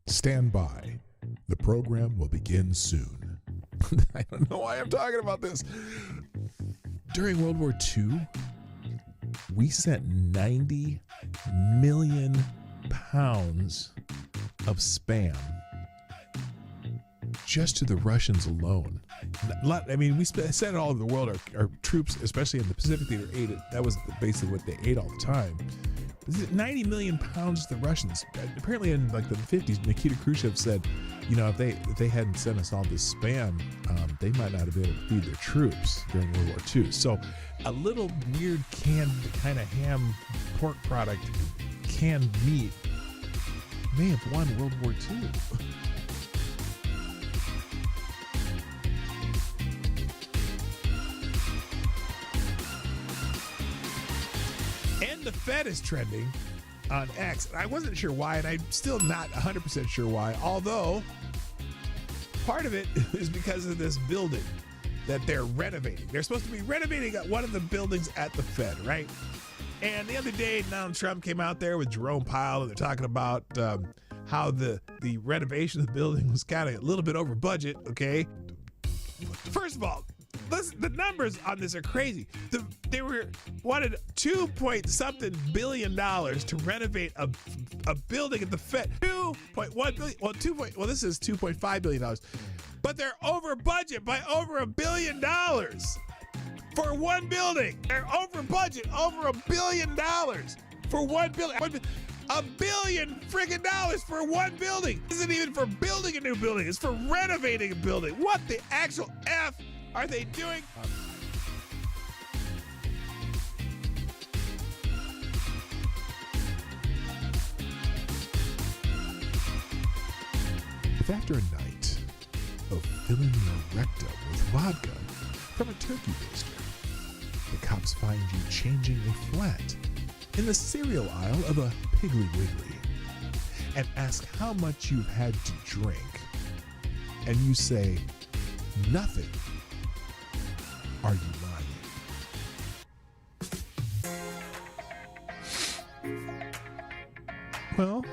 Stand by. The program will begin soon. I don't know why I'm talking about this. During World War II, we sent 90 million pounds of spam just to the Russians alone. I mean, we sent it all over the world. Our troops, especially in the Pacific Theater, ate it. That was basically what they ate all the time. 90 million pounds to the Russians. Apparently in like the 50s, Nikita Khrushchev said, you know, if they hadn't sent us all this spam, they might not have been able to feed their troops during World War II. So a little weird canned kind of ham pork product, canned meat, may have won World War II. And the Fed is trending on X. I wasn't sure why, and I'm still not 100% sure why, although part of it is because of this building that they're renovating. They're supposed to be renovating one of the buildings at the Fed, right? And the other day, Donald Trump came out there with Jerome Powell, and they're talking about how the renovation of the building was kind of a little bit over budget, okay? First of all, listen, the numbers on this are crazy. They wanted $2.something billion to renovate a building at the Fed. $2.1 billion. Well, this is $2.5 billion, but they're over budget by over $1 billion for one building. They're over budget over $1 billion for one building. $1 billion friggin' dollars for one building. This isn't even for building a new building. It's for renovating a building. What the actual F are they doing? If after a night of filling your rectum with vodka from a turkey baster, the cops find you changing a flat in the cereal aisle of a Piggly Wiggly and ask how much you've had to drink, and you say nothing, are you lying? Well,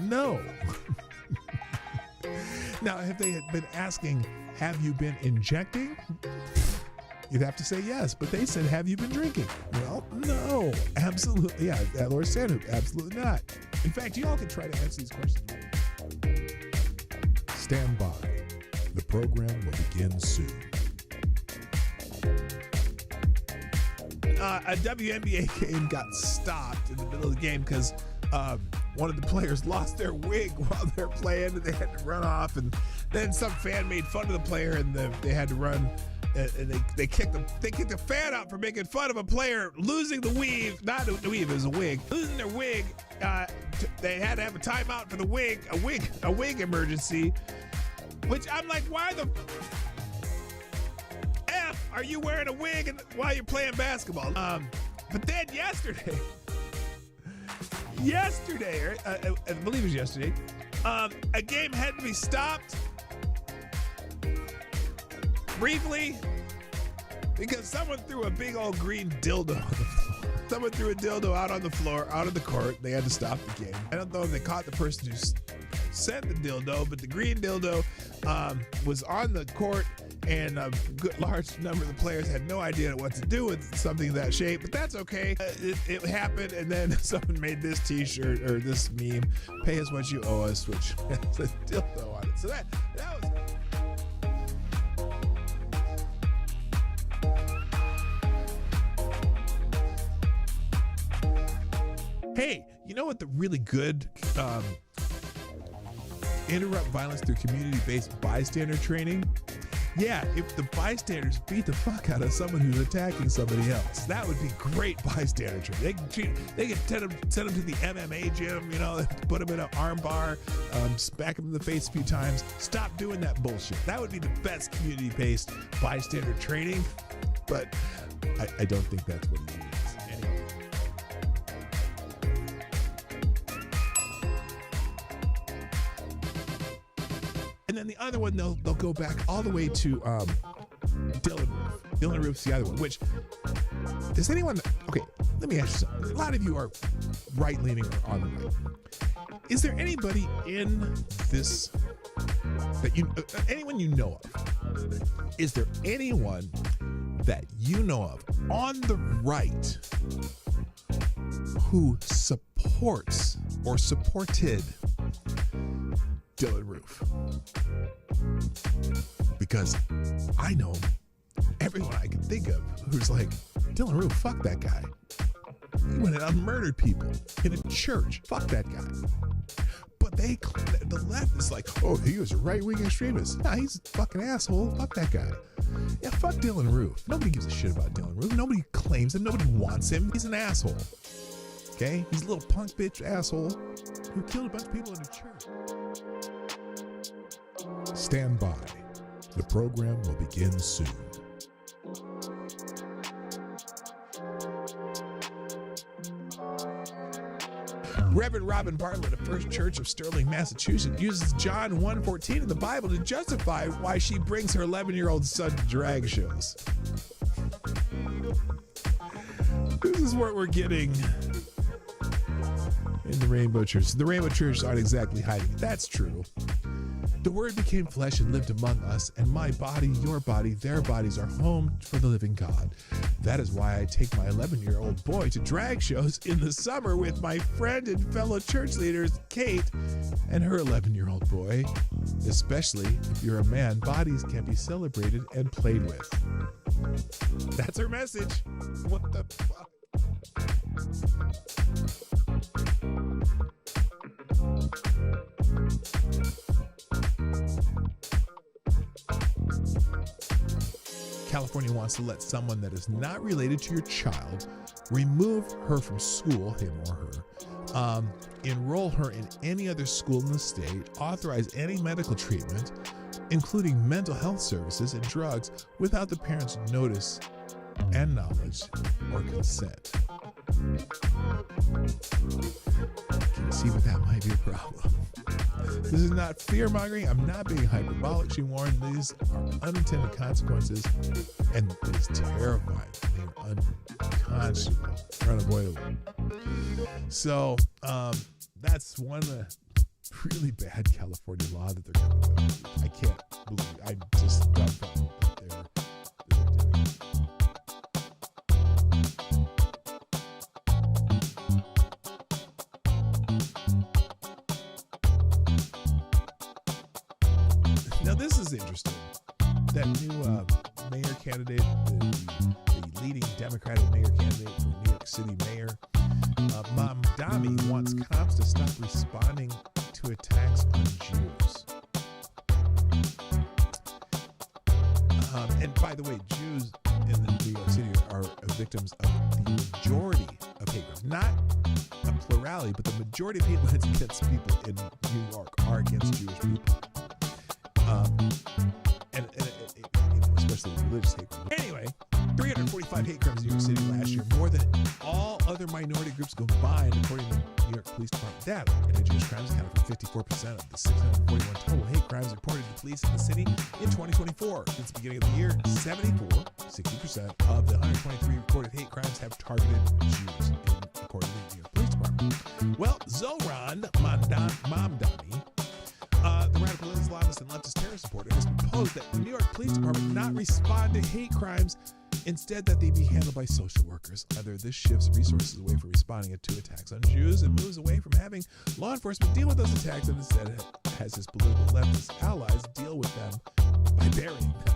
no. Now, if they had been asking, have you been injecting? You'd have to say yes, but they said, have you been drinking? Well, no, absolutely. Yeah, Laura Sandhoop, absolutely not. In fact, you all can try to answer these questions. Stand by. The program will begin soon. A WNBA game got stopped in the middle of the game because one of the players lost their wig while they're playing, and they had to run off. And then some fan made fun of the player, and they had to run. And they kicked the fan out for making fun of a player losing the weave. Not the weave, it was a wig. Losing their wig. They had to have a timeout for the wig, a wig emergency. Which I'm like, why the F are you wearing a wig while you're playing basketball? But then yesterday, I believe it was yesterday, a game had to be stopped briefly because someone threw a big old green dildo on the floor. Someone threw a dildo out on the floor, out of the court. They had to stop the game. I don't know if they caught the person who sent the dildo, but the green dildo was on the court, and a good large number of the players had no idea what to do with something of that shape, but that's okay. It happened, and then someone made this t-shirt or this meme, pay us what you owe us, which has a dildo on it. So that was... Hey, you know what the really good interrupt violence through community-based bystander training? Yeah, if the bystanders beat the fuck out of someone who's attacking somebody else, that would be great bystander training. They could send them to the MMA gym, you know, put them in an arm bar, smack them in the face a few times. Stop doing that bullshit. That would be the best community-based bystander training, but I don't think that's what he means. Anyway. And then the other one, they'll go back all the way to Dylan Roof. Dylan Roof's the other one, which, does anyone, okay, let me ask you something. A lot of you are right-leaning or on the right. Is there anybody in this that you, anyone you know of? Is there anyone that you know of on the right who supports or supported Dylan Roof? Because I know everyone I can think of who's like, Dylan Roof, fuck that guy. He went out and murdered people in a church. Fuck that guy. But the left is like, oh, he was a right-wing extremist. Nah, he's a fucking asshole. Fuck that guy. Yeah, fuck Dylan Roof. Nobody gives a shit about Dylan Roof. Nobody claims him. Nobody wants him. He's an asshole. Okay? He's a little punk bitch asshole who killed a bunch of people in a church. Stand by. The program will begin soon. Reverend Robin Bartlett of First Church of Sterling, Massachusetts, uses John 1:14 in the Bible to justify why she brings her 11-year-old son to drag shows. This is what we're getting in the Rainbow Church. The Rainbow Church aren't exactly hiding it. That's true. The Word became flesh and lived among us, and my body, your body, their bodies are home for the living God. That is why I take my 11-year-old boy to drag shows in the summer with my friend and fellow church leaders, Kate, and her 11-year-old boy. Especially if you're a man, bodies can be celebrated and played with. That's her message. What the fuck? California wants to let someone that is not related to your child remove her from school, him or her, enroll her in any other school in the state, authorize any medical treatment, including mental health services and drugs, without the parent's notice and knowledge or consent. Can you see what that might be a problem? This is not fear-mongering. I'm not being hyperbolic. She warned these are unintended consequences, and it's terrifying. They're unconscionable, unavoidable. So that's one of the really bad California law that they're coming with. I can't believe. I'm just dumbfounded that they're doing it. Now this is interesting. That new mayor candidate, the leading Democratic mayor candidate for New York City mayor, Damme, wants cops to stop responding to attacks on Jews. And by the way, Jews in the New York City are victims of the majority of hate crimes. Not a plurality, but the majority of hate crimes against people in New York are against Jewish people. And especially religious hate crimes. Anyway, 345 hate crimes in New York City last year, more than all other minority groups combined, according to New York Police Department data. And Jewish crimes accounted for 54% of the 641 total hate crimes reported to police in the city in 2024. Since the beginning of the year, 60% of the 123 reported hate crimes have targeted Jews, according to the New York Police Department. Well, Zohran Mamdani, the radical Islamist and leftist terror supporter, has proposed that the New York Police Department not respond to hate crimes, instead that they be handled by social workers. Either this shifts resources away from responding to attacks on Jews and moves away from having law enforcement deal with those attacks, and instead has his political leftist allies deal with them by burying them.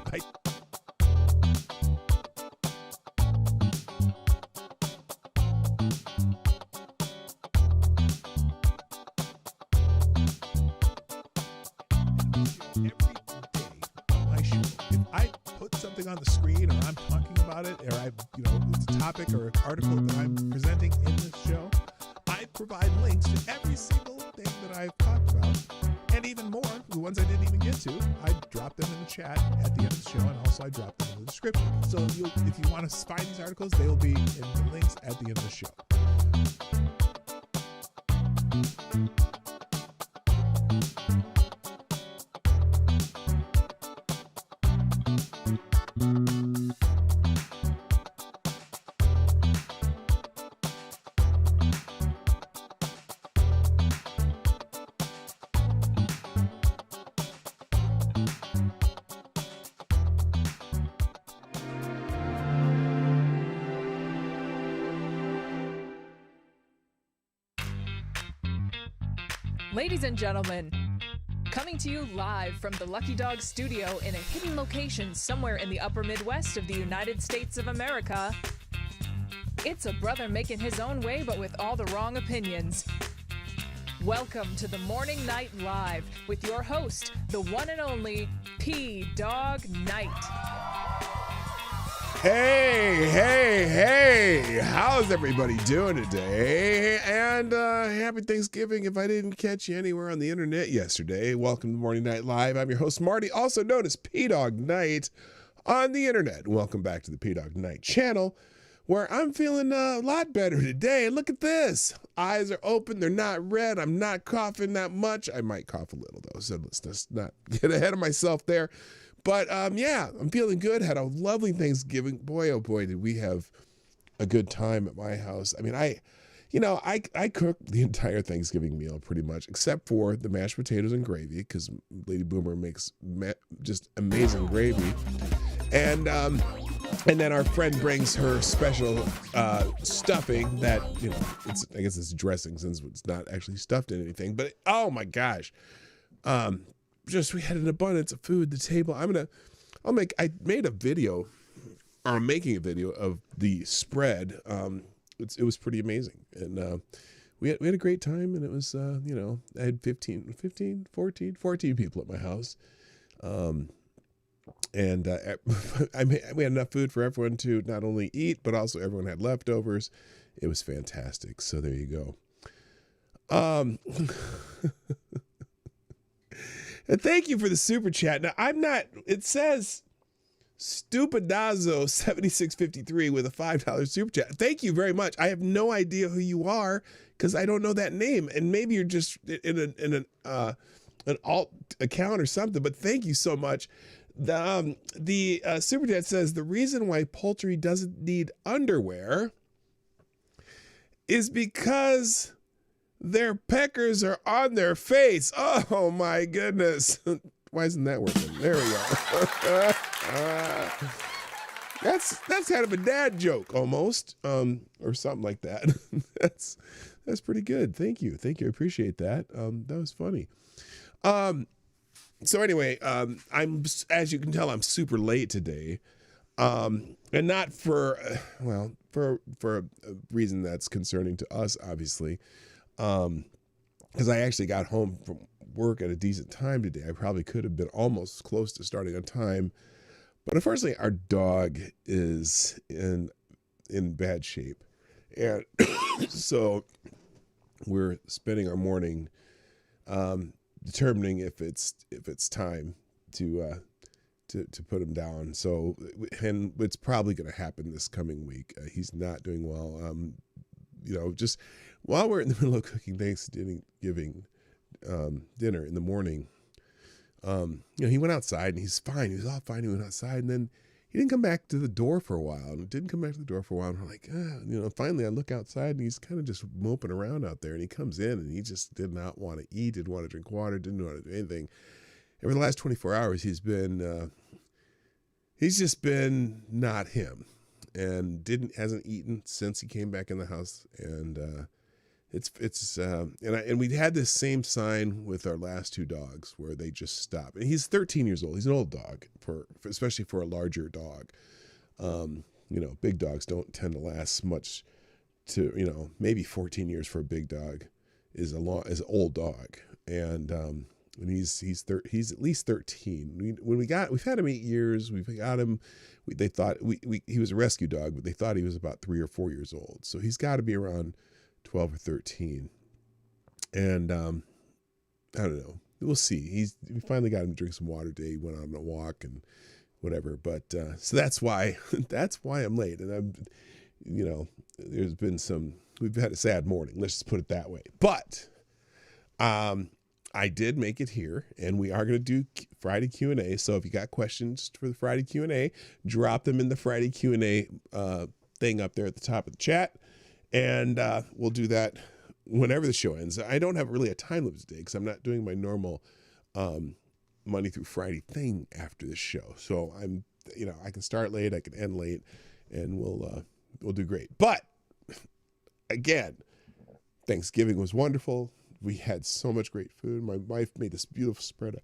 Every day on my show, if I put something on the screen, or I'm talking about it, or it's a topic or an article that I'm presenting in this show, I provide links to every single thing that I've talked about, and even more, the ones I didn't even get to. I drop them in the chat at the end of the show, and also I drop them in the description. So if you want to find these articles, they will be in the links at the end of the show. Ladies and gentlemen, coming to you live from the Lucky Dog studio in a hidden location somewhere in the upper Midwest of the United States of America, it's a brother making his own way but with all the wrong opinions. Welcome to the Morning Night Live with your host, the one and only PDawgKnight. Hey, how's everybody doing today? And happy Thanksgiving if I didn't catch you anywhere on the internet yesterday. Welcome to Morning Night Live. I'm your host, Marty, also known as PDawgKnight on the internet. Welcome back to the Dawg Knight Channel, where I'm feeling a lot better today. Look at this. Eyes are open. They're not red. I'm not coughing that much. I might cough a little, though, so let's just not get ahead of myself there. But, yeah, I'm feeling good. Had a lovely Thanksgiving. Boy, oh, boy, did we have a good time at my house. I mean, I cooked the entire Thanksgiving meal pretty much, except for the mashed potatoes and gravy, because Lady Boomer makes just amazing gravy. And then our friend brings her special stuffing that, I guess it's dressing since it's not actually stuffed in anything. But, oh, my gosh. We had an abundance of food at the table. I'm making a video of the spread. It was pretty amazing. And we had a great time, and it was, I had 14 people at my house. And we had enough food for everyone to not only eat, but also everyone had leftovers. It was fantastic. So there you go. And thank you for the super chat. Now, it says Stupidazo7653 with a $5 super chat. Thank you very much. I have no idea who you are because I don't know that name. And maybe you're just in an alt account or something, but thank you so much. The super chat says the reason why poultry doesn't need underwear is because their peckers are on their face. Oh my goodness. Why isn't that working? There we go. That's kind of a dad joke almost, or something like that. That's pretty good. Thank you. I appreciate that. That was funny. So anyway, as you can tell, I'm super late today. And not for a reason that's concerning to us, obviously. Because I actually got home from work at a decent time today. I probably could have been almost close to starting on time. But unfortunately, our dog is in bad shape. And so we're spending our morning determining if it's time to put him down. So, and it's probably going to happen this coming week. He's not doing well. Just while we're in the middle of cooking Thanksgiving dinner in the morning, he went outside and he's fine. He was all fine. He went outside and then he didn't come back to the door for a while. And we're like, finally I look outside and he's kind of just moping around out there. And he comes in and he just did not want to eat, didn't want to drink water, didn't want to do anything. And for the last 24 hours, he's just been not him. And hasn't eaten since he came back in the house, and and we had this same sign with our last two dogs where they just stop. And he's 13 years old. He's an old dog especially for a larger dog. Big dogs don't tend to last much. Maybe 14 years for a big dog is an old dog, and he's at least 13. We've had him 8 years. We've got him. They thought he was a rescue dog, but they thought he was about 3 or 4 years old. So he's got to be around 12 or 13. And I don't know. We'll see. We finally got him to drink some water today. He went on a walk and whatever. But so that's why I'm late. And we've had a sad morning. Let's just put it that way. But I did make it here, and we are going to do Friday Q&A. So if you got questions for the Friday Q&A, drop them in the Friday Q&A thing up there at the top of the chat, and we'll do that whenever the show ends. I don't have really a time limit today because I'm not doing my normal Monday through Friday thing after the show. So I can start late, I can end late, and we'll do great. But again, Thanksgiving was wonderful. we had so much great food. My wife made this beautiful spread of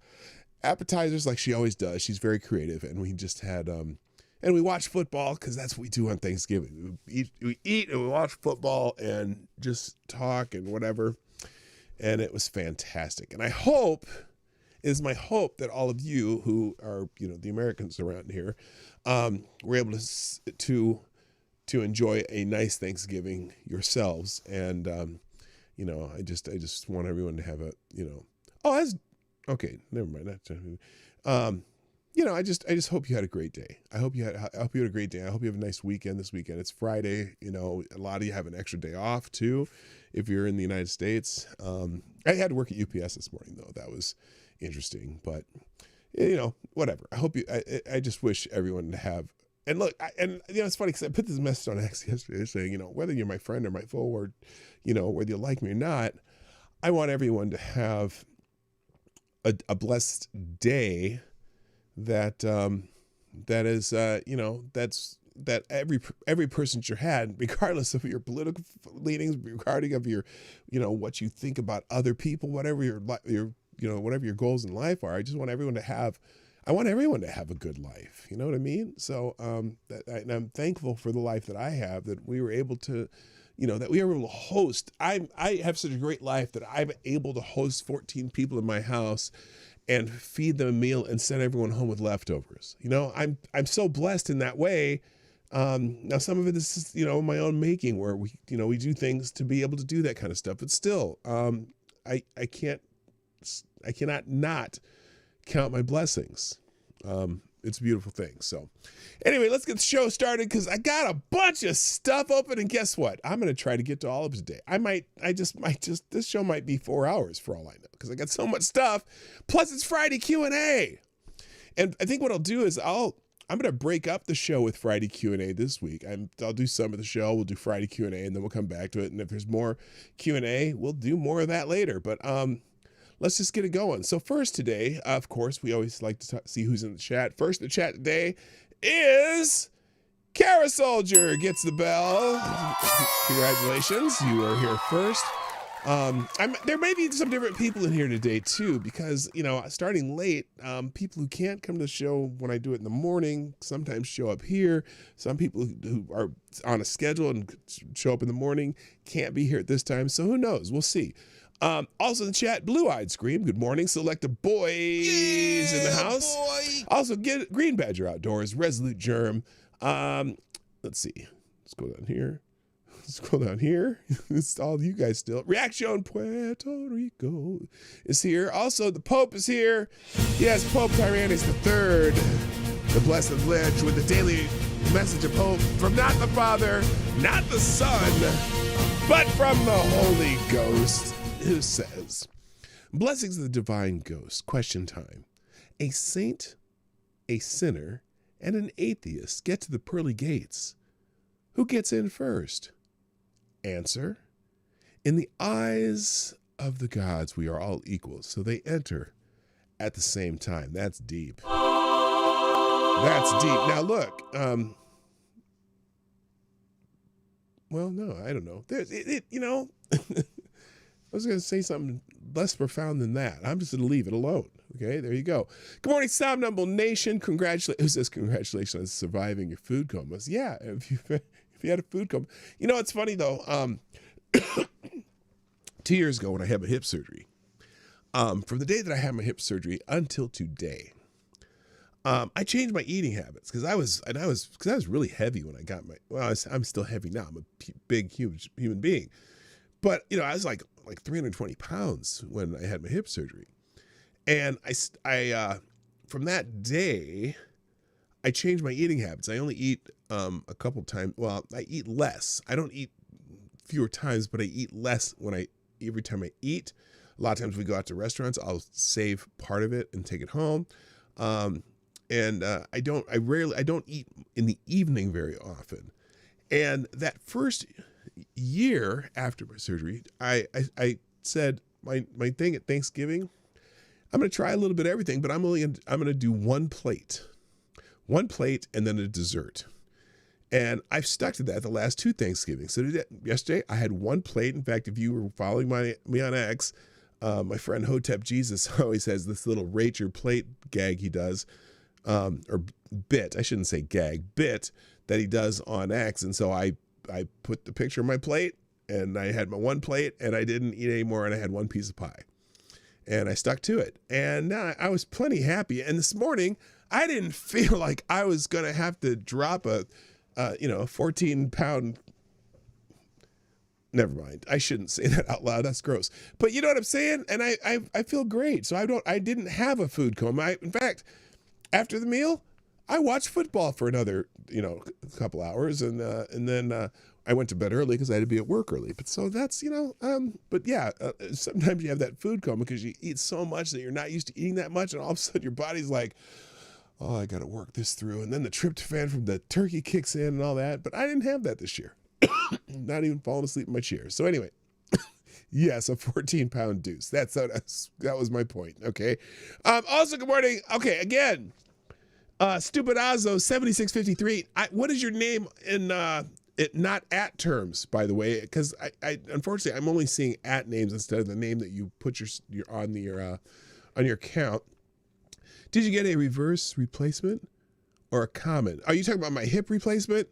appetizers like she always does. She's very creative. And we just had, and we watch football because that's what we do on Thanksgiving. We eat and we watch football and just talk and whatever. And it was fantastic. And it is my hope that all of you who are, the Americans around here, were able to enjoy a nice Thanksgiving yourselves. And, I just want everyone to have okay, never mind. I just hope you had a great day. I hope you had a great day. I hope you have a nice weekend this weekend. It's Friday. A lot of you have an extra day off too, if you're in the United States. I had to work at UPS this morning though. That was interesting, but whatever. I hope I just wish everyone to have, and look, it's funny because I put this message on X yesterday saying, whether you're my friend or my foe or, whether you like me or not, I want everyone to have a blessed day that is that every person should have, regardless of your political leanings, regarding of your what you think about other people, whatever your whatever your goals in life are. I just want everyone to have a good life. You know what I mean? So and I'm thankful for the life that I have, that we were able to that we were able to host. I have such a great life that I'm able to host 14 people in my house and feed them a meal and send everyone home with leftovers. I'm so blessed in that way. Now some of it is, my own making, where we do things to be able to do that kind of stuff, but still, I cannot not count my blessings. It's a beautiful thing. So anyway, let's get the show started, because I got a bunch of stuff open, and guess what? I'm going to try to get to all of it today. This show might be 4 hours for all I know, because I got so much stuff. Plus it's Friday Q&A. And I think what I'll do is I'm going to break up the show with Friday Q&A this week. I'll do some of the show. We'll do Friday Q&A, and then we'll come back to it. And if there's more Q&A, we'll do more of that later. But let's just get it going. So first today, of course, we always like to see who's in the chat. First in the chat today is Kara Soldier. Gets the bell. Congratulations, you are here first. There may be some different people in here today too, because starting late, people who can't come to the show when I do it in the morning sometimes show up here. Some people who are on a schedule and show up in the morning can't be here at this time. So who knows? We'll see. Also in the chat, Blue Eyed Scream, good morning. Select the boys in the house. Boy. Also get Green Badger Outdoors, Resolute Germ. Let's see. Let's go down here. It's all you guys still. Reaction Puerto Rico is here. Also, the Pope is here. Yes, Pope Tyrannus III, the Blessed Lich, with the daily message of hope from not the Father, not the Son, but from the Holy Ghost, who says, blessings of the divine ghost. Question time. A saint, a sinner, and an atheist get to the pearly gates. Who gets in first? Answer. In the eyes of the gods, we are all equal, so they enter at the same time. That's deep. That's deep. Now look, well, no, I don't know. I was going to say something less profound than that. I'm just going to leave it alone. Okay, there you go. Good morning, Somnambule Nation. Congratulations. Who says congratulations on surviving your food comas? Yeah, if you had a food coma. It's funny though. 2 years ago when I had my hip surgery, from the day that I had my hip surgery until today, I changed my eating habits because I was really heavy when I got I'm still heavy now. I'm a big, huge human being. But, I was like 320 pounds when I had my hip surgery. And I from that day, I changed my eating habits. I only eat a couple times. Well, I eat less. I don't eat fewer times, but I eat less every time I eat. A lot of times we go out to restaurants, I'll save part of it and take it home. And I don't eat in the evening very often. And that first year after my surgery, I said my thing at Thanksgiving, I'm going to try a little bit of everything, but I'm going to do one plate and then a dessert. And I've stuck to that the last two Thanksgivings. So yesterday I had one plate. In fact, if you were following me on X, My friend Hotep Jesus always has this little rate your plate gag he does, or bit, I shouldn't say gag, bit that he does on X. And so I put the picture of my plate, and I had my one plate, and I didn't eat anymore, and I had one piece of pie. And I stuck to it. And I was plenty happy. And this morning, I didn't feel like I was going to have to drop a 14-pound. Never mind. I shouldn't say that out loud. That's gross. But you know what I'm saying? And I feel great. So I didn't have a food coma. In fact, after the meal, I watched football for another, couple hours. And then I went to bed early because I had to be at work early. But so that's, but yeah, sometimes you have that food coma because you eat so much that you're not used to eating that much. And all of a sudden your body's like, oh, I got to work this through. And then the tryptophan from the turkey kicks in and all that. But I didn't have that this year. Not even falling asleep in my chair. So anyway, yes, a 14-pound deuce. That was my point. Okay. Also, good morning. Okay, again, Stupid Ozzo 7653. What is your name in not at terms, by the way? Because I unfortunately I'm only seeing at names instead of the name that you put your on your account. Did you get a reverse replacement or a common? Are you talking about my hip replacement?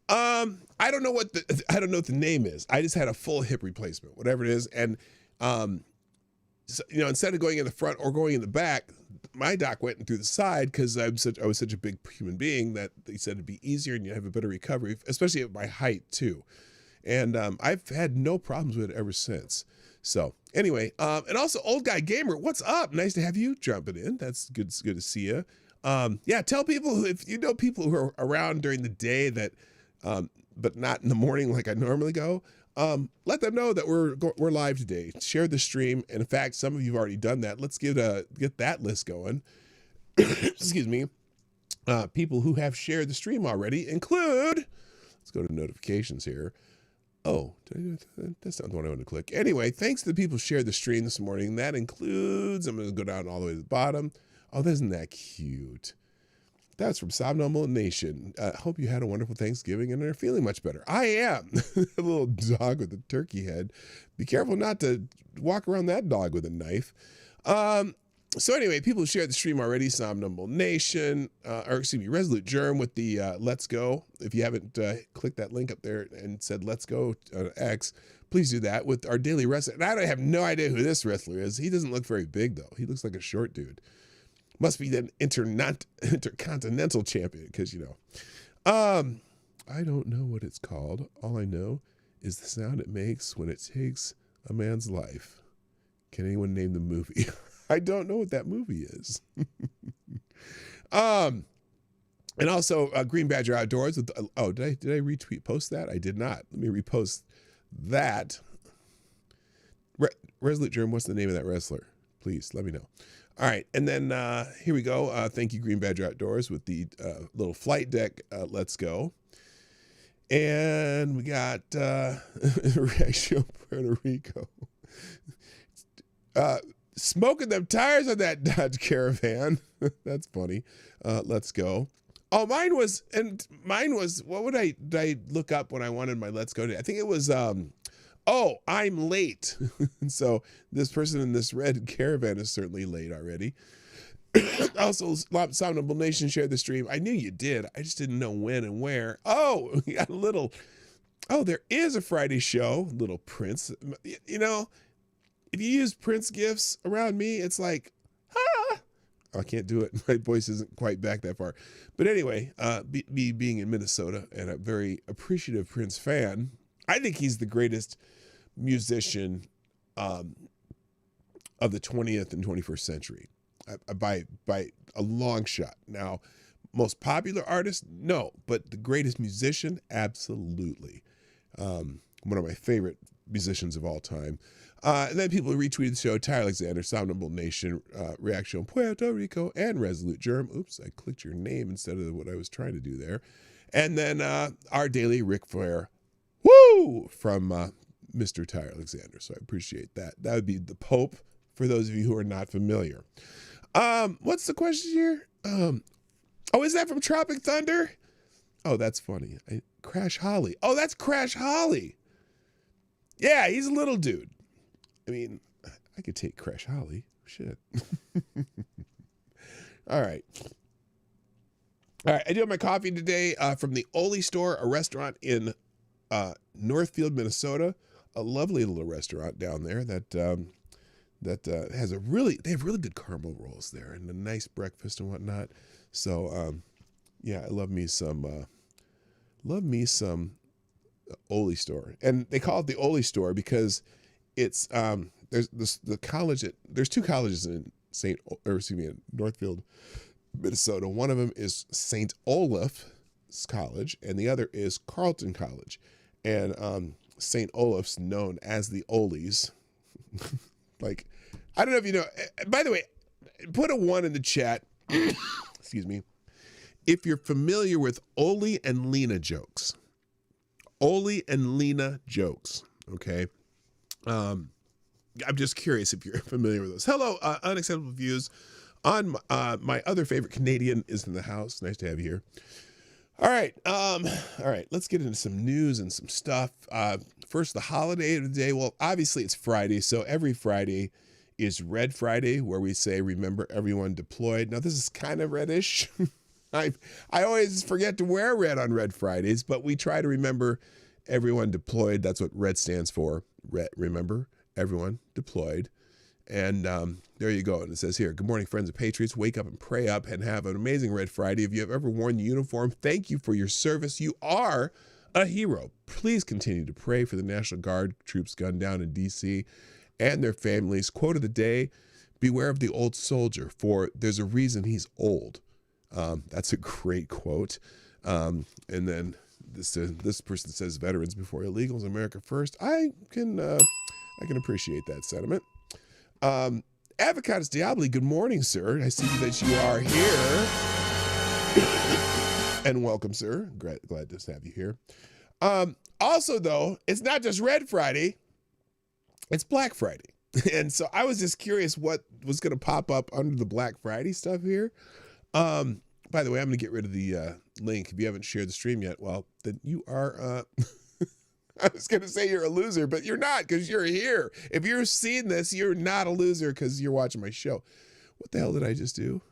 I don't know what the name is. I just had a full hip replacement, whatever it is. And, so, instead of going in the front or going in the back, my doc went in through the side because I was such a big human being that they said it'd be easier and you have a better recovery, especially at my height too. And, I've had no problems with it ever since. So anyway, and also Old Guy Gamer, what's up? Nice to have you jumping in. That's good. It's good to see you. Yeah, tell people if you know people who are around during the day that, but not in the morning like I normally go. Let them know that we're live today. Share the stream, and in fact, some of you have already done that. Let's get that list going. Excuse me. People who have shared the stream already include. Let's go to notifications here. Oh, that's not the one I want to click. Anyway, thanks to the people who shared the stream this morning. That includes. I'm going to go down all the way to the bottom. Oh, isn't that cute? That's from Somnambule Nation. Hope you had a wonderful Thanksgiving and are feeling much better. I am. A little dog with a turkey head. Be careful not to walk around that dog with a knife. So anyway, people who shared the stream already, Somnambule Nation, Resolute Germ with the Let's Go. If you haven't clicked that link up there and said Let's Go X, please do that with our daily wrestler. And I have no idea who this wrestler is. He doesn't look very big, though. He looks like a short dude. Must be the intercontinental champion, because, I don't know what it's called. All I know is the sound it makes when it takes a man's life. Can anyone name the movie? I don't know what that movie is. And also Green Badger Outdoors. With did I post that? I did not. Let me repost that. Resolute Germ, what's the name of that wrestler? Please let me know. All right, and then here we go. Thank you, Green Badger Outdoors, with the little flight deck. Let's go. And we got Reaction Puerto Rico. Smoking them tires on that Dodge Caravan. That's funny. Let's go. Oh, mine was, what did I look up when I wanted my Let's Go to? I think it was, I'm late. So this person in this red Caravan is certainly late already. Also, Somnambule Nation shared the stream. I knew you did. I just didn't know when and where. Oh, we got a little, there is a Friday show, Little Prince. If you use Prince gifts around me, it's like, I can't do it. My voice isn't quite back that far. But anyway, me being in Minnesota and a very appreciative Prince fan, I think he's the greatest musician of the 20th and 21st century by a long shot. Now, most popular artist? No, but the greatest musician? Absolutely. One of my favorite musicians of all time. And then people who retweeted the show: Ty Alexander, Somnambule Nation, Reaction Puerto Rico, and Resolute Germ. Oops, I clicked your name instead of what I was trying to do there. And then our daily Ric Flair, woo, from Mr. Ty Alexander. So I appreciate that. That would be the Pope, for those of you who are not familiar. What's the question here? Is that from Tropic Thunder? Oh, that's funny. Crash Holly. Oh, that's Crash Holly. Yeah, he's a little dude. I mean, I could take Crash Holly. Shit. All right. All right. I do have my coffee today from the Oli Store, a restaurant in Northfield, Minnesota. A lovely little restaurant down there that has they have really good caramel rolls there and a nice breakfast and whatnot. So yeah, I love me some Oli Store, and they call it the Oli Store because it's there's two colleges in Northfield, Minnesota. One of them is St. Olaf's College, and the other is Carleton College. And St. Olaf's known as the Olies. Like, I don't know if you know. By the way, put a 1 in the chat. Excuse me. If you're familiar with Oli and Lena jokes. Oli and Lena jokes. Okay. I'm just curious if you're familiar with those. Hello, Unacceptable Views. On my other favorite Canadian is in the house. Nice to have you here. All right. Let's get into some news and some stuff. First, the holiday of the day. Well, obviously it's Friday, so every Friday is Red Friday, where we say, remember everyone deployed. Now, this is kind of reddish. I always forget to wear red on Red Fridays, but we try to remember everyone deployed. That's what red stands for. Remember everyone deployed. And there you go. And it says here, good morning, friends of Patriots. Wake up and pray up and have an amazing Red Friday. If you have ever worn the uniform, thank you for your service. You are a hero. Please continue to pray for the National Guard troops gunned down in D.C. and their families. Quote of the day, beware of the old soldier, for there's a reason he's old. That's a great quote. And then this person says, veterans before illegals, America first. I can appreciate that sentiment. Avocados Diabli, good morning, sir. I see that you are here. And welcome, sir. Glad to have you here. Also, though, it's not just Red Friday, it's Black Friday. And so I was just curious what was going to pop up under the Black Friday stuff here. By the way, I'm going to get rid of the link. If you haven't shared the stream yet, well, then you are... I was going to say you're a loser, but you're not because you're here. If you're seeing this, you're not a loser because you're watching my show. What the hell did I just do?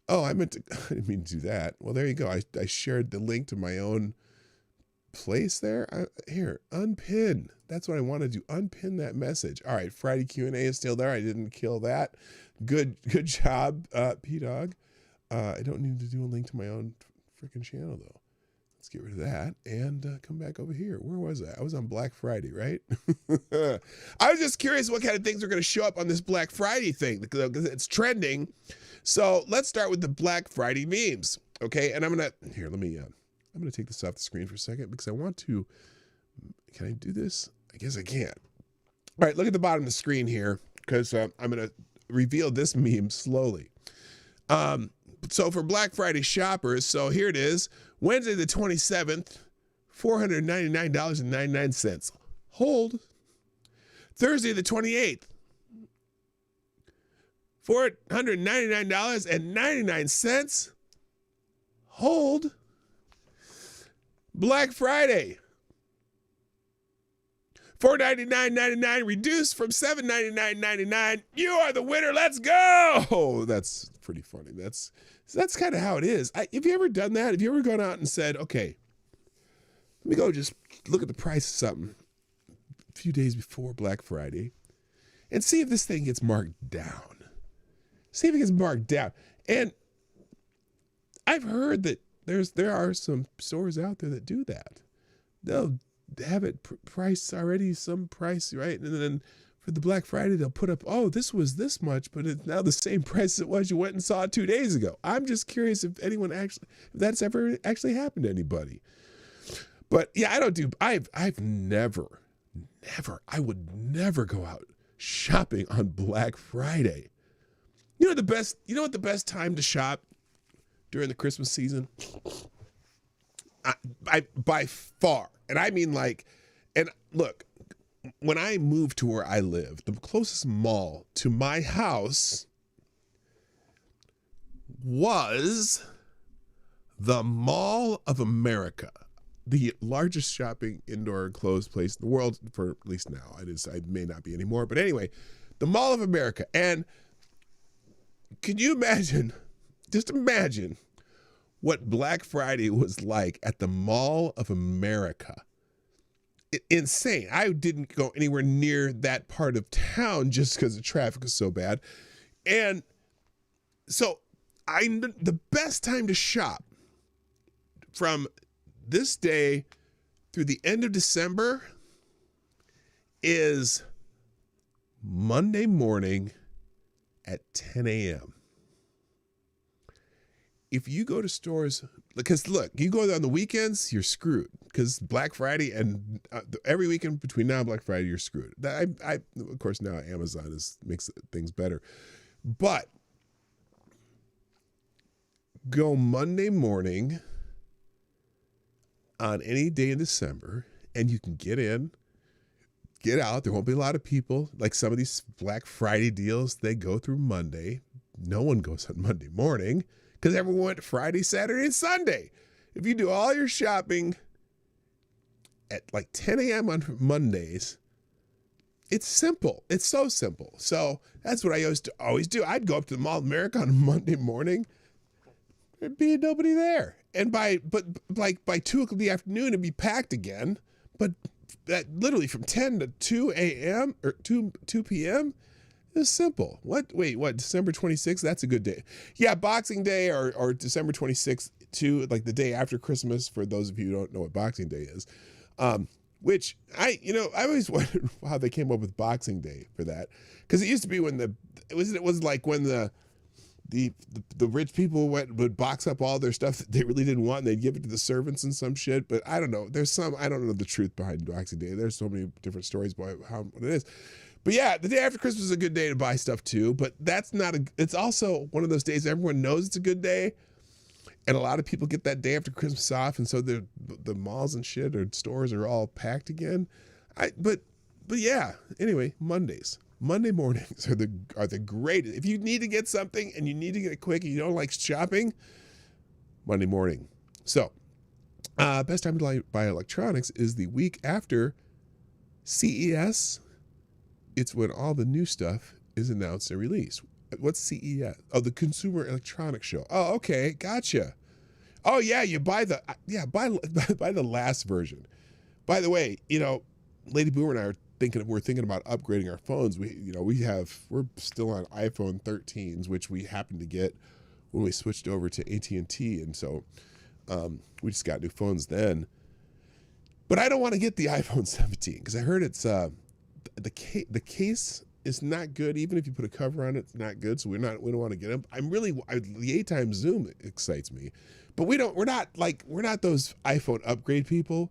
Oh, I didn't mean to do that. Well, there you go. I shared the link to my own place there. Here, unpin. That's what I want to do. Unpin that message. All right, Friday Q&A is still there. I didn't kill that. Good job, P-Dawg. I don't need to do a link to my own freaking channel, though. Let's get rid of that and come back over here. Where was I? I was on Black Friday, right? I was just curious what kind of things are going to show up on this Black Friday thing because it's trending. So let's start with the Black Friday memes. Okay. And I'm going to take this off the screen for a second because I want to, can I do this? I guess I can't. All right. Look at the bottom of the screen here because I'm going to reveal this meme slowly. So for Black Friday shoppers, so here it is. Wednesday the 27th, $499.99. Hold. Thursday the 28th, $499.99. Hold. Black Friday, $499.99 reduced from $799.99. You are the winner. Let's go. Oh, that's pretty funny. That's kind of how it is. Have you ever done that? Have you ever gone out and said, okay, let me go just look at the price of something a few days before Black Friday and see if this thing gets marked down. See if it gets marked down. And I've heard that there are some stores out there that do that. They'll have it priced already, some price, right? And then for the Black Friday, they'll put up, oh, this was this much, but it's now the same price it was you went and saw it 2 days ago. I'm just curious if that's ever actually happened to anybody. But yeah, I would never go out shopping on Black Friday. You know what the best time to shop during the Christmas season? By far. And I mean and look, when I moved to where I live, the closest mall to my house was the Mall of America, the largest shopping indoor enclosed place in the world, for at least now. I may not be anymore, but anyway, The Mall of America. And can you imagine, just imagine what Black Friday was like at the Mall of America. Insane. I didn't go anywhere near that part of town just because the traffic was so bad. And so the best time to shop from this day through the end of December is Monday morning at 10 a.m. If you go to stores, because look, you go there on the weekends, you're screwed. Because Black Friday and every weekend between now and Black Friday, you're screwed. I of course, now Amazon makes things better. But go Monday morning on any day in December, and you can get in, get out. There won't be a lot of people. Like some of these Black Friday deals, they go through Monday. No one goes on Monday morning because everyone went Friday, Saturday, and Sunday. If you do all your shopping at like 10 a.m. on Mondays, it's simple. It's so simple. So that's what I used to always do. I'd go up to the Mall of America on Monday morning. There'd be nobody there. And by 2 o'clock in the afternoon, it'd be packed again. But that literally from 10 to 2 a.m. or 2 p.m. is simple. What? December 26th? That's a good day. Yeah, Boxing Day or December 26th, too, like the day after Christmas, for those of you who don't know what Boxing Day is. Which I always wondered how they came up with Boxing Day for that. Because it used to be when it was like when the rich people would box up all their stuff that they really didn't want and they'd give it to the servants and some shit. But I don't know. I don't know the truth behind Boxing Day. There's so many different stories about what it is. But yeah, the day after Christmas is a good day to buy stuff too. But it's also one of those days everyone knows it's a good day. And a lot of people get that day after Christmas off. And so the malls and shit or stores are all packed again. But yeah, anyway, Monday mornings are the greatest. If you need to get something and you need to get it quick and you don't like shopping, Monday morning. So, best time to buy electronics is the week after CES. It's when all the new stuff is announced and released. What's CES? Oh, the Consumer Electronics Show. Oh, okay, gotcha. Oh yeah, you buy the last version. By the way, Lady Boomer and I we're thinking about upgrading our phones. We're still on iPhone 13s, which we happened to get when we switched over to AT&T, and so we just got new phones then. But I don't want to get the iPhone 17 because I heard it's the case is not good. Even if you put a cover on it, it's not good. So we don't want to get them. The 8x zoom excites me, but we're not those iPhone upgrade people.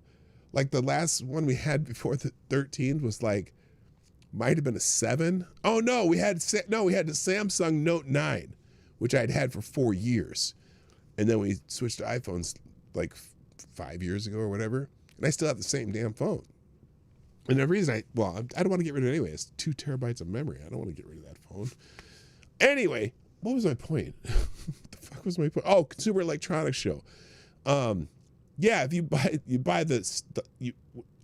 Like the last one we had before the 13 was might have been a 7. Oh no, we had the Samsung Note 9, which I'd had for 4 years. And then we switched to iPhones 5 years ago or whatever. And I still have the same damn phone. And the reason I don't want to get rid of it anyway. It's 2 terabytes of memory. I don't want to get rid of that phone. Anyway, what was my point? What the fuck was my point? Oh, Consumer Electronics Show. Yeah, if you buy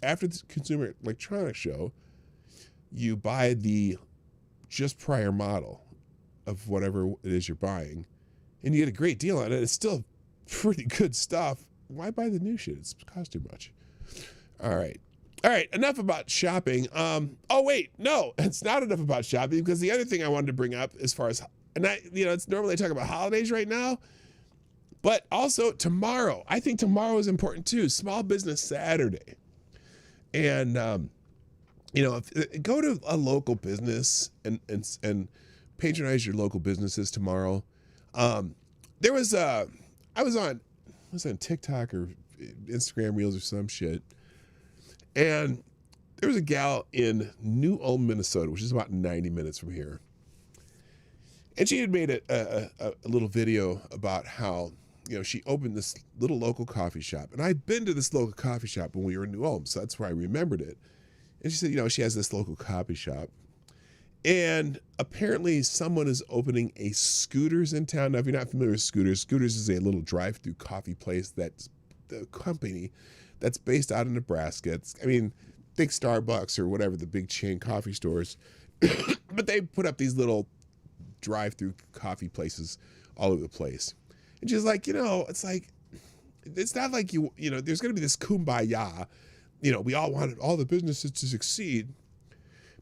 after the Consumer Electronics Show, you buy the just prior model of whatever it is you're buying, and you get a great deal on it. It's still pretty good stuff. Why buy the new shit? It's cost too much. All right. Enough about shopping. Oh wait, no, it's not enough about shopping because the other thing I wanted to bring up as far as, it's normally I talk about holidays right now. But also tomorrow, I think tomorrow is important too. Small Business Saturday. And, go to a local business and patronize your local businesses tomorrow. I was on TikTok or Instagram Reels or some shit. And there was a gal in New Ulm, Minnesota, which is about 90 minutes from here. And she had made a little video about how, she opened this little local coffee shop. And I'd been to this local coffee shop when we were in New Ulm, so that's where I remembered it. And she said, she has this local coffee shop. And apparently someone is opening a Scooters in town. Now, if you're not familiar with Scooters is a little drive-through coffee place that's the company that's based out of Nebraska. Think Starbucks or whatever, the big chain coffee stores. But they put up these little drive-through coffee places all over the place. And she's like, it's like, it's not like there's going to be this kumbaya. We all want all the businesses to succeed.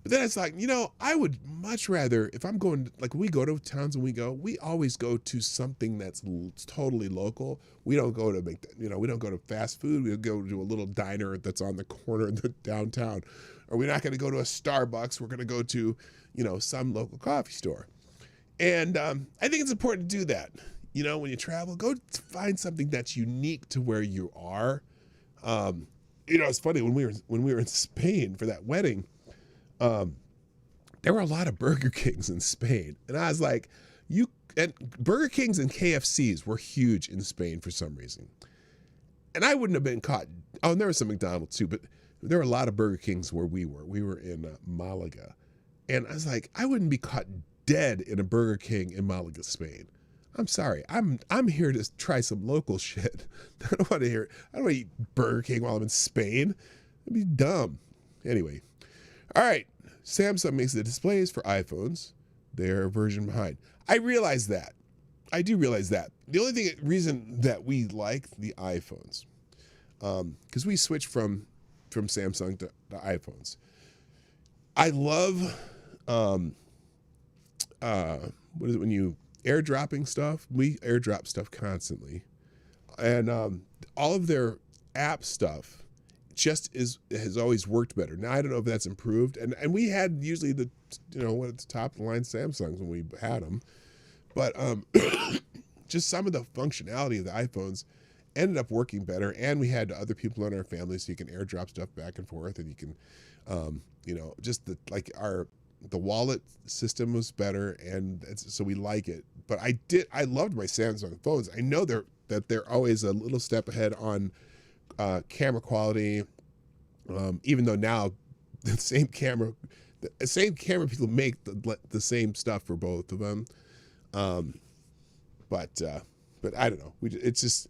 But then it's like, I would much rather, if I'm going, like when we go to towns and we always go to something that's totally local. We don't go to we don't go to fast food. We go to a little diner that's on the corner in the downtown. Or we're not going to go to a Starbucks. We're going to go to, some local coffee store. And I think it's important to do that. When you travel, go find something that's unique to where you are. It's funny when we were in Spain for that wedding. There were a lot of Burger Kings in Spain, and I was like, and Burger Kings and KFCs were huge in Spain for some reason, and I wouldn't have been caught. Oh, and there was some McDonald's too, but there were a lot of Burger Kings where we were. We were in Malaga, and I was like, I wouldn't be caught dead in a Burger King in Malaga, Spain. I'm sorry. I'm here to try some local shit. I don't want to eat Burger King while I'm in Spain. That'd be dumb. Anyway. All right. Samsung makes the displays for iPhones. They're a version behind. I realize that. I do realize that. The only reason that we like the iPhones, because we switched from Samsung to iPhones. I love, what is it when you airdropping stuff? We airdrop stuff constantly, and all of their app stuff just has always worked better. Now I don't know if that's improved, and we had usually the one at the top of the line Samsungs when we had them, but just some of the functionality of the iPhones ended up working better, and we had other people in our family, so you can airdrop stuff back and forth, and you can just the wallet system was better, and so we like it. But I loved my Samsung phones. I know they're always a little step ahead on camera quality, even though now the same camera people make the same stuff for both of them. But I don't know. It's just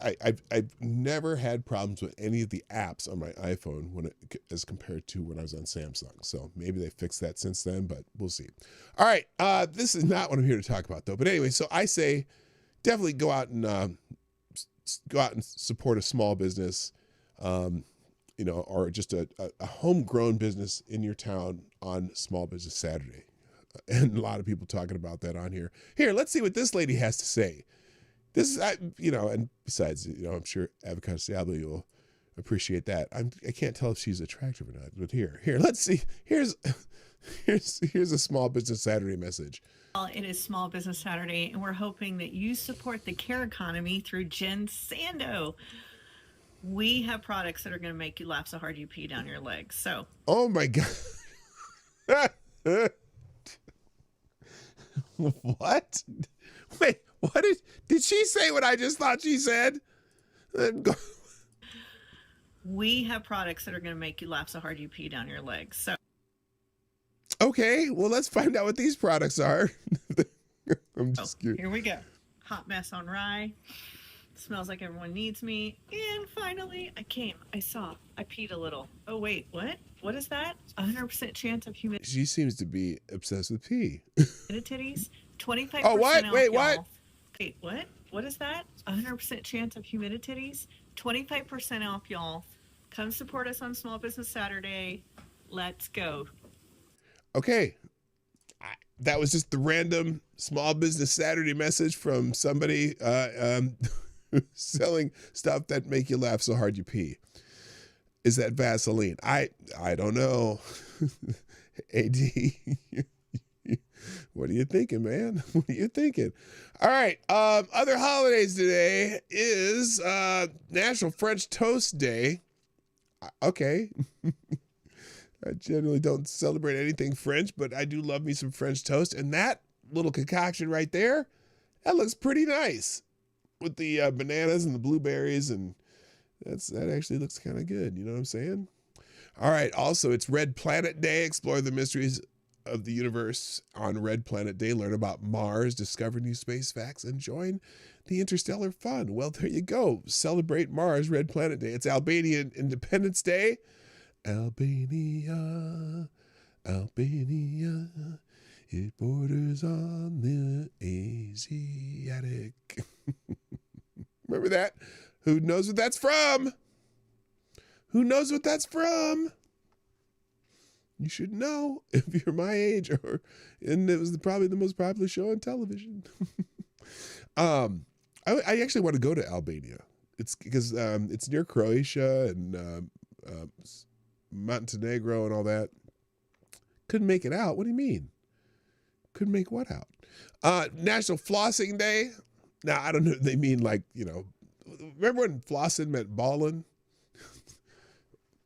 I've never had problems with any of the apps on my iPhone as compared to when I was on Samsung. So maybe they fixed that since then, but we'll see. All right, this is not what I'm here to talk about though. But anyway, so I say definitely go out and support a small business, or just a homegrown business in your town on Small Business Saturday. And a lot of people talking about that on here. Here, let's see what this lady has to say. This is, and besides, I'm sure Avocado Diablo will appreciate that. I can't tell if she's attractive or not, but here, let's see. Here's a Small Business Saturday message. It is Small Business Saturday, and we're hoping that you support the care economy through Jen Sando. We have products that are going to make you laugh so hard you pee down your legs. So, oh my God. What? Wait, what did she say what I just thought she said? We have products that are going to make you laugh so hard you pee down your legs. So, okay, well, let's find out what these products are. I'm just curious. Here we go. Hot mess on rye. Smells like everyone needs me. And finally, I saw, I peed a little. Oh, wait, what? What is that? 100% chance of humidity. She seems to be obsessed with pee. Titties, 25% oh, what? off, Wait, y'all. what? Wait, what? What is that? 100% chance of humidititties, 25% off, y'all. Come support us on Small Business Saturday. Let's go. Okay. That was just the random Small Business Saturday message from somebody selling stuff that make you laugh so hard you pee. Is that Vaseline? I don't know. AD, what are you thinking, man? What are you thinking? All right. Other holidays today is National French Toast Day. Okay. I generally don't celebrate anything French, but I do love me some French toast. And that little concoction right there, that looks pretty nice with the bananas and the blueberries, and that actually looks kind of good. You know what I'm saying? All right. Also, it's Red Planet Day. Explore the mysteries of the universe on Red Planet Day. Learn about Mars, discover new space facts, and join the interstellar fun. Well, there you go. Celebrate Mars, Red Planet Day. It's Albanian Independence Day. Albania, Albania, it borders on the Asiatic. Remember that? Who knows what that's from? Who knows what that's from? You should know if you're my age, and it was probably the most popular show on television. I actually want to go to Albania. It's because it's near Croatia and Montenegro and all that. Couldn't make it out. What do you mean? Couldn't make what out? National Flossing Day. Now, I don't know if they mean like, remember when flossing meant ballin'?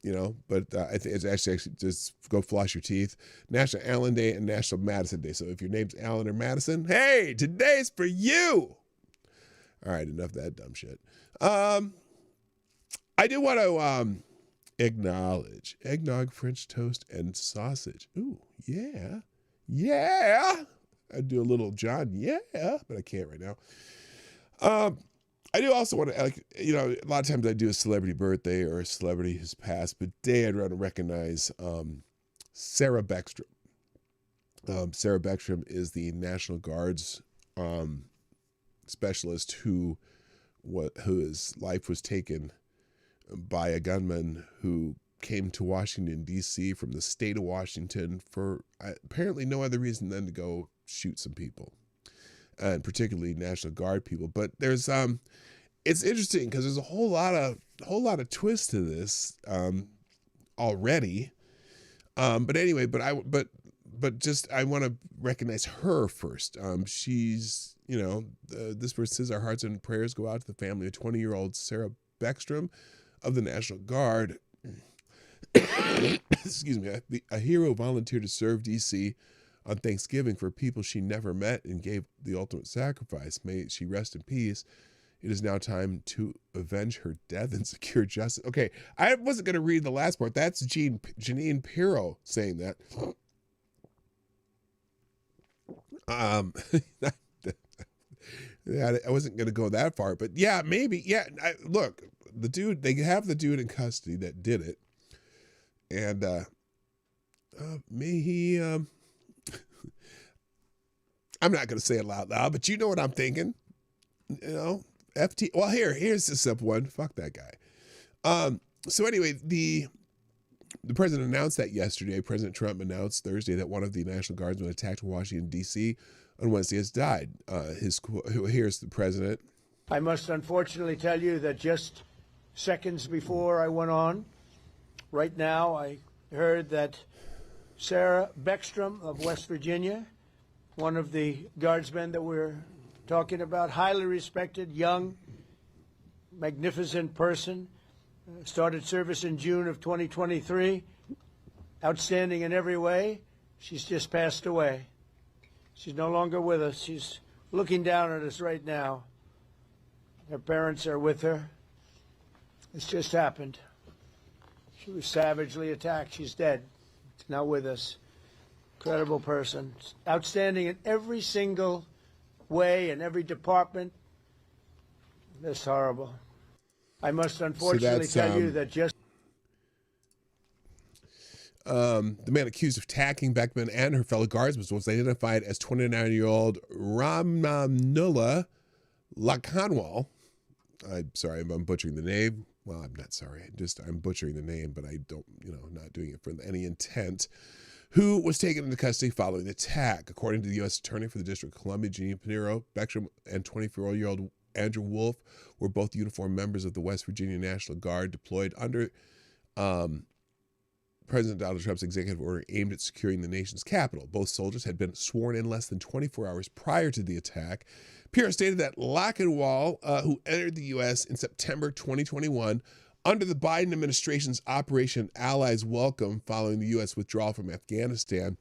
But I think it's actually just go floss your teeth. National Allen Day and National Madison Day. So if your name's Allen or Madison, hey, today's for you. All right, enough of that dumb shit. I do want to acknowledge eggnog, French toast, and sausage. Ooh, yeah. Yeah. I'd do a little John, yeah, but I can't right now. I do also want to, a lot of times I do a celebrity birthday or a celebrity who's passed, but today I'd want to recognize Sarah Beckstrom. Sarah Beckstrom is the National Guard's specialist whose life was taken by a gunman who came to Washington, D.C. from the state of Washington for apparently no other reason than to go shoot some people, and particularly National Guard people. But there's it's interesting because there's a whole lot of twists to this already. But anyway, I want to recognize her first. She's, this verse says, our hearts and prayers go out to the family of 20-year-old Sarah Beckstrom of the National Guard. Excuse me, a hero volunteered to serve D.C. on Thanksgiving for people she never met and gave the ultimate sacrifice. May she rest in peace. It is now time to avenge her death and secure justice. Okay, I wasn't going to read the last part. That's Janine Pirro saying that. I wasn't going to go that far, but yeah, maybe. Yeah, look, the dude, they have the dude in custody that did it. And may he, I'm not going to say it out loud, but you know what I'm thinking. FT. Well, here's the simple one. Fuck that guy. So anyway, the president announced that yesterday. President Trump announced Thursday that one of the National Guardsmen attacked Washington, D.C. on Wednesday has died. Here's the president. I must unfortunately tell you that just seconds before I went on, right now, I heard that Sarah Beckstrom of West Virginia, one of the guardsmen that we're talking about, highly respected, young, magnificent person, started service in June of 2023, outstanding in every way. She's just passed away. She's no longer with us. She's looking down at us right now. Her parents are with her. It's just happened. She was savagely attacked. She's dead. She's not with us. Incredible person. Outstanding in every single way, in every department. That's horrible. I must unfortunately tell you that just... The man accused of attacking Beckman and her fellow guardsmen was identified as 29-year-old Ramanullah Lakhanwal. I'm sorry if I'm butchering the name. Well, I'm not sorry. I'm butchering the name, but I don't, not doing it for any intent. Who was taken into custody following the attack. According to the U.S. Attorney for the District of Columbia, Janine Pirro, Beckstrom and 24-year-old Andrew Wolf were both uniformed members of the West Virginia National Guard deployed under President Donald Trump's executive order aimed at securing the nation's capital. Both soldiers had been sworn in less than 24 hours prior to the attack. Pirro stated that Lakhanwal, who entered the U.S. in September 2021 under the Biden administration's Operation Allies Welcome following the U.S. withdrawal from Afghanistan,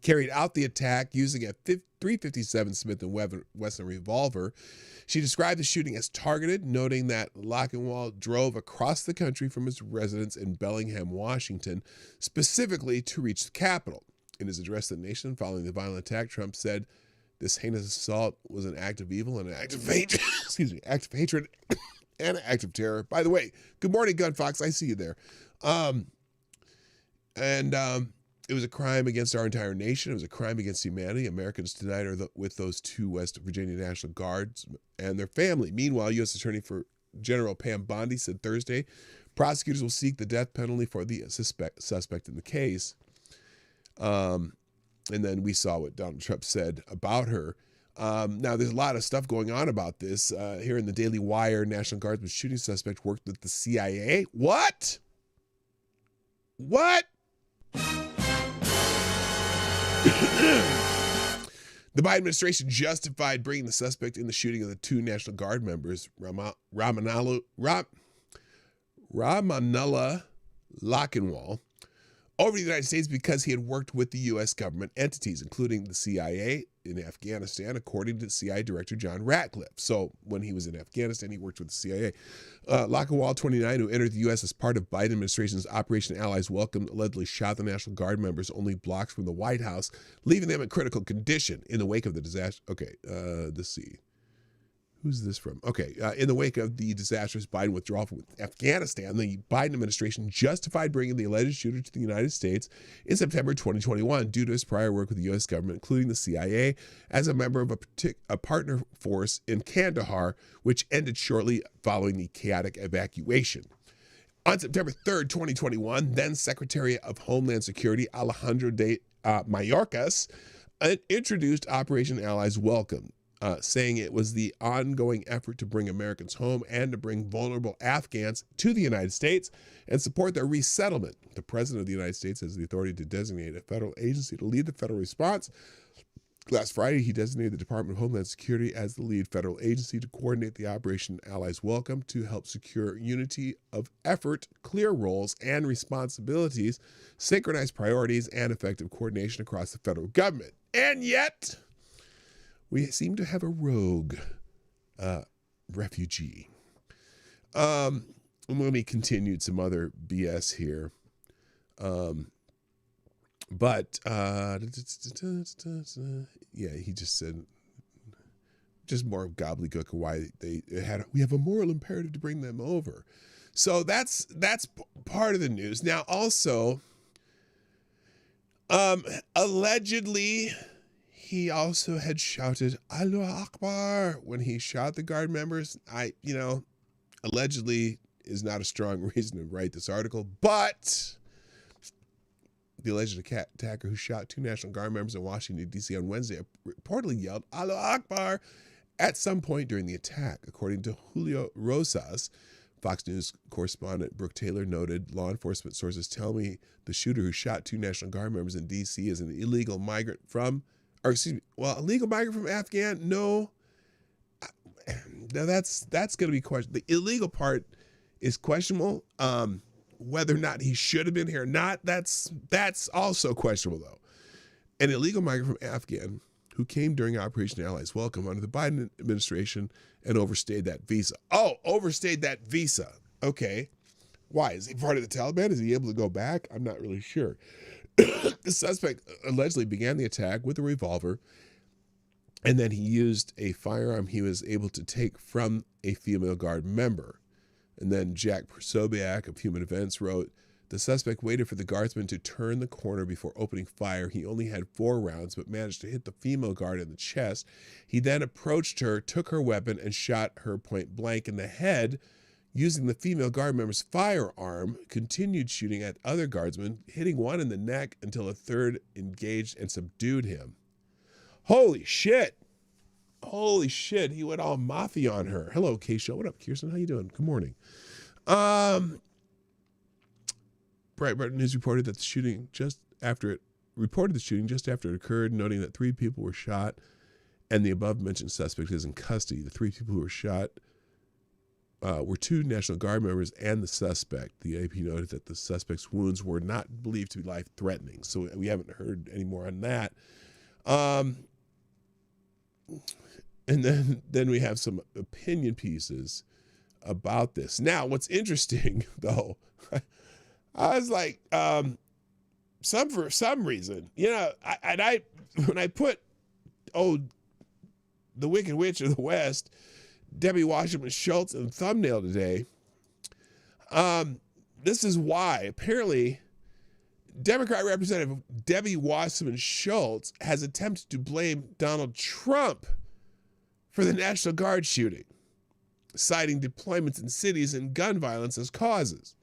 carried out the attack using a .357 Smith & Wesson revolver. She described the shooting as targeted, noting that Lakhanwal drove across the country from his residence in Bellingham, Washington, specifically to reach the Capitol. In his address to the nation following the violent attack, Trump said this heinous assault was an act of evil and an act of hatred, act of hatred and an act of terror. By the way, good morning, Gun Fox. I see you there. It was a crime against our entire nation. It was a crime against humanity. Americans tonight are with those 2 West Virginia National Guards and their family. Meanwhile, U.S. Attorney for General Pam Bondi said Thursday, prosecutors will seek the death penalty for the suspect in the case. And then we saw what Donald Trump said about her. Now, there's a lot of stuff going on about this. Here in the Daily Wire, National Guardsman shooting suspect worked with the CIA. What? What? The Biden administration justified bringing the suspect in the shooting of the 2 National Guard members, Ramanella Lockenwall, over the United States because he had worked with the U.S. government entities, including the CIA in Afghanistan, according to CIA Director John Ratcliffe. So when he was in Afghanistan, he worked with the CIA. Lockenwall, 29, who entered the U.S. as part of Biden administration's Operation Allies Welcome, allegedly shot the National Guard members only blocks from the White House, leaving them in critical condition in the wake of the disaster. Okay, let's see. Who's this from? Okay, in the wake of the disastrous Biden withdrawal from Afghanistan, the Biden administration justified bringing the alleged shooter to the United States in September 2021 due to his prior work with the U.S. government, including the CIA, as a member of a partner force in Kandahar, which ended shortly following the chaotic evacuation. On September 3rd, 2021, then Secretary of Homeland Security Alejandro de Mayorkas introduced Operation Allies Welcome, saying it was the ongoing effort to bring Americans home and to bring vulnerable Afghans to the United States and support their resettlement. The President of the United States has the authority to designate a federal agency to lead the federal response. Last Friday, he designated the Department of Homeland Security as the lead federal agency to coordinate the Operation Allies Welcome to help secure unity of effort, clear roles and responsibilities, synchronize priorities, and effective coordination across the federal government. And yet, we seem to have a rogue refugee. Let me continue some other BS here. But yeah, he just said just more gobbledygook of why we have a moral imperative to bring them over. So that's part of the news. Now also, allegedly, he also had shouted "Allahu Akbar" when he shot the guard members. Allegedly is not a strong reason to write this article, but the alleged attacker who shot 2 National Guard members in Washington, D.C. on Wednesday reportedly yelled "Allahu Akbar" at some point during the attack. According to Julio Rosas, Fox News correspondent Brooke Taylor noted, law enforcement sources tell me the shooter who shot 2 National Guard members in D.C. is an illegal migrant from Afghan? No. Now that's going to be questionable. The illegal part is questionable. Whether or not he should have been here or not, that's also questionable, though. An illegal migrant from Afghan who came during Operation Allies Welcome under the Biden administration and overstayed that visa. Oh, overstayed that visa. Okay. Why? Is he part of the Taliban? Is he able to go back? I'm not really sure. The suspect allegedly began the attack with a revolver, and then he used a firearm he was able to take from a female guard member. And then Jack Persobiak of Human Events wrote, the suspect waited for the guardsman to turn the corner before opening fire. He only had 4 rounds, but managed to hit the female guard in the chest. He then approached her, took her weapon, and shot her point blank in the head. Using the female guard member's firearm, continued shooting at other guardsmen, hitting one in the neck until a third engaged and subdued him. Holy shit. Holy shit. He went all mafia on her. Hello, Cashapp. What up, Kirsten? How you doing? Good morning. Breitbart News reported the shooting just after it occurred, noting that 3 people were shot and the above-mentioned suspect is in custody. The 3 people who were shot were 2 National Guard members and the suspect. The AP noted that the suspect's wounds were not believed to be life-threatening, so we haven't heard any more on that. And then we have some opinion pieces about this. Now, what's interesting, though, I was like, for some reason, when I put, the Wicked Witch of the West, Debbie Wasserman Schultz in the thumbnail today, this is why. Apparently, Democrat Representative Debbie Wasserman Schultz has attempted to blame Donald Trump for the National Guard shooting, citing deployments in cities and gun violence as causes.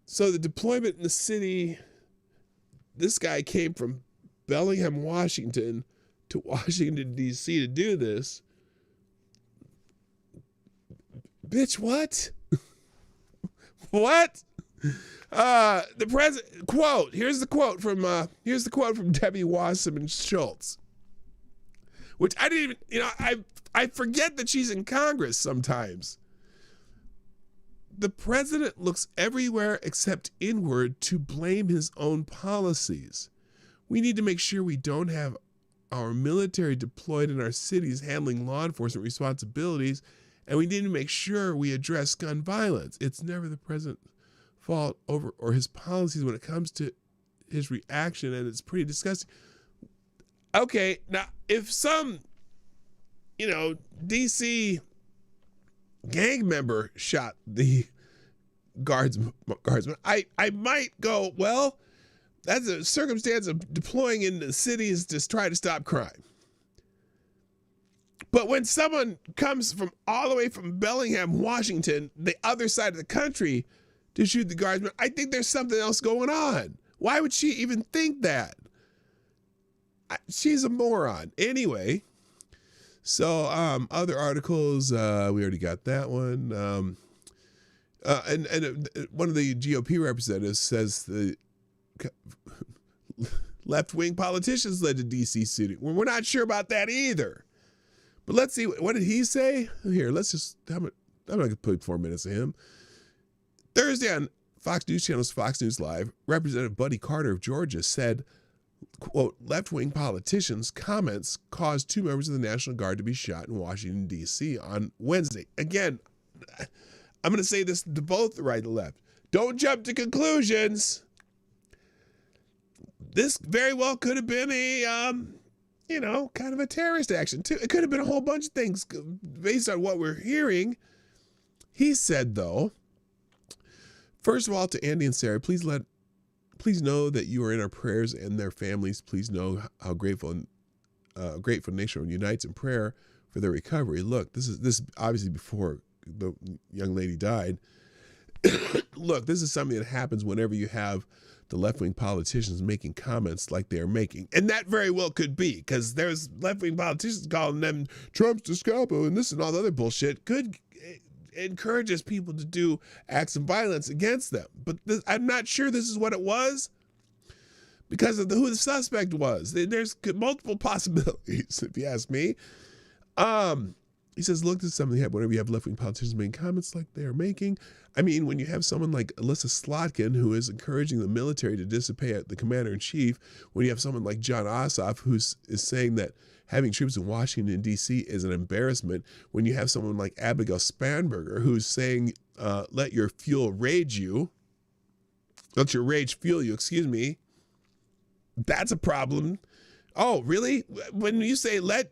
So the deployment in the city, this guy came from Bellingham, Washington to Washington, D.C. to do this. Bitch, what? What? The president quote. Here's the quote from Debbie Wasserman Schultz, which I didn't even. I forget that she's in Congress sometimes. The president looks everywhere except inward to blame his own policies. We need to make sure we don't have our military deployed in our cities handling law enforcement responsibilities, and we need to make sure we address gun violence. It's never the president's fault or his policies when it comes to his reaction, and it's pretty disgusting. Okay, now if some, DC gang member shot the guardsman, I might go, well, that's a circumstance of deploying into cities to try to stop crime. But when someone comes from all the way from Bellingham, Washington, the other side of the country, to shoot the guardsman, I think there's something else going on. Why would she even think that? She's a moron. Anyway, so other articles, we already got that one. And one of the GOP representatives says the left-wing politicians led to DC shooting. Well, we're not sure about that either. But let's see, what did he say? Here, I'm not going to put 4 minutes of him. Thursday on Fox News Channel's Fox News Live, Representative Buddy Carter of Georgia said, quote, left-wing politicians' comments caused 2 members of the National Guard to be shot in Washington, D.C. on Wednesday. Again, I'm going to say this to both the right and the left. Don't jump to conclusions. This very well could have been a, kind of a terrorist action too. It could have been a whole bunch of things based on what we're hearing. He said, though, first of all, to Andy and Sarah, please know that you are in our prayers and their families. Please know how grateful nation unites in prayer for their recovery. Look, this is obviously before the young lady died. Look, this is something that happens whenever you have the left-wing politicians making comments like they're making. And that very well could be, because there's left-wing politicians calling them Trump's Gestapo and this and all the other bullshit. Could encourages people to do acts of violence against them. But I'm not sure this is what it was because of who the suspect was. There's multiple possibilities, if you ask me. He says, look, this is something that happens whenever you have left-wing politicians making comments like they're making. I mean, when you have someone like Alyssa Slotkin, who is encouraging the military to dissipate the commander-in-chief, when you have someone like John Ossoff, who is saying that having troops in Washington, D.C. is an embarrassment, when you have someone like Abigail Spanberger, who's saying, let your rage fuel you, excuse me, that's a problem. Oh, really? When you say let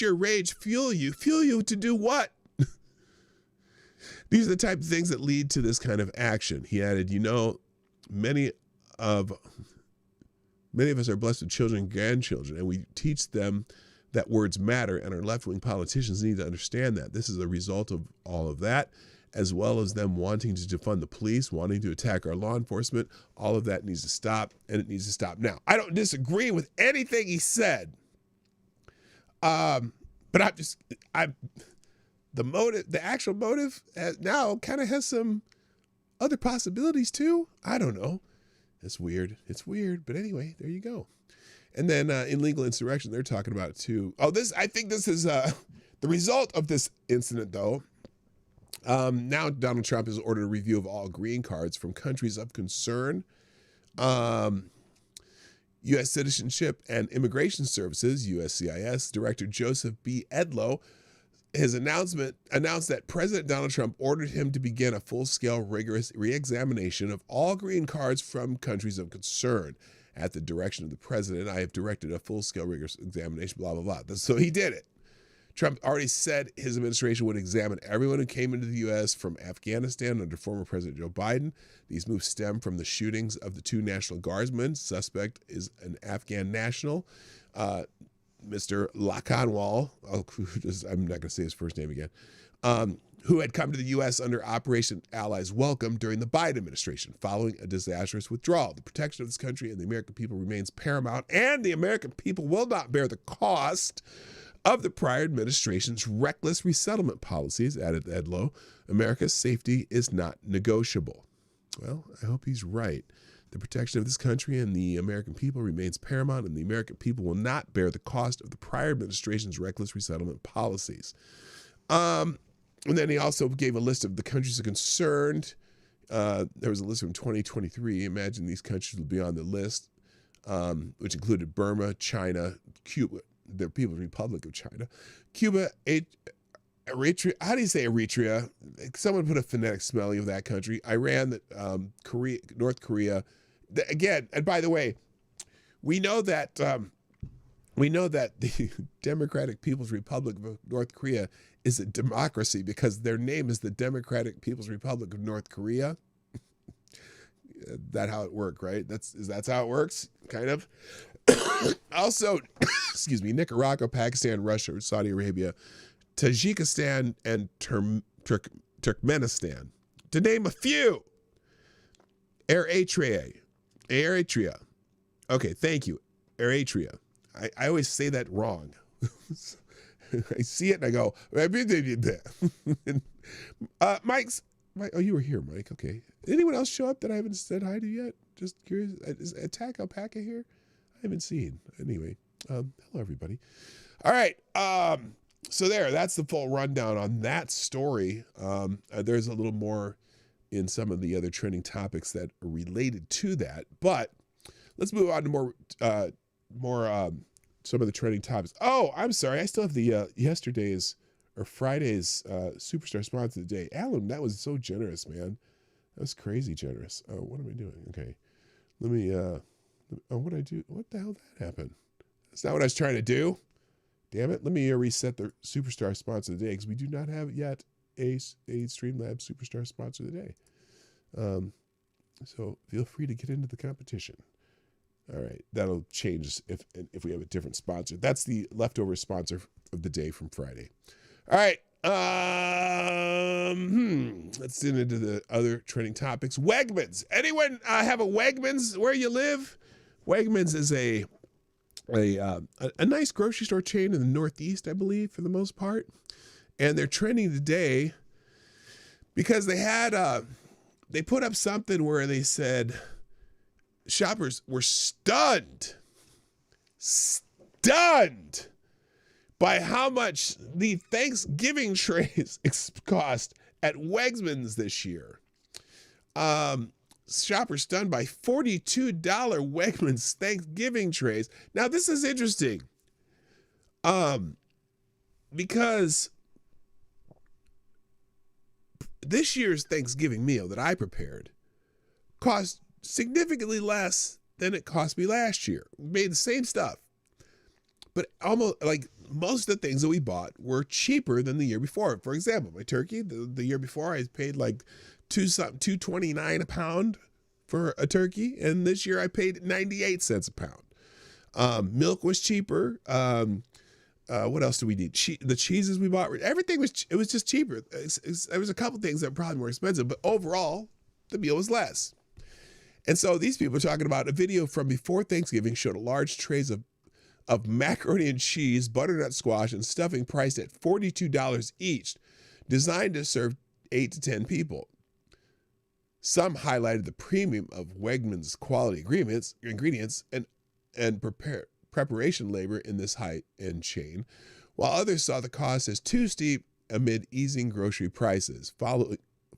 your rage fuel you to do what? These are the type of things that lead to this kind of action. He added, many of us are blessed with children and grandchildren, and we teach them that words matter, and our left-wing politicians need to understand that. This is a result of all of that, as well as them wanting to defund the police, wanting to attack our law enforcement. All of that needs to stop, and it needs to stop now. I don't disagree with anything he said. But the actual motive now kind of has some other possibilities too. I don't know. It's weird. But anyway, there you go. And then in legal insurrection, they're talking about it too. I think this is the result of this incident though. Now Donald Trump has ordered a review of all green cards from countries of concern. U.S. Citizenship and Immigration Services, USCIS, Director Joseph B. Edlow, his announced that President Donald Trump ordered him to begin a full-scale, rigorous re-examination of all green cards from countries of concern. At the direction of the president, I have directed a full-scale, rigorous examination, blah, blah, blah. So he did it. Trump already said his administration would examine everyone who came into the U.S. from Afghanistan under former President Joe Biden. These moves stem from the shootings of the 2 National Guardsmen. Suspect is an Afghan national, Mr. Lakanwal. I'm not going to say his first name again. Who had come to the U.S. under Operation Allies Welcome during the Biden administration following a disastrous withdrawal. The protection of this country and the American people remains paramount, and the American people will not bear the cost of the prior administration's reckless resettlement policies, added Ed Lowe. America's safety is not negotiable. Well, I hope he's right. The protection of this country and the American people remains paramount, and the American people will not bear the cost of the prior administration's reckless resettlement policies. And then he also gave a list of the countries concerned. There was a list from 2023. Imagine these countries will be on the list, which included Burma, China, Cuba, the People's Republic of China, Cuba, Eritrea. How do you say Eritrea? Someone put a phonetic spelling of that country. Iran, Korea, North Korea. Again, and by the way, we know that the Democratic People's Republic of North Korea is a democracy because their name is the Democratic People's Republic of North Korea. That's how it worked, right? That's how it works, kind of. Also, excuse me, Nicaragua, Pakistan, Russia, Saudi Arabia, Tajikistan, and Turkmenistan, to name a few. Eritrea. Okay, thank you. Eritrea. I always say that wrong. I see it and I go, Mike, oh, you were here, Mike. Okay. Anyone else show up that I haven't said hi to yet? Just curious. Is Attack Alpaca here? I haven't seen. Anyway, hello, everybody. All right. So that's the full rundown on that story. There's a little more in some of the other trending topics that are related to that, but let's move on to more some of the trending topics. Oh, I'm sorry. I still have the yesterday's or Friday's Superstar Sponsor of the Day. Alan, that was so generous, man. That was crazy generous. Oh, what am I doing? Okay. Let me, what did I do? What the hell did that happen? That's not what I was trying to do. Damn it. Let me reset the Superstar Sponsor of the Day because we do not have yet a Streamlabs Superstar Sponsor of the Day. So feel free to get into the competition. All right, that'll change if we have a different sponsor. That's the leftover sponsor of the day from Friday. All right, let's get into the other trending topics. Wegmans. Anyone have a Wegmans where you live? Wegmans is a nice grocery store chain in the Northeast, I believe, for the most part, and they're trending today because they put up something where they said. Shoppers were stunned by how much the Thanksgiving trays cost at Wegmans this year. Shoppers stunned by $42 Wegmans Thanksgiving trays. Now, this is interesting because this year's Thanksgiving meal that I prepared cost significantly less than it cost me last year. We made the same stuff, but almost like most of the things that we bought were cheaper than the year before. For example, my turkey, the year before I paid like $2.29 a pound for a turkey, and this year I paid 98 cents a pound. Milk was cheaper. What else do we need? The cheeses we bought, everything was just cheaper. There was a couple things that were probably more expensive, but overall the meal was less. And so these people are talking about a video from before Thanksgiving showed a large trays of macaroni and cheese, butternut squash, and stuffing priced at $42 each, designed to serve 8 to 10 people. Some highlighted the premium of Wegmans' quality ingredients and preparation labor in this high-end chain, while others saw the cost as too steep amid easing grocery prices.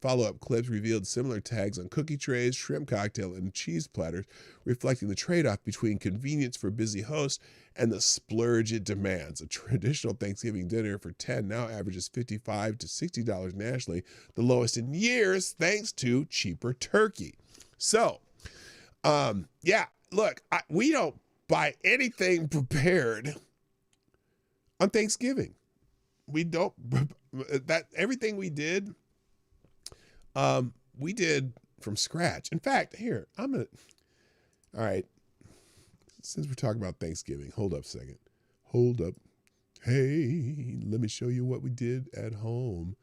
Follow-up clips revealed similar tags on cookie trays, shrimp cocktail, and cheese platters, reflecting the trade-off between convenience for busy hosts and the splurge it demands. A traditional Thanksgiving dinner for 10 now averages $55 to $60 nationally, the lowest in years, thanks to cheaper turkey. So, look, we don't buy anything prepared on Thanksgiving. we don't that everything we did from scratch. In fact, here, all right, since we're talking about Thanksgiving, hold up a second. Hold up. Hey, let me show you what we did at home.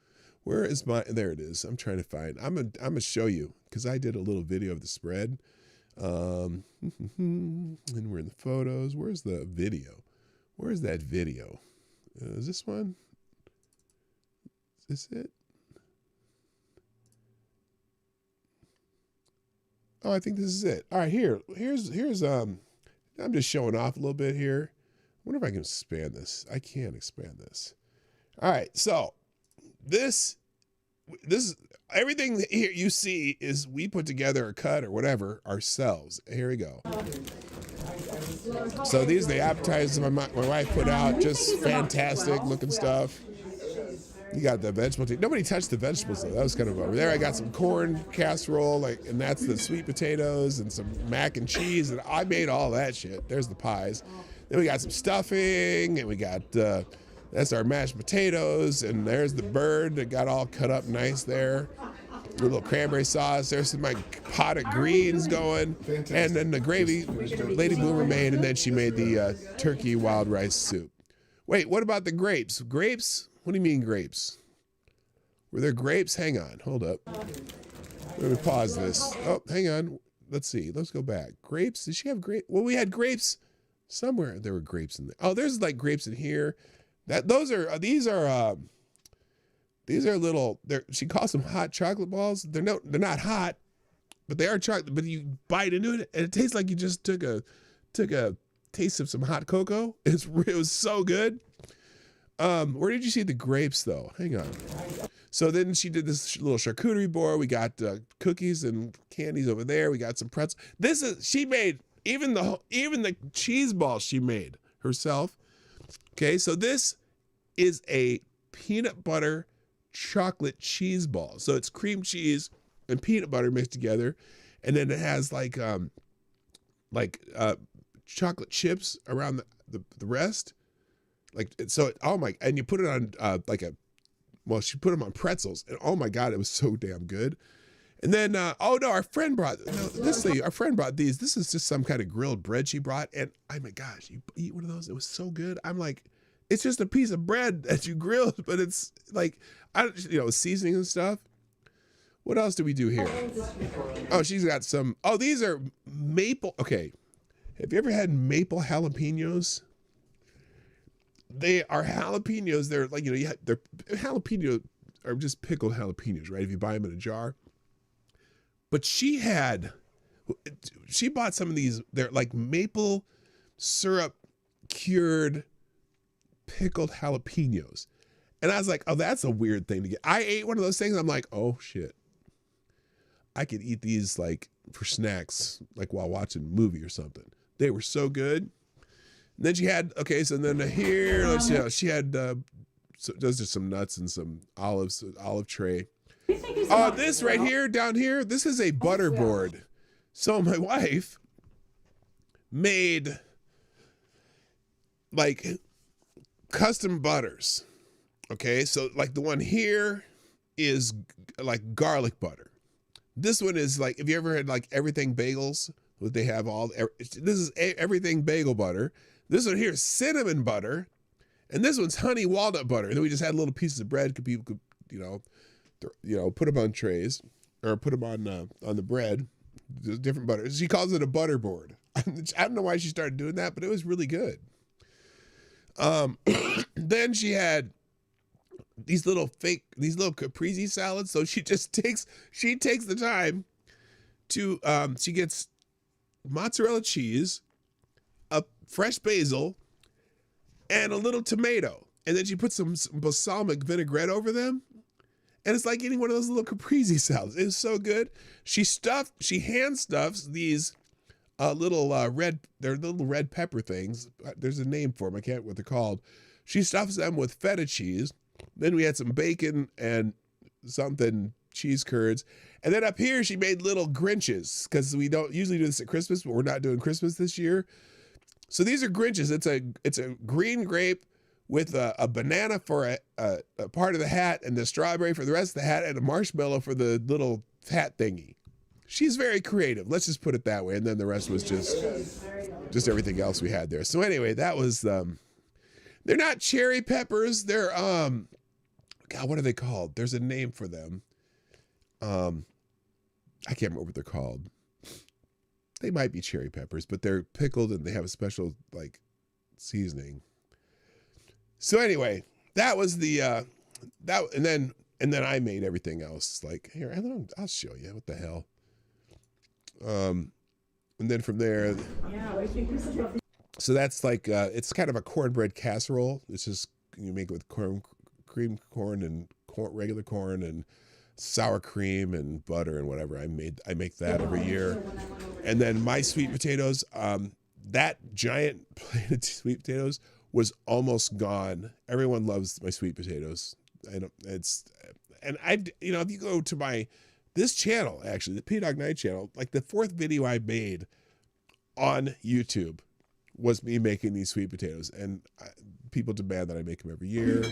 Where is there it is. I'm trying to find, I'm gonna show you, because I did a little video of the spread. And we're in the photos. Where's the video? Where's that video? Is this one? Is this it? Oh, I think this is it. All right, here's I'm just showing off a little bit here. I wonder if I can expand this. I can expand this. All right, so this is everything here you see is we put together a cut or whatever ourselves. Here we go. So these are the appetizers my wife put out. Just fantastic looking stuff. You got the vegetable tea. Nobody touched the vegetables though. That was kind of over there. I got some corn casserole, and that's the sweet potatoes and some mac and cheese, and I made all that shit. There's the pies. Then we got some stuffing, and we got that's our mashed potatoes, and there's the bird that got all cut up nice there. A little cranberry sauce. There's my pot of greens going, and then the gravy Lady Boomer made, and then she made the turkey wild rice soup. Wait, what about the grapes? Grapes? What do you mean grapes? Were there grapes? Hang on, hold up. Let me pause this. Oh, hang on. Let's see. Let's go back. Grapes? Did she have grapes? Well, we had grapes somewhere. There were grapes in there. Oh, there's like grapes in here. These are little. She calls them hot chocolate balls. They're not hot, but they are chocolate. But you bite into it, and it tastes like you just took a taste of some hot cocoa. It was so good. Where did you see the grapes though? Hang on. So then she did this little charcuterie board. We got cookies and candies over there. We got some pretzels. She made even the cheese balls she made herself. Okay, so this is a peanut butter chocolate cheese ball. So it's cream cheese and peanut butter mixed together, and then it has like chocolate chips around the rest. And you put it on she put them on pretzels, and oh my God, it was so damn good. And then, our friend brought these. This is just some kind of grilled bread she brought, and oh my gosh, you eat one of those, it was so good. I'm like, it's just a piece of bread that you grilled, but it's like, seasoning and stuff. What else do we do here? Oh, she's got some, these are maple, okay. Have you ever had maple jalapenos? They are jalapenos. They're like, they're jalapeno are just pickled jalapenos, right? If you buy them in a jar. But she bought some of these. They're like maple syrup cured pickled jalapenos. And I was like, oh, that's a weird thing to get. I ate one of those things. I'm like, oh shit. I could eat these like for snacks, like while watching a movie or something. They were so good. And then she had, so then here, let's see, she had, those are some nuts and some olive tray. This right here, down here, this is a butter board. So my wife made like custom butters. Okay, so like the one here is like garlic butter. This one is like, have you ever had like everything bagels? They have this is everything bagel butter. This one here is cinnamon butter, and this one's honey walnut butter. And then we just had little pieces of bread. People could, put them on trays or put them on the bread. There's different butters. She calls it a butter board. I don't know why she started doing that, but it was really good. Then she had these little caprese salads. So she takes the time to she gets mozzarella cheese, a fresh basil, and a little tomato. And then she puts some balsamic vinaigrette over them. And it's like eating one of those little caprese salads. It's so good. She hand stuffs these little red pepper things. There's a name for them. I can't remember what they're called. She stuffs them with feta cheese. Then we had some bacon and something cheese curds. And then up here, she made little Grinches, because we don't usually do this at Christmas, but we're not doing Christmas this year. So these are Grinches. It's a green grape with a banana for a part of the hat and the strawberry for the rest of the hat and a marshmallow for the little hat thingy. She's very creative. Let's just put it that way. And then the rest was just everything else we had there. So anyway, that was, they're not cherry peppers. They're, God, what are they called? There's a name for them. I can't remember what they're called. They might be cherry peppers, but they're pickled and they have a special like seasoning. So anyway, that was the and then I made everything else. Like here, I'll show you what the hell. And then from there, so that's like it's kind of a cornbread casserole. It's just you make it with cream corn and regular corn and sour cream and butter and whatever. I make that every year. And then my sweet potatoes, that giant plate of sweet potatoes was almost gone. Everyone loves my sweet potatoes. If you go to this channel, actually, the PDawgKnight channel, like the 4th video I made on YouTube was me making these sweet potatoes. And people demand that I make them every year.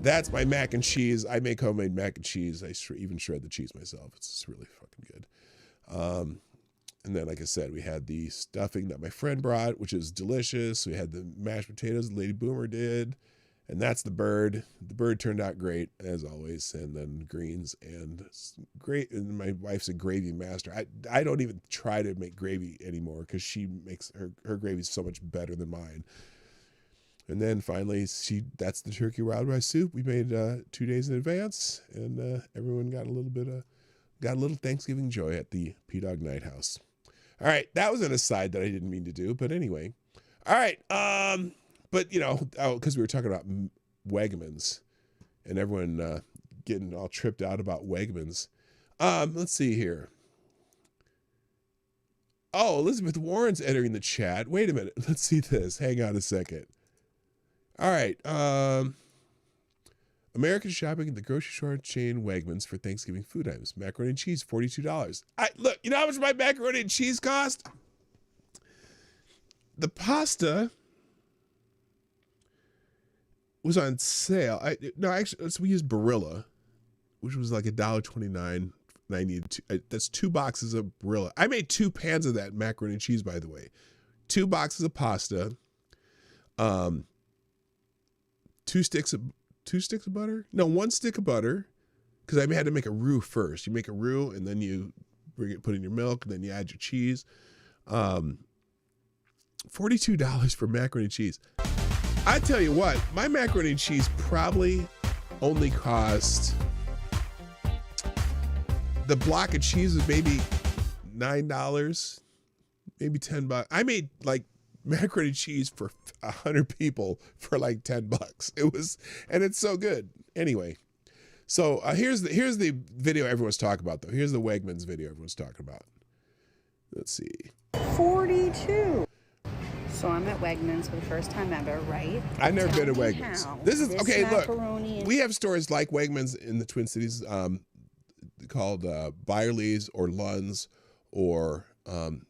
That's my mac and cheese. I make homemade mac and cheese. I even shred the cheese myself. It's really fucking good. And then, like I said, we had the stuffing that my friend brought, which is delicious. We had the mashed potatoes Lady Boomer did. And that's the bird. The bird turned out great, as always. And then greens and great. And my wife's a gravy master. I don't even try to make gravy anymore because she makes her gravy so much better than mine. And then finally, that's the turkey wild rice soup we made 2 days in advance, and everyone got a little Thanksgiving joy at the PDawgKnight house. All right, that was an aside that I didn't mean to do, but anyway. All right, but because we were talking about Wegmans, and everyone getting all tripped out about Wegmans. Let's see here. Oh, Elizabeth Warren's entering the chat. Wait a minute. Let's see this. Hang on a second. All right. American shopping at the grocery store chain Wegmans for Thanksgiving food items. Macaroni and cheese, $42. Look, you know how much my macaroni and cheese cost? The pasta was on sale. We used Barilla, which was like $1.29. And I needed that's 2 boxes of Barilla. I made 2 pans of that macaroni and cheese, by the way. 2 boxes of pasta. 2 sticks of butter? No, 1 stick of butter, because I had to make a roux first. You make a roux, and then you put in your milk, and then you add your cheese. $42 for macaroni and cheese. I tell you what, my macaroni and cheese probably only cost, the block of cheese was maybe $9, maybe $10. I made like macaroni and cheese for 100 people for like $10. And it's so good. Anyway, so here's the video everyone's talking about though. Here's the Wegmans video everyone's talking about. Let's see. 42. So I'm at Wegmans for the first time ever, right? I've never been to Wegmans. This is okay. Look, And we have stores like Wegmans in the Twin Cities, called Byerly's or Lund's or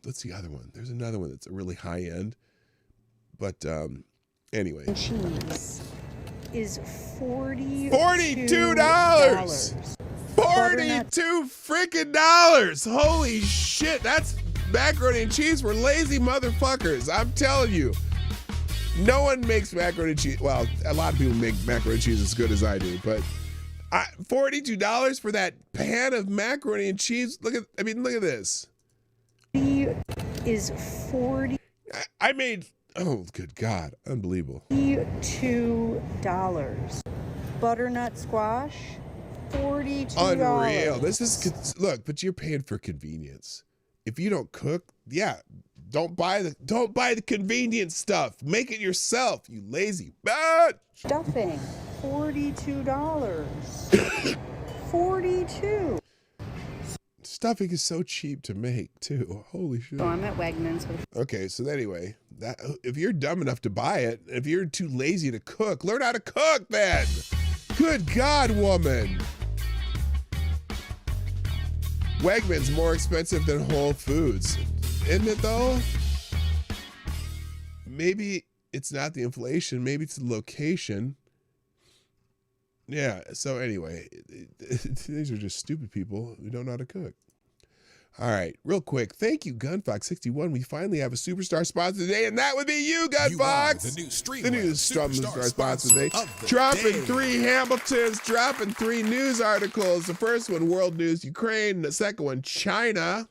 what's the other one? There's another one that's a really high end. But anyway, cheese is $42. $42 freaking dollars! Holy shit! That's macaroni and cheese for lazy motherfuckers. I'm telling you, no one makes macaroni and cheese. Well, a lot of people make macaroni and cheese as good as I do, but $42 for that pan of macaroni and cheese. Look at this. Is 40. I made. Oh, good God. Unbelievable. $42. Butternut squash, $42. Unreal. This is, look, but you're paying for convenience. If you don't cook, don't buy the convenient stuff. Make it yourself, you lazy bitch. Stuffing, $42. $42. Stuffing is so cheap to make too. Holy shit. So I'm at Wegmans with. Okay, so anyway, if you're dumb enough to buy it, if you're too lazy to cook, learn how to cook then. Good God, woman. Wegmans more expensive than Whole Foods. Isn't it though? Maybe it's not the inflation. Maybe it's the location. Yeah. So anyway, these are just stupid people who don't know how to cook. All right, real quick. Thank you, GunFox61. We finally have a superstar sponsor today, and that would be you, GunFox. The new stream. The new superstar sponsor today. Dropping 3 Hamiltons, dropping 3 news articles. The first one, World News, Ukraine. The second one, China.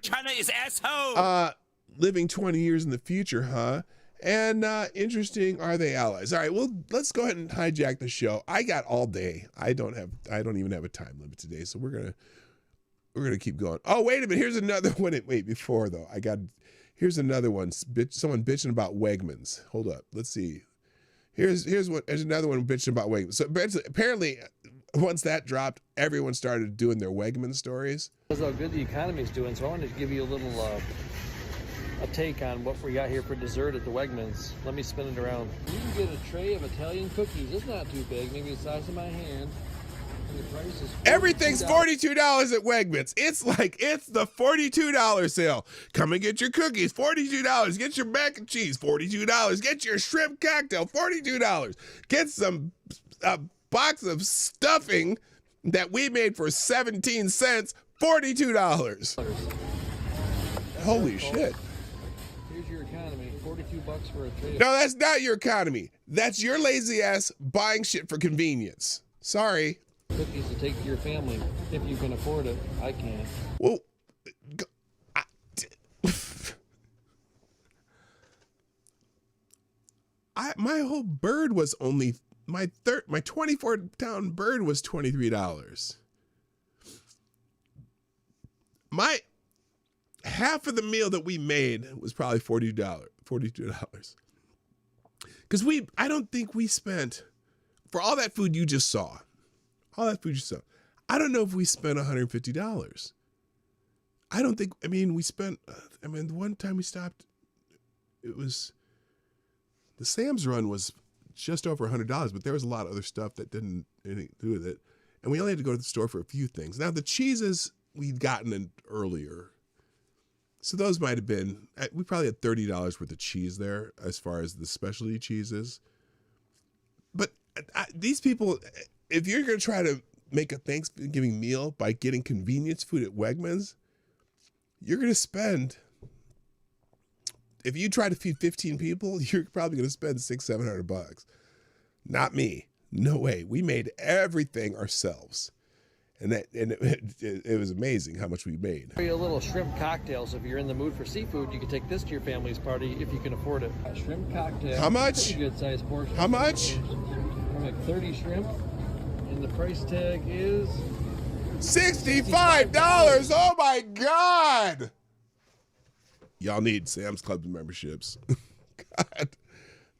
China is asshole. Living 20 years in the future, huh? And interesting, are they allies? All right, well, let's go ahead and hijack the show. I got all day. I don't even have a time limit today, so we're gonna keep going. Oh, wait a minute. Here's another one. Wait, before though, here's another one. Someone bitching about Wegmans. Hold up. Let's see. Here's another one bitching about Wegmans. So apparently, once that dropped, everyone started doing their Wegman stories. That's how good the economy is doing. So I wanted to give you a little a take on what we got here for dessert at the Wegmans. Let me spin it around. You can get a tray of Italian cookies. It's not too big, maybe the size of my hand. And the price is everything's $42 at Wegmans. It's the $42 sale. Come and get your cookies, $42. Get your mac and cheese, $42. Get your shrimp cocktail, $42. Get some box of stuffing that we made for 17 cents, $42. Holy shit. Here's your economy, $42 for a tray. No, that's not your economy. That's your lazy ass buying shit for convenience. Sorry. Cookies to take to your family if you can afford it. I can't. Well, my whole bird was only my 24-pound bird was $23. My half of the meal that we made was probably $42. Because I don't think we spent, for all that food you just saw, I don't know if we spent $150. I don't think, we spent, the one time we stopped, it was, the Sam's run was just over $100, but there was a lot of other stuff that didn't anything to do with it. And we only had to go to the store for a few things. Now, the cheeses, we'd gotten in earlier. So those might have been, we probably had $30 worth of cheese there as far as the specialty cheeses. But these people, if you're going to try to make a Thanksgiving meal by getting convenience food at Wegmans, you're going to spend, if you try to feed 15 people, you're probably going to spend $600-700. Not me. No way. We made everything ourselves. And it was amazing how much we made. A little shrimp cocktail. So if you're in the mood for seafood, you can take this to your family's party if you can afford it. A shrimp cocktail. How much? Pretty good sized portion. How much? Like 30 shrimp. And the price tag is $65. Oh my God. Y'all need Sam's Club memberships. God.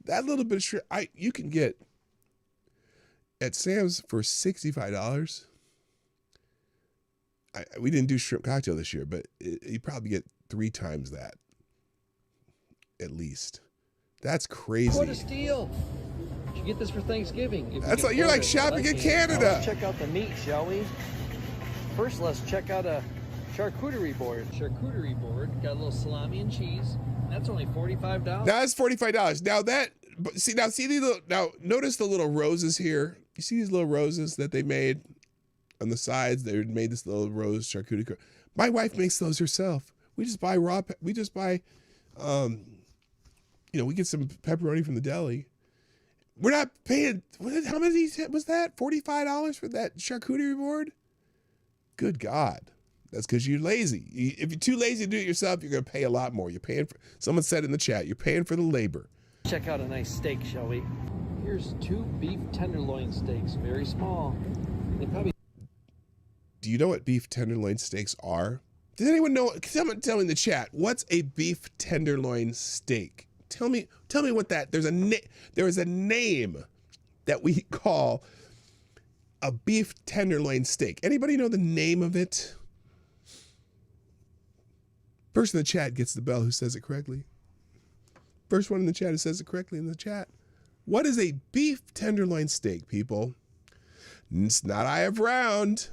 That little bit of shrimp you can get at Sam's for $65. We didn't do shrimp cocktail this year, but you probably get 3 times that, at least. That's crazy. What a steal! You should get this for Thanksgiving. That's like you're like shopping in Canada. Let's check out the meat, shall we? First, let's check out a charcuterie board. Charcuterie board got a little salami and cheese. That's only $45. Now that's $45. Now notice the little roses here. You see these little roses that they made? On the sides, they made this little rose charcuterie. My wife makes those herself. We just buy we get some pepperoni from the deli. We're not paying, how many was that? $45 for that charcuterie board? Good God. That's because you're lazy. If you're too lazy to do it yourself, you're going to pay a lot more. You're paying for, someone said in the chat, you're paying for the labor. Check out a nice steak, shall we? Here's 2 beef tenderloin steaks, very small. They probably. Do you know what beef tenderloin steaks are? Does anyone know? Someone tell me in the chat. What's a beef tenderloin steak? Tell me what that. There is a name that we call a beef tenderloin steak. Anybody know the name of it? Person in the chat gets the bell who says it correctly. First one in the chat who says it correctly in the chat. What is a beef tenderloin steak, people? It's not eye of round.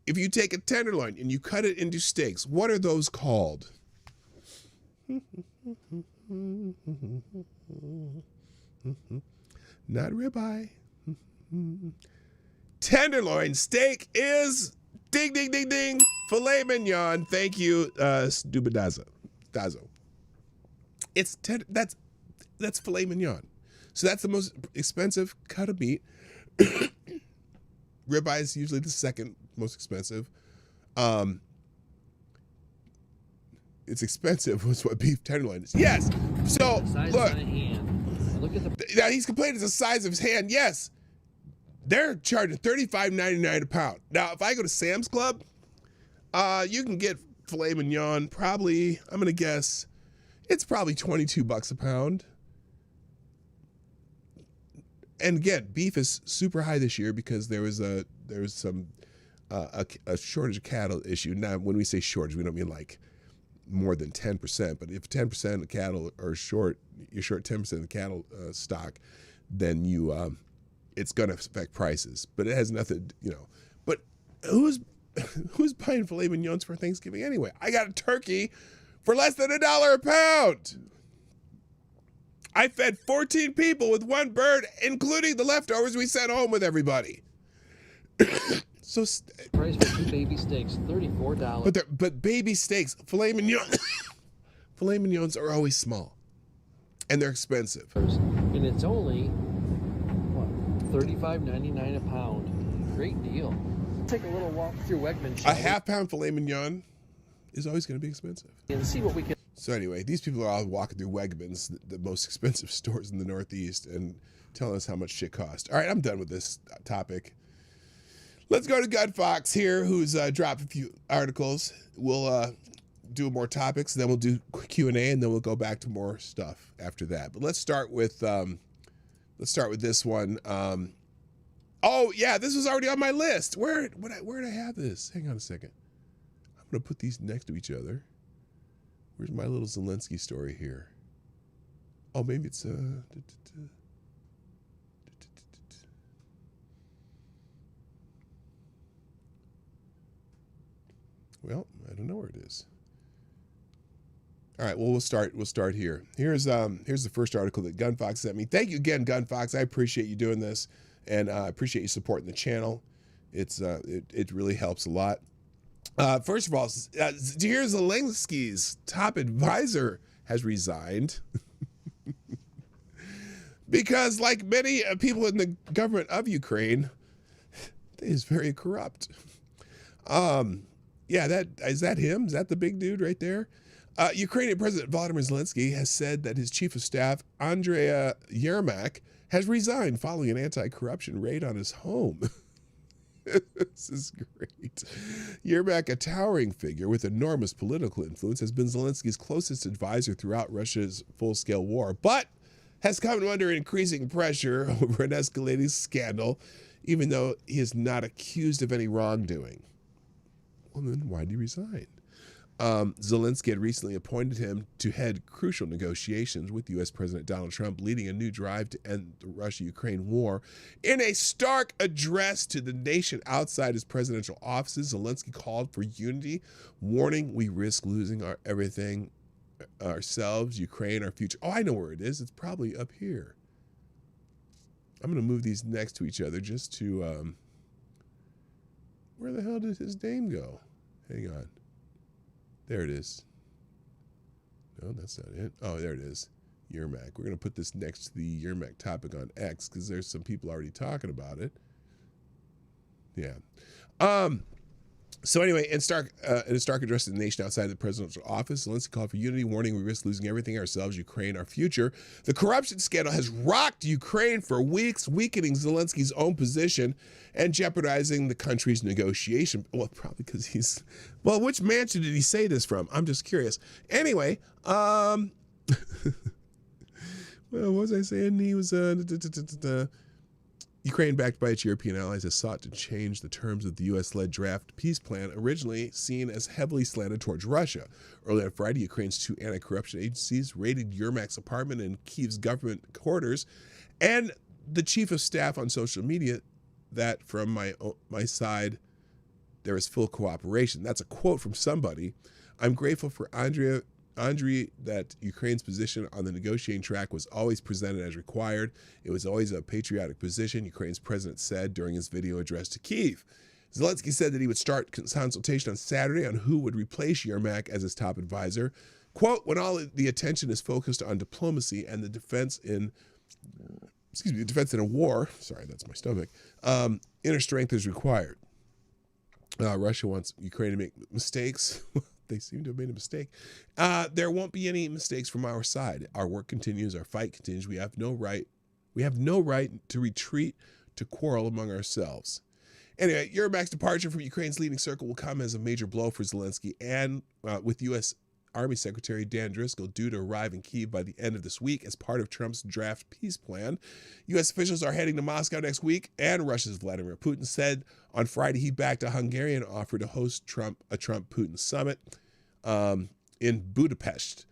If you take a tenderloin and you cut it into steaks, what are those called? Not ribeye. Tenderloin steak is ding, ding, ding, ding. Filet mignon. Thank you, Stupidazo. That's filet mignon. So that's the most expensive cut of meat. Ribeye is usually the second most expensive. It's expensive was what beef tenderloin is. Yes. So look. Look at the. Now he's complaining it's the size of his hand. Yes. They're charging $35.99 a pound. Now, if I go to Sam's Club, you can get filet mignon. Probably, I'm gonna guess, it's probably $22 a pound. And again, beef is super high this year because there was some shortage of cattle issue. Now, when we say shortage, we don't mean like more than 10%. But if 10% of cattle are short, you're short 10% of the cattle stock, then it's going to affect prices. But it has nothing, But who's buying filet mignons for Thanksgiving anyway? I got a turkey for less than $1 a pound. I fed 14 people with one bird, including the leftovers we sent home with everybody. So price for 2 baby steaks, $34. But baby steaks, filet mignons are always small, and they're expensive. And it's only $35.99 a pound. Great deal. Take a little walk through Wegmans. A half-pound filet mignon is always going to be expensive. And see what we can. So anyway, these people are all walking through Wegmans, the most expensive stores in the Northeast, and telling us how much shit costs. All right, I'm done with this topic. Let's go to Gunfox here, who's dropped a few articles. We'll do more topics, then we'll do Q&A, and then we'll go back to more stuff after that. But let's start with this one. Oh yeah, this was already on my list. Where did I have this? Hang on a second. I'm gonna put these next to each other. Where's my little Zelensky story here? Oh, maybe it's well, I don't know where it is. All right, well, we'll start here. Here's the first article that Gunfox sent me. Thank you again, Gunfox. I appreciate you doing this, and I appreciate you supporting the channel. It really helps a lot. First of all, here's Zelensky's top advisor has resigned because, like many people in the government of Ukraine, he is very corrupt. Yeah, is that him? Is that the big dude right there? Ukrainian President Volodymyr Zelensky has said that his chief of staff, Andriy Yermak, has resigned following an anti-corruption raid on his home. This is great. Yermak, a towering figure with enormous political influence, has been Zelensky's closest advisor throughout Russia's full-scale war, but has come under increasing pressure over an escalating scandal, even though he is not accused of any wrongdoing. Well, then why did he resign? Zelensky had recently appointed him to head crucial negotiations with U.S. President Donald Trump, leading a new drive to end the Russia-Ukraine war. In a stark address to the nation outside his presidential offices, Zelensky called for unity, warning we risk losing our everything, ourselves, Ukraine, our future. Oh, I know where it is. It's probably up here. I'm going to move these next to each other just to, where the hell did his name go? Hang on. There it is. No, that's not it. Oh, there it is. Yermak. We're going to put this next to the Yermak topic on X because there's some people already talking about it. Yeah. So anyway, in a stark address to the nation outside the presidential office, Zelensky called for unity, warning we risk losing everything, ourselves, Ukraine, our future. The corruption scandal has rocked Ukraine for weeks, weakening Zelensky's own position and jeopardizing the country's negotiation. Well, probably because well, which mansion did he say this from? I'm just curious. Anyway, well, what was I saying? He was, Ukraine, backed by its European allies, has sought to change the terms of the U.S.-led draft peace plan, originally seen as heavily slanted towards Russia. Early on Friday, Ukraine's two anti-corruption agencies raided Yermak's apartment in Kyiv's government quarters, and the chief of staff on social media that, from my side, there is full cooperation. That's a quote from somebody. I'm grateful for Andriy Andriy that Ukraine's position on the negotiating track was always presented as required. It was always a patriotic position, Ukraine's president said during his video address to Kyiv. Zelensky said that he would start consultation on Saturday on who would replace Yermak as his top advisor. Quote, when all the attention is focused on diplomacy and the defense in a war, sorry, that's my stomach, inner strength is required. Russia wants Ukraine to make mistakes. They seem to have made a mistake. There won't be any mistakes from our side. Our work continues. Our fight continues. We have no right to retreat, to quarrel among ourselves. Anyway, Yermak's departure from Ukraine's leading circle will come as a major blow for Zelensky, and with U.S. Army Secretary Dan Driscoll due to arrive in Kyiv by the end of this week as part of Trump's draft peace plan. U.S. officials are heading to Moscow next week, and Russia's Vladimir Putin said on Friday he backed a Hungarian offer to host a Trump-Putin summit in Budapest.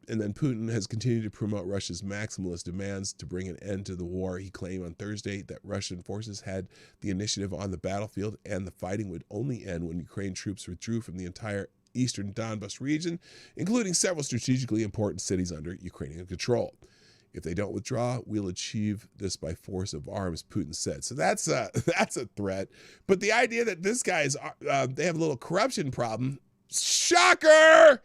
And then Putin has continued to promote Russia's maximalist demands to bring an end to the war. He claimed on Thursday that Russian forces had the initiative on the battlefield and the fighting would only end when Ukraine troops withdrew from the entire eastern Donbas region, including several strategically important cities under Ukrainian control. If they don't withdraw, we'll achieve this by force of arms, Putin said. So that's a threat. But the idea that this guy is, they have a little corruption problem, shocker!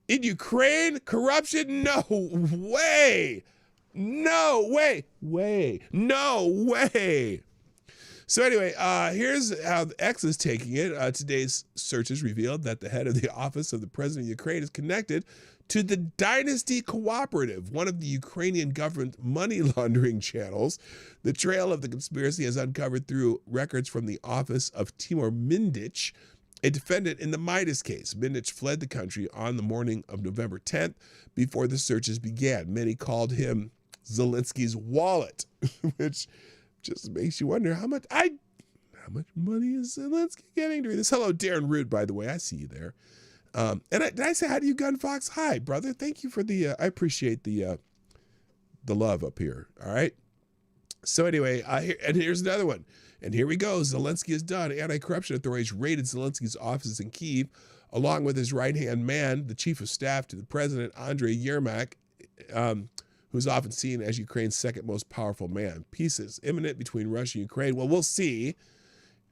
In Ukraine, corruption? No way! No way! So anyway, here's how X is taking it. Today's searches revealed that the head of the office of the president of Ukraine is connected to the Dynasty Cooperative, one of the Ukrainian government money laundering channels. The trail of the conspiracy has uncovered through records from the office of Timur Mindich, a defendant in the Midas case. Mindich fled the country on the morning of November 10th before the searches began. Many called him Zelensky's wallet, which just makes you wonder how much money is Zelensky getting during this. Hello, Darren Root, by the way. I see you there. Did I say hi to you, Gun Fox? Hi, brother. Thank you for I appreciate the love up here. All right. So anyway, here's another one. And here we go. Zelensky is done. Anti-corruption authorities raided Zelensky's offices in Kyiv, along with his right-hand man, the chief of staff to the president, Andriy Yermak, who's often seen as Ukraine's second most powerful man. Peace is imminent between Russia and Ukraine. Well, we'll see.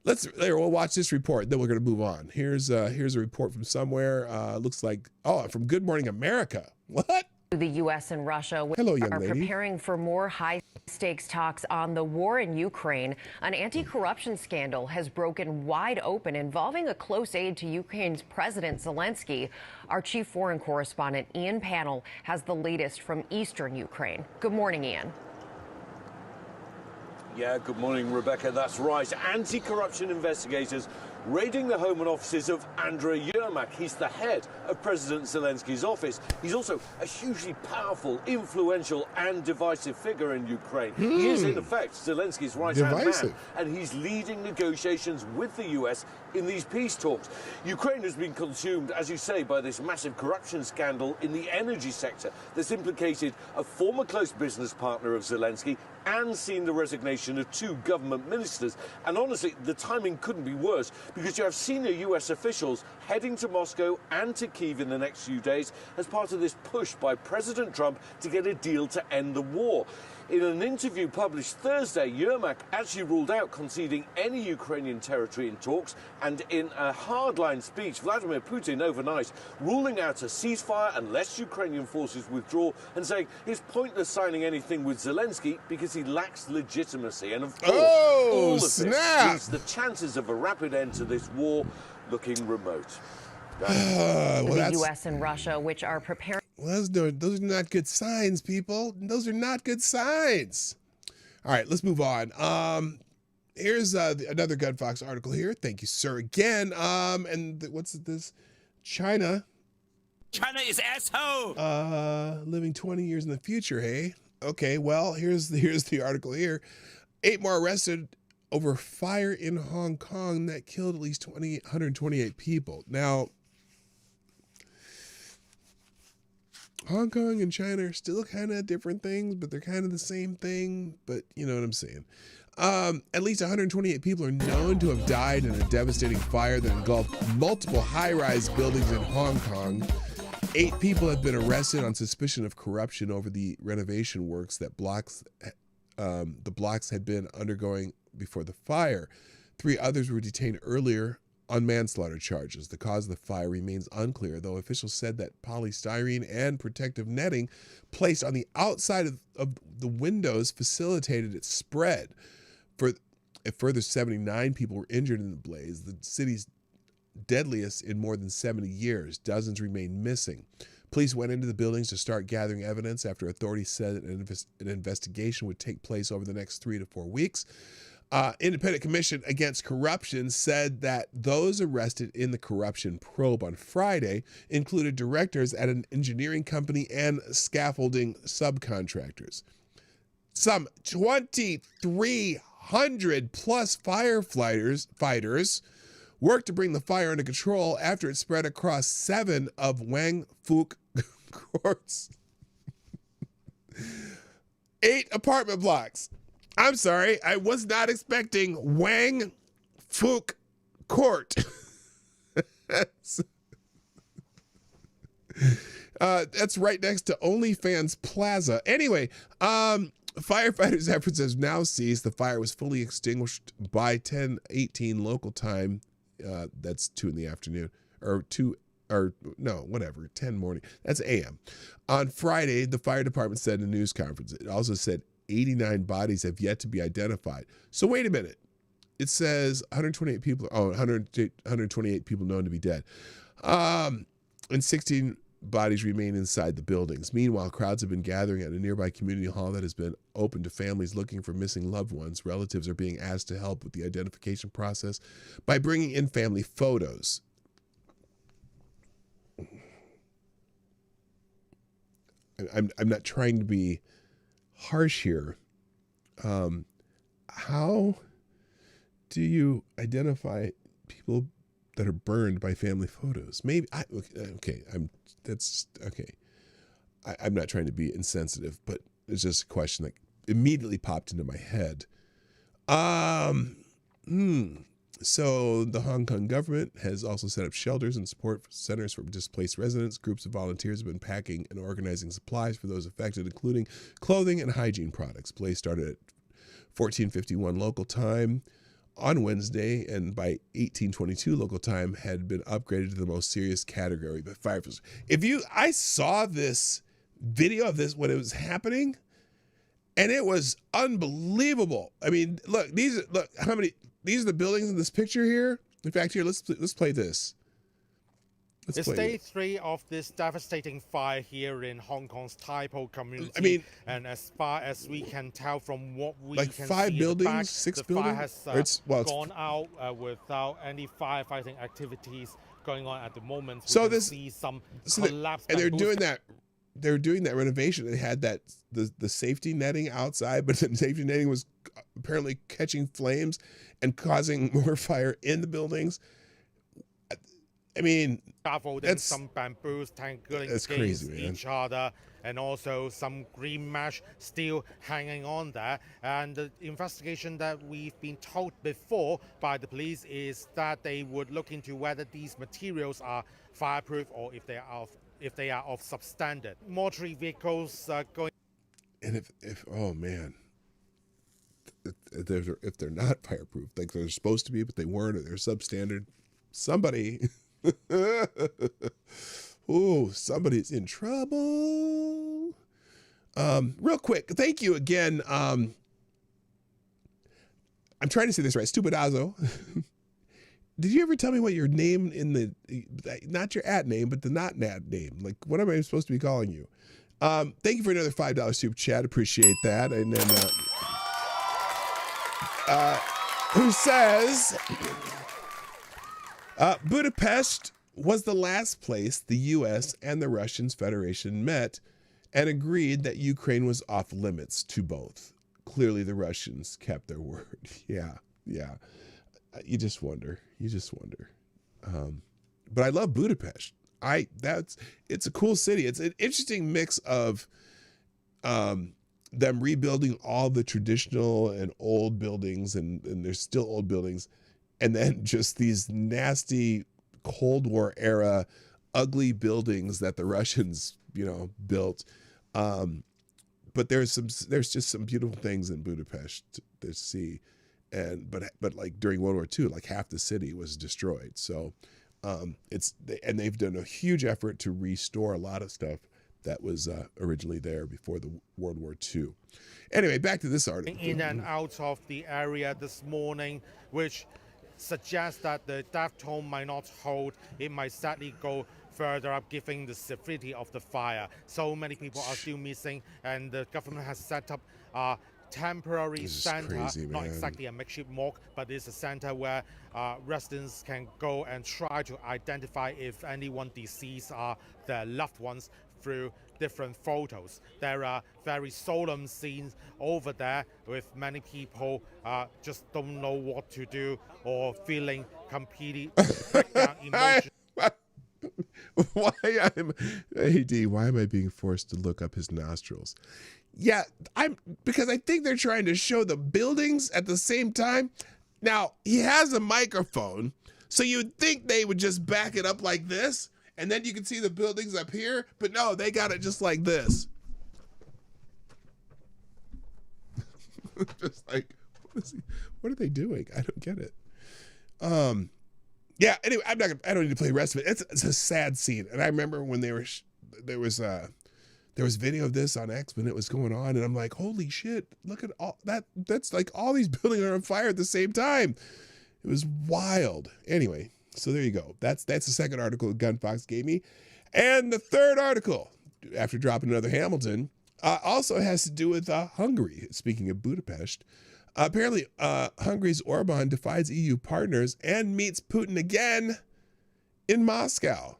We'll watch this report, then we're going to move on. Here's a report from somewhere. Looks like, from Good Morning America. What? The U.S. and Russia are preparing for more high-stakes talks on the war in Ukraine. An anti-corruption scandal has broken wide open involving a close aide to Ukraine's President Zelensky. Our chief foreign correspondent, Ian Pannell, has the latest from eastern Ukraine. Good morning, Ian. Yeah, good morning, Rebecca. That's right. Anti-corruption investigators raiding the home and offices of Andriy Yermak. He's the head of President Zelensky's office. He's also a hugely powerful, influential and divisive figure in Ukraine. He is, in effect, Zelensky's right-hand man, and he's leading negotiations with the U.S. in these peace talks. Ukraine has been consumed, as you say, by this massive corruption scandal in the energy sector that's implicated a former close business partner of Zelensky and seen the resignation of 2 government ministers. And honestly, the timing couldn't be worse, because you have senior U.S. officials heading to Moscow and to Kyiv in the next few days as part of this push by President Trump to get a deal to end the war. In an interview published Thursday, Yermak actually ruled out conceding any Ukrainian territory in talks, and in a hardline speech, Vladimir Putin overnight ruling out a ceasefire unless Ukrainian forces withdraw, and saying it's pointless signing anything with Zelensky because he lacks legitimacy. And of course, all of this leaves the chances of a rapid end to this war looking remote. The U.S. and Russia, which are preparing. Well, those are not good signs, people. Those are not good signs. All right, let's move on. Here's another Gun Fox article here. Thank you, sir, again. And what's this? China is asshole. Living 20 years in the future, hey? Okay, well, here's the article here. 8 more arrested over fire in Hong Kong that killed at least 128 people. Now, Hong Kong and China are still kind of different things, but they're kind of the same thing. But you know what I'm saying. At least 128 people are known to have died in a devastating fire that engulfed multiple high-rise buildings in Hong Kong. 8 people have been arrested on suspicion of corruption over the renovation works that the blocks had been undergoing before the fire. 3 others were detained earlier on manslaughter charges. The cause of the fire remains unclear, though officials said that polystyrene and protective netting placed on the outside of the windows facilitated its spread. A further 79 people were injured in the blaze, the city's deadliest in more than 70 years. Dozens remain missing. Police went into the buildings to start gathering evidence after authorities said an investigation would take place over the next 3 to 4 weeks. Independent Commission Against Corruption said that those arrested in the corruption probe on Friday included directors at an engineering company and scaffolding subcontractors. Some 2,300 plus firefighters worked to bring the fire under control after it spread across 7 of Wang Fuk courts. 8 apartment blocks. I'm sorry, I was not expecting Wang Fuk Court. That's right next to OnlyFans Plaza. Anyway, firefighters' efforts have now ceased. The fire was fully extinguished by 10:18 local time. That's 2 in the afternoon, or 10 morning. That's AM. On Friday, the fire department said in a news conference, it also said 89 bodies have yet to be identified. So wait a minute. It says 128 people known to be dead. And 16 bodies remain inside the buildings. Meanwhile, crowds have been gathering at a nearby community hall that has been open to families looking for missing loved ones. Relatives are being asked to help with the identification process by bringing in family photos. I'm not trying to be harsh here. How do you identify people that are burned by family photos? Maybe I'm not trying to be insensitive, but it's just a question that immediately popped into my head. So the Hong Kong government has also set up shelters and support centers for displaced residents. Groups of volunteers have been packing and organizing supplies for those affected, including clothing and hygiene products. Blaze started at 14:51 local time on Wednesday, and by 18:22 local time had been upgraded to the most serious category by firefighters. I saw this video of this when it was happening, and it was unbelievable. I mean, these are the buildings in this picture here. In fact, here, let's play this. It's day 3 of this devastating fire here in Hong Kong's Tai Po community. I mean, and as far as we can tell from what we like can 5 see buildings, in the back, 6 the buildings. fire has gone out without any firefighting activities going on at the moment. So we can see some collapse. And they're doing that. They're doing that renovation. They had that the safety netting outside, but the safety netting was apparently catching flames and causing more fire in the buildings. I mean, scaffolding, some bamboos tangling against each other, and also some green mesh still hanging on there. And the investigation that we've been told before by the police is that they would look into whether these materials are fireproof or if they are of substandard. Mortuary vehicles going. And if oh man, if they're not fireproof, like they're supposed to be, but they weren't, or they're substandard, somebody. Ooh, somebody's in trouble. Real quick, thank you again. I'm trying to say this right. Stupidazo. Did you ever tell me what your name in the, not your at name, but the not nat name? Like, what am I supposed to be calling you? Thank you for another $5 super chat. Appreciate that. And then, who says, Budapest was the last place the U.S. and the Russian Federation met and agreed that Ukraine was off limits to both. Clearly, the Russians kept their word. Yeah. You just wonder. But I love Budapest. It's a cool city. It's an interesting mix of them rebuilding all the traditional and old buildings, and there's still old buildings, and then just these nasty Cold War era ugly buildings that the Russians, built. But there's just some beautiful things in Budapest to see, but like during World War II, like half the city was destroyed. So they've done a huge effort to restore a lot of stuff that was originally there before the World War II. Anyway, back to this article. In and out of the area this morning, which suggests that the death toll might not hold. It might sadly go further up, given the severity of the fire. So many people are still missing, and the government has set up a temporary center, crazy, not exactly a makeshift morgue, but it's a center where residents can go and try to identify if anyone deceased are their loved ones through different photos. There are very solemn scenes over there with many people just don't know what to do or feeling completely breakdown emotion. Why am I being forced to look up his nostrils? Yeah, because I think they're trying to show the buildings at the same time. Now, he has a microphone, so you'd think they would just back it up like this, and then you can see the buildings up here, but no, they got it just like this. Just like, what are they doing? I don't get it. Yeah, anyway, I don't need to play the rest of it. It's a sad scene. And I remember when there was video of this on X when it was going on, and I'm like, holy shit, look at all that. That's like all these buildings are on fire at the same time. It was wild. Anyway, so there you go. That's the second article Gunfox gave me. And the third article, after dropping another Hamilton, also has to do with Hungary. Speaking of Budapest, apparently Hungary's Orban defies EU partners and meets Putin again in Moscow.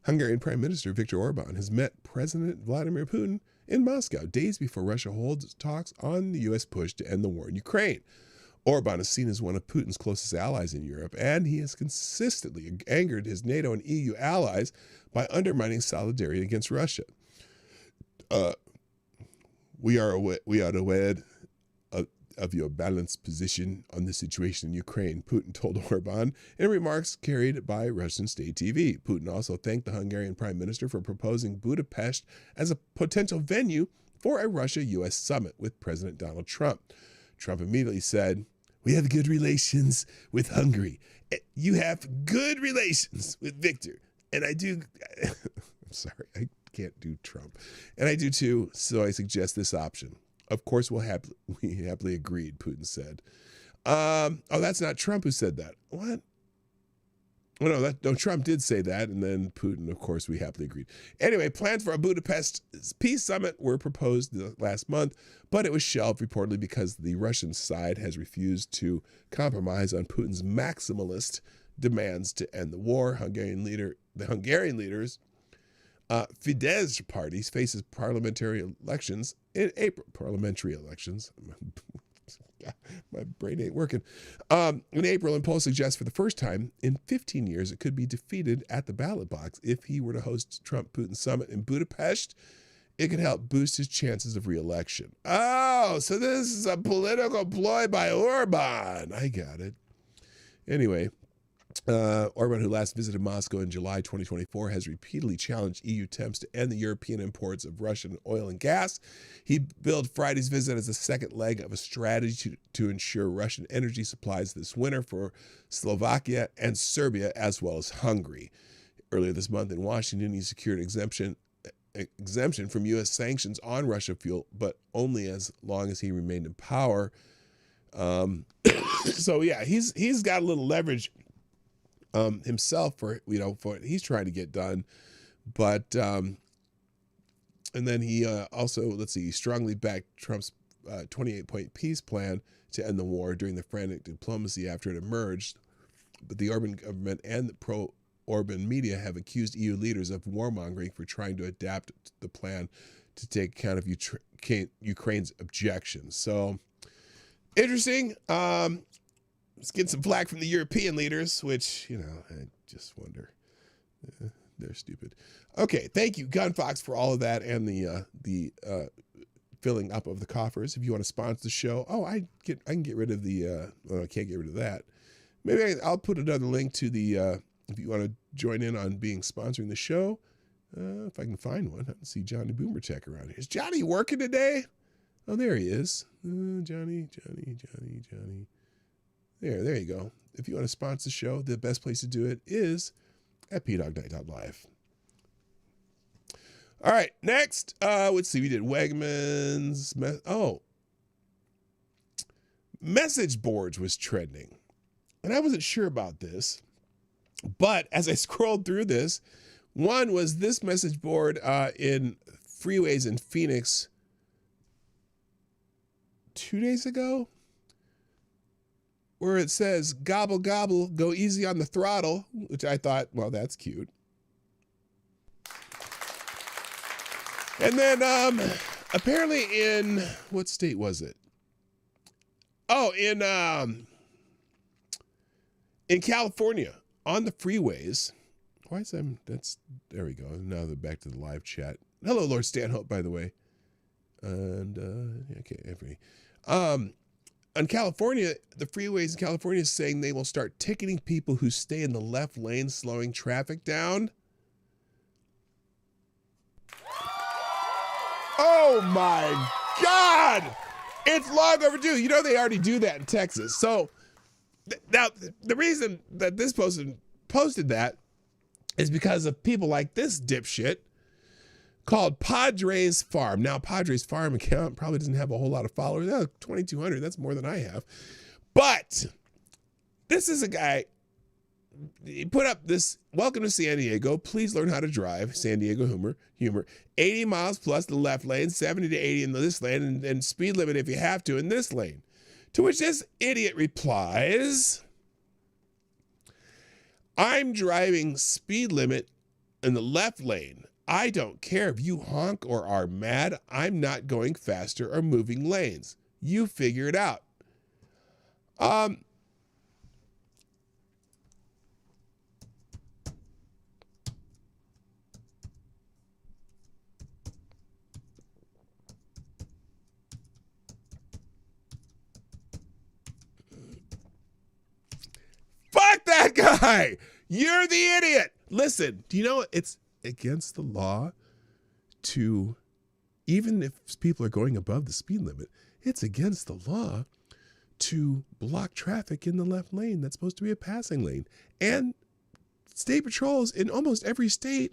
Hungarian Prime Minister Viktor Orban has met President Vladimir Putin in Moscow days before Russia holds talks on the U.S. push to end the war in Ukraine. Orban is seen as one of Putin's closest allies in Europe, and he has consistently angered his NATO and EU allies by undermining solidarity against Russia. We are aware of your balanced position on the situation in Ukraine, Putin told Orban in remarks carried by Russian state TV. Putin also thanked the Hungarian Prime Minister for proposing Budapest as a potential venue for a Russia-U.S. summit with President Donald Trump. Trump immediately said, "We have good relations with Hungary. You have good relations with Victor. And I do," I'm sorry, I can't do Trump. "And I do too, so I suggest this option. Of course, we happily agreed," Putin said. Oh, that's not Trump who said that. What? Oh, no, Trump did say that, and then Putin, of course, we happily agreed. Anyway, plans for a Budapest peace summit were proposed last month, but it was shelved reportedly because the Russian side has refused to compromise on Putin's maximalist demands to end the war. The Hungarian leaders, Fidesz parties faces parliamentary elections in April. Parliamentary elections. My brain ain't working. In April, and polls suggest for the first time in 15 years, it could be defeated at the ballot box. If he were to host Trump-Putin summit in Budapest, it could help boost his chances of re-election. Oh, so this is a political ploy by Orban. I got it. Anyway, Orban, who last visited Moscow in July 2024, has repeatedly challenged EU attempts to end the European imports of Russian oil and gas. He billed Friday's visit as a second leg of a strategy to ensure Russian energy supplies this winter for Slovakia and Serbia, as well as Hungary. Earlier this month in Washington, he secured exemption from U.S. sanctions on Russia fuel, but only as long as he remained in power. So yeah, he's got a little leverage himself for what he's trying to get done, but and then he also strongly backed Trump's 28-point peace plan to end the war during the frantic diplomacy after it emerged. But the Orban government and the pro-Orban media have accused EU leaders of warmongering for trying to adapt the plan to take account of Ukraine's objections. So interesting. It's getting some flack from the European leaders, which, you know, I just wonder. They're stupid. Okay, thank you, Gunfox, for all of that and the filling up of the coffers. If you want to sponsor the show, I can get rid of the. Well, I can't get rid of that. Maybe I'll put another link to the. If you want to join in on sponsoring the show, if I can find one. I don't see Johnny Boomer Tech around here. Is Johnny working today? Oh, there he is. Johnny. There you go. If you want to sponsor the show, the best place to do it is at PDawgKnight.live. All right, next, let's see. We did Wegmans. Message boards was trending. And I wasn't sure about this. But as I scrolled through this, one was this message board in freeways in Phoenix 2 days ago, where it says, gobble, gobble, go easy on the throttle, which I thought, well, that's cute. And then apparently in, what state was it? Oh, in California, on the freeways. Why is there we go. Now they're back to the live chat. Hello, Lord Stanhope, by the way. And, okay, on California, the freeways in California is saying they will start ticketing people who stay in the left lane, slowing traffic down. Oh my God! It's long overdue. You know they already do that in Texas. So now the reason that this person posted that is because of people like this dipshit called Padres Farm. Now, Padres Farm account probably doesn't have a whole lot of followers. 2,200, that's more than I have. But this is a guy, he put up this, welcome to San Diego, please learn how to drive, San Diego humor, 80 miles plus the left lane, 70 to 80 in this lane, and speed limit if you have to in this lane. To which this idiot replies, I'm driving speed limit in the left lane. I don't care if you honk or are mad. I'm not going faster or moving lanes. You figure it out. Fuck that guy. You're the idiot. Listen, do you know it's against the law to, even if people are going above the speed limit, it's against the law to block traffic in the left lane. That's supposed to be a passing lane. And state patrols in almost every state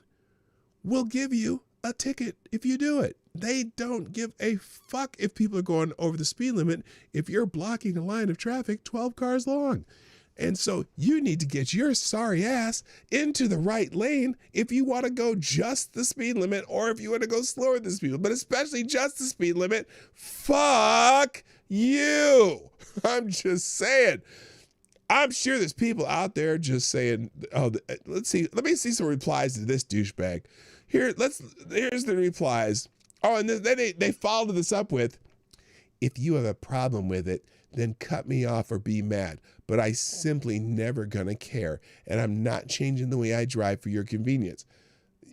will give you a ticket if you do it. They don't give a fuck if people are going over the speed limit if you're blocking a line of traffic 12 cars long. And so you need to get your sorry ass into the right lane if you want to go just the speed limit or if you want to go slower than the speed limit, but especially just the speed limit. Fuck you. I'm just saying. I'm sure there's people out there just saying, oh, let me see some replies to this douchebag. Here's the replies. Oh, and then they followed this up with, if you have a problem with it, then cut me off or be mad. But I simply never gonna care. And I'm not changing the way I drive for your convenience.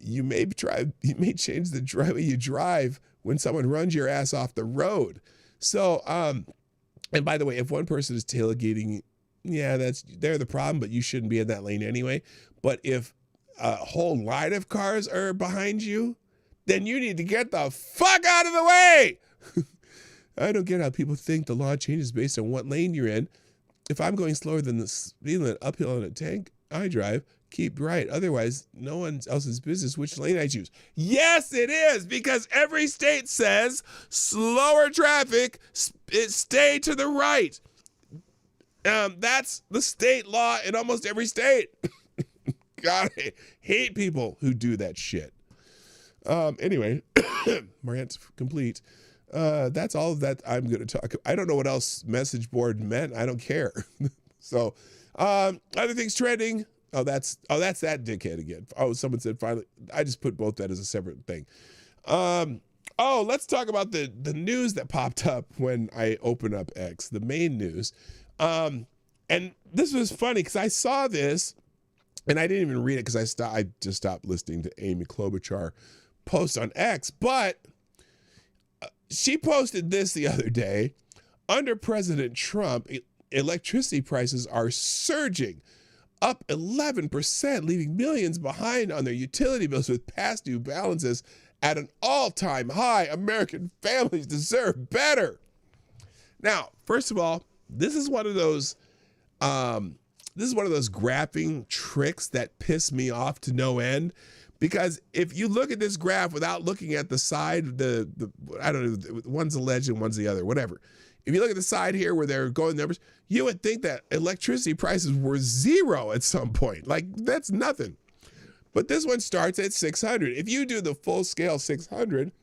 You may change the way you drive when someone runs your ass off the road. So, and by the way, if one person is tailgating, yeah, they're the problem, but you shouldn't be in that lane anyway. But if a whole line of cars are behind you, then you need to get the fuck out of the way. I don't get how people think the law changes based on what lane you're in. If I'm going slower than the speed limit uphill in a tank I drive, keep right. Otherwise, no one else's business which lane I choose. Yes, it is, because every state says slower traffic, stay to the right. That's the state law in almost every state. God, I hate people who do that shit. Anyway, rant complete. That's all that I'm going to talk. I don't know what else message board meant. I don't care. So, other things trending. Oh, that's that dickhead again. Oh, someone said finally. I just put both that as a separate thing. Let's talk about the news that popped up when I open up X, the main news. And this was funny because I saw this and I didn't even read it because I just stopped listening to Amy Klobuchar post on X. But she posted this the other day. Under President Trump, electricity prices are surging, up 11%, leaving millions behind on their utility bills with past due balances at an all-time high. American families deserve better. Now, first of all, this is one of those graphing tricks that piss me off to no end. Because if you look at this graph without looking at the side, I don't know, one's a legend, one's the other, whatever. If you look at the side here where they're going numbers, you would think that electricity prices were zero at some point. Like, that's nothing. But this one starts at 600. If you do the full scale 600,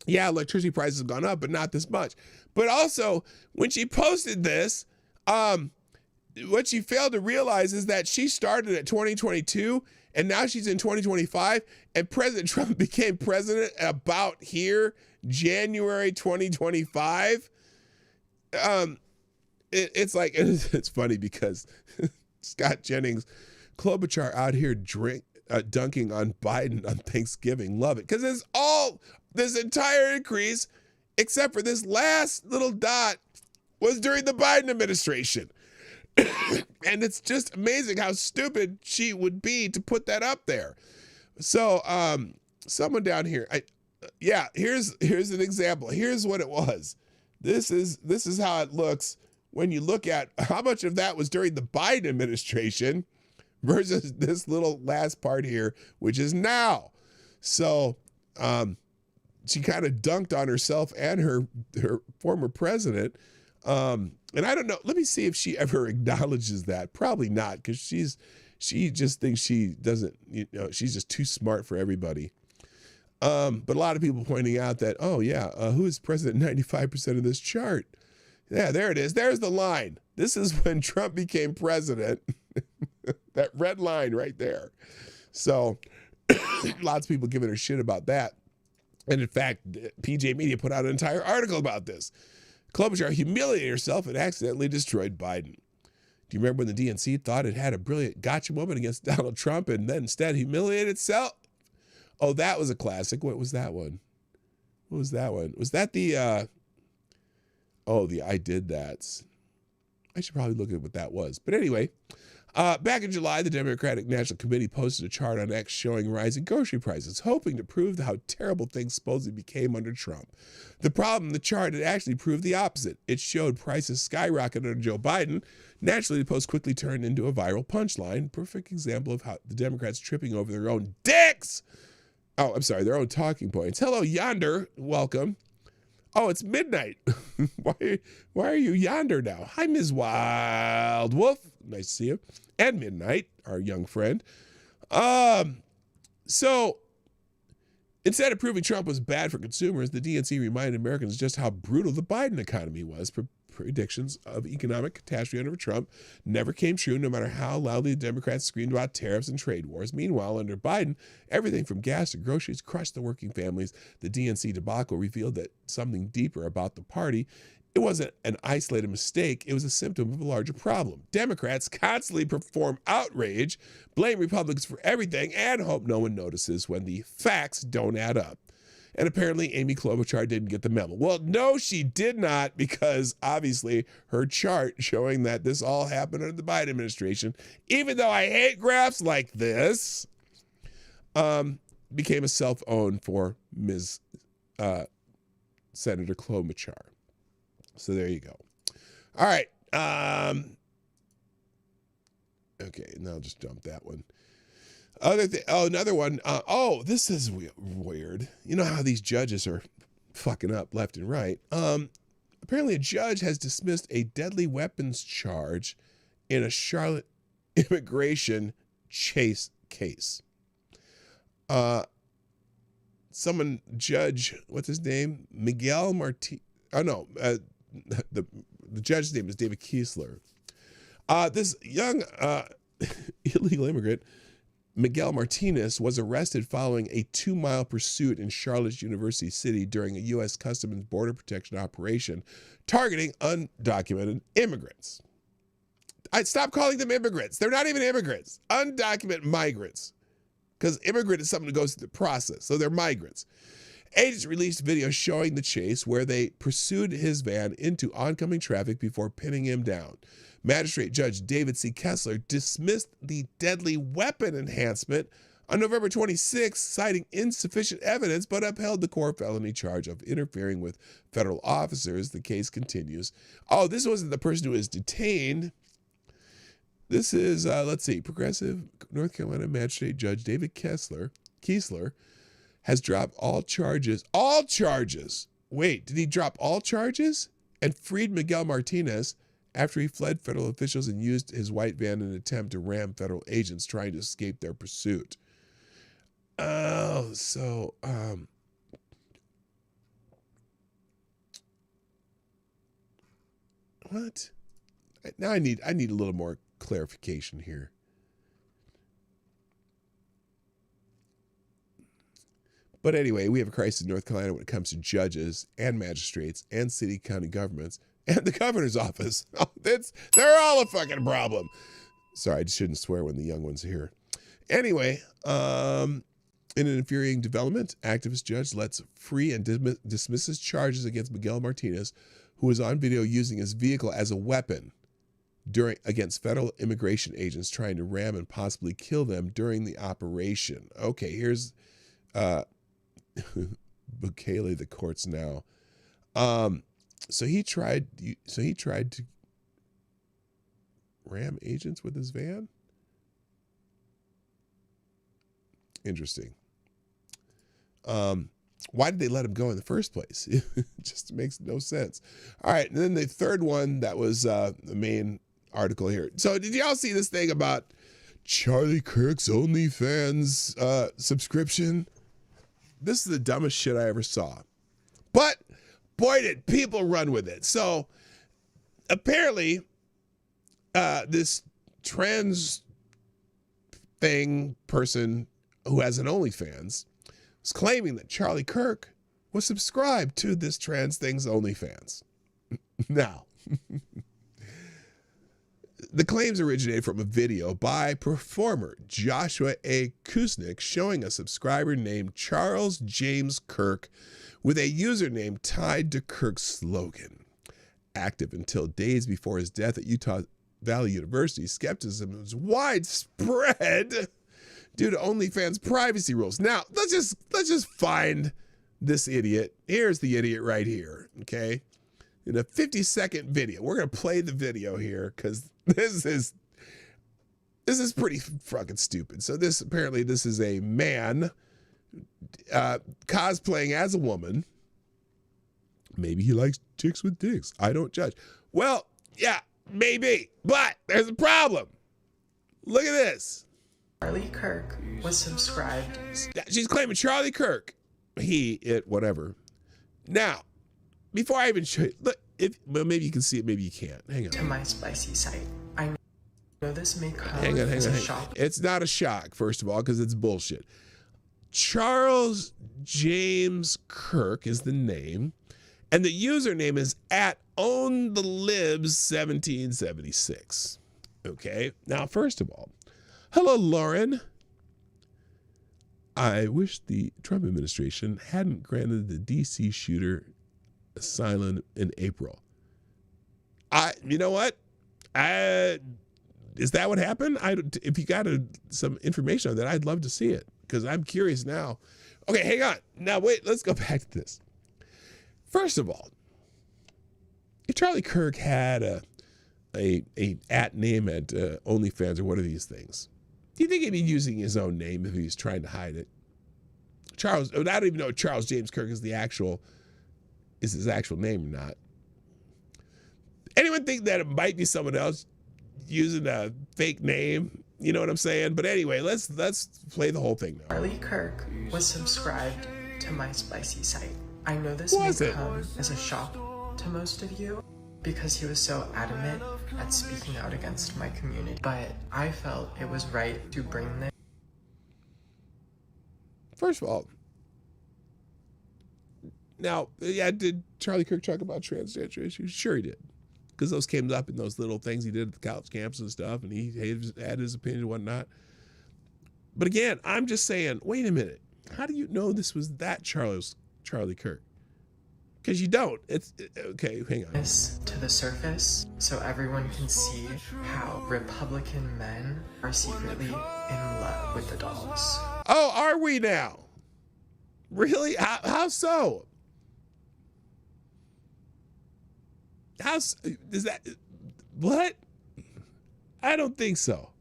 yeah, electricity prices have gone up, but not this much. But also, when she posted this, what she failed to realize is that she started at 2022 and now she's in 2025, and President Trump became president about here, January 2025. It's like, it's funny because Scott Jennings, Klobuchar out here dunking on Biden on Thanksgiving. Love it. Because it's all, this entire increase, except for this last little dot, was during the Biden administration. And it's just amazing how stupid she would be to put that up there. So someone down here, here's an example. Here's what it was. This is how it looks when you look at how much of that was during the Biden administration versus this little last part here, which is now. So she kind of dunked on herself and her former president. And I don't know, let me see if she ever acknowledges that. Probably not, because she just thinks she doesn't, she's just too smart for everybody. But a lot of people pointing out that, who is president 95% of this chart? Yeah, there it is. There's the line. This is when Trump became president. That red line right there. So lots of people giving her shit about that. And in fact, PJ Media put out an entire article about this. Klobuchar humiliated herself and accidentally destroyed Biden. Do you remember when the DNC thought it had a brilliant gotcha moment against Donald Trump and then instead humiliated itself? Oh, that was a classic. What was that one? What was that one? Was that the I Did That. I should probably look at what that was. But anyway, back in July, the Democratic National Committee posted a chart on X showing rising grocery prices, hoping to prove how terrible things supposedly became under Trump. The problem, the chart had actually proved the opposite. It showed prices skyrocketed under Joe Biden. Naturally, the post quickly turned into a viral punchline. Perfect example of how the Democrats tripping over their own dicks. Oh, I'm sorry, their own talking points. Hello, Yonder. Welcome. Oh, it's midnight. Why are you yonder now? Hi, Ms. Wild Wolf. Nice to see you. And Midnight, our young friend. So instead of proving Trump was bad for consumers, the DNC reminded Americans just how brutal the Biden economy was. Predictions of economic catastrophe under Trump never came true, no matter how loudly the Democrats screamed about tariffs and trade wars. Meanwhile, under Biden, everything from gas to groceries crushed the working families. The DNC debacle revealed that something deeper about the party. It wasn't an isolated mistake. It was a symptom of a larger problem. Democrats constantly perform outrage, blame Republicans for everything, and hope no one notices when the facts don't add up. And apparently Amy Klobuchar didn't get the memo. Well, no, she did not, because obviously her chart showing that this all happened under the Biden administration, even though I hate graphs like this, became a self-own for Ms. Senator Klobuchar. So there you go. All right. Okay, now I'll just dump that one. Another one. This is weird. You know how these judges are fucking up left and right. Apparently a judge has dismissed a deadly weapons charge in a Charlotte immigration chase case. Judge, what's his name? Miguel Marti. The judge's name is David Kiesler. This young illegal immigrant, Miguel Martinez, was arrested following a 2-mile pursuit in Charlotte's University City during a U.S. Customs and Border Protection operation targeting undocumented immigrants. I'd stop calling them immigrants. They're not even immigrants. Undocumented migrants. Because immigrant is someone who goes through the process. So they're migrants. Agents released video showing the chase where they pursued his van into oncoming traffic before pinning him down. Magistrate Judge David C. Kessler dismissed the deadly weapon enhancement on November 26, citing insufficient evidence, but upheld the core felony charge of interfering with federal officers. The case continues. Oh, this wasn't the person who was detained. This is, let's see, Progressive North Carolina Magistrate Judge David Keesler has dropped all charges. All charges. Wait, did he drop all charges? And freed Miguel Martinez after he fled federal officials and used his white van in an attempt to ram federal agents trying to escape their pursuit. Oh, so, what? Now I need a little more clarification here. But anyway, we have a crisis in North Carolina when it comes to judges and magistrates and city county governments and the governor's office. Oh, they're all a fucking problem. Sorry, I shouldn't swear when the young ones are here. Anyway, in an infuriating development, activist judge lets free and dismisses charges against Miguel Martinez, who was on video using his vehicle as a weapon against federal immigration agents trying to ram and possibly kill them during the operation. Okay, here's Bukele, the courts now. So he tried to ram agents with his van? Interesting. Why did they let him go in the first place? It just makes no sense. All right, and then the third one, that was the main article here. So did y'all see this thing about Charlie Kirk's OnlyFans subscription? This is the dumbest shit I ever saw. But boy, did people run with it. So apparently this trans person who has an OnlyFans was claiming that Charlie Kirk was subscribed to this trans thing's OnlyFans. Now, the claims originated from a video by performer Joshua A. Kusnick showing a subscriber named Charles James Kirk with a username tied to Kirk's slogan. Active until days before his death at Utah Valley University, skepticism was widespread due to OnlyFans privacy rules. Now, let's just find this idiot. Here's the idiot right here, okay? In a 50-second video. We're going to play the video here because this is pretty fucking stupid. So this is a man cosplaying as a woman. Maybe he likes chicks with dicks. I don't judge. Well, yeah, maybe. But there's a problem. Look at this. Charlie Kirk was subscribed. She's claiming Charlie Kirk. Whatever. Now, before I even show you, look, maybe you can see it, maybe you can't. Hang on. To my spicy site. I know this may come hang on. as a shock. It's not a shock, first of all, because it's bullshit. Charles James Kirk is the name, and the username is @OwnTheLibs1776. Okay. Now, first of all, hello, Lauren. I wish the Trump administration hadn't granted the D.C. shooter asylum in April. You know what? Is that what happened? If you got some information on that, I'd love to see it because I'm curious now. Okay, hang on. Now, wait, let's go back to this. First of all, if Charlie Kirk had a @ name at OnlyFans or one of these things, do you think he'd be using his own name if he was trying to hide it? I don't even know if Charles James Kirk is his actual name or not. Anyone think that it might be someone else using a fake name? You know what I'm saying? But anyway, let's play the whole thing now. Charlie Kirk was subscribed to my spicy site. I know this may come as a shock to most of you because he was so adamant at speaking out against my community, but I felt it was right to bring this. First of all, now, yeah, did Charlie Kirk talk about transgender issues? Sure he did. because those came up in those little things he did at the college camps and stuff, and he had his opinion and whatnot. But again, I'm just saying, wait a minute. How do you know this was that Charlie Kirk? Because you don't. Okay, hang on. This to the surface so everyone can see how Republican men are secretly in love with the dolls. Oh, are we now? Really? How so? Is that what? I don't think so.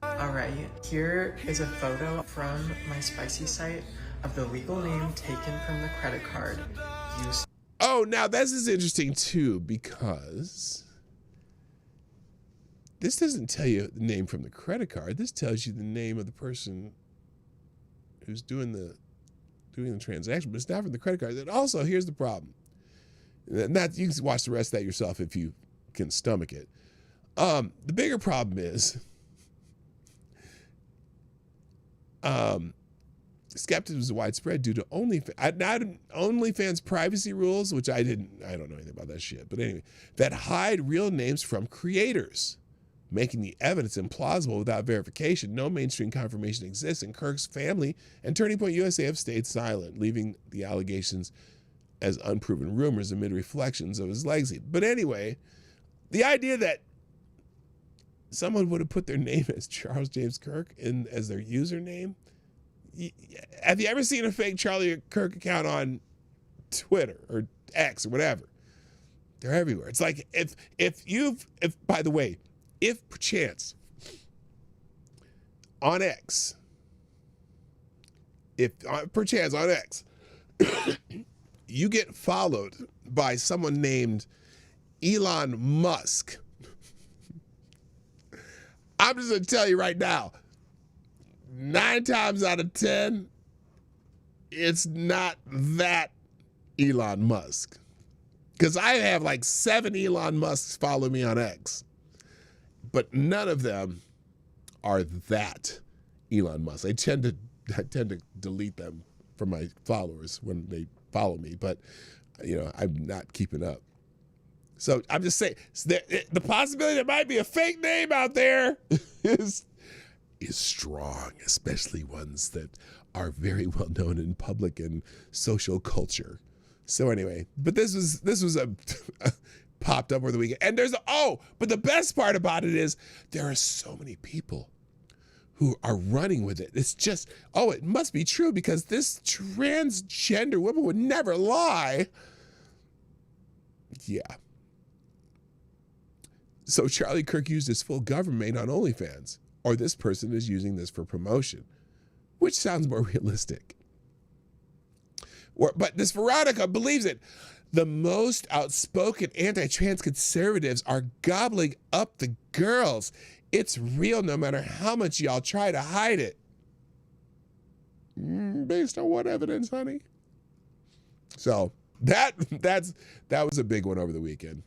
Alright, here is a photo from my spicy site of the legal name taken from the credit card used. Oh, now this is interesting too, because this doesn't tell you the name from the credit card. This tells you the name of the person who's doing the transaction, but it's not from the credit card. And also, here's the problem. And that you can watch the rest of that yourself if you can stomach it. The bigger problem is skepticism is widespread due to OnlyFans privacy rules, which I don't know anything about that shit. But anyway, that hide real names from creators, making the evidence implausible without verification. No mainstream confirmation exists, and Kirk's family and Turning Point USA have stayed silent, leaving the allegations as unproven rumors amid reflections of his legacy. But anyway, the idea that someone would have put their name as Charles James Kirk as their username. Have you ever seen a fake Charlie Kirk account on Twitter or X or whatever? They're everywhere. It's like if by the way, if perchance on X, you get followed by someone named Elon Musk, I'm just going to tell you right now, 9 times out of 10, it's not that Elon Musk. Because I have like 7 Elon Musks follow me on X, but none of them are that Elon Musk. I tend to delete them from my followers when they follow me, but I'm not keeping up. So I'm just saying, the possibility there might be a fake name out there is strong, especially ones that are very well known in public and social culture. So anyway, but this was a popped up over the weekend, and but the best part about it is there are so many people who are running with it. It's just, it must be true because this transgender woman would never lie. Yeah. So Charlie Kirk used his full government on OnlyFans, or this person is using this for promotion, which sounds more realistic. But this Veronica believes it. The most outspoken anti-trans conservatives are gobbling up the girls. It's real no matter how much y'all try to hide it. Based on what evidence, honey? So that was a big one over the weekend.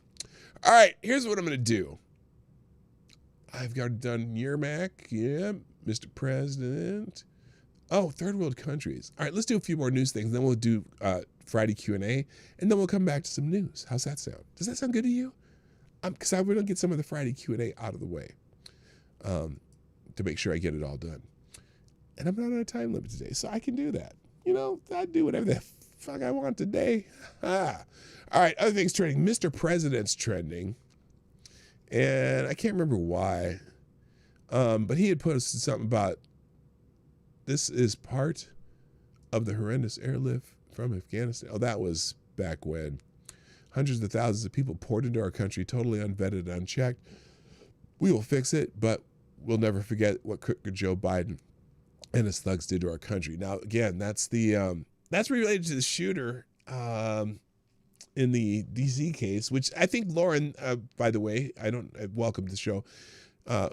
All right, here's what I'm going to do. I've got done Yermak, yeah, Mr. President. Oh, third world countries. All right, let's do a few more news things. Then we'll do Friday Q&A, and then we'll come back to some news. How's that sound? Does that sound good to you? Because I want to get some of the Friday Q&A out of the way to make sure I get it all done. And I'm not on a time limit today, so I can do that. I do whatever the fuck I want today. All right, other things trending. Mr. President's trending. And I can't remember why. But he had posted something about this is part of the horrendous airlift from Afghanistan. Oh, that was back when hundreds of thousands of people poured into our country, totally unvetted, unchecked. We will fix it, but we'll never forget what Joe Biden and his thugs did to our country. Now, again, that's related to the shooter in the DC case, which I think Lauren, by the way, I welcome the show,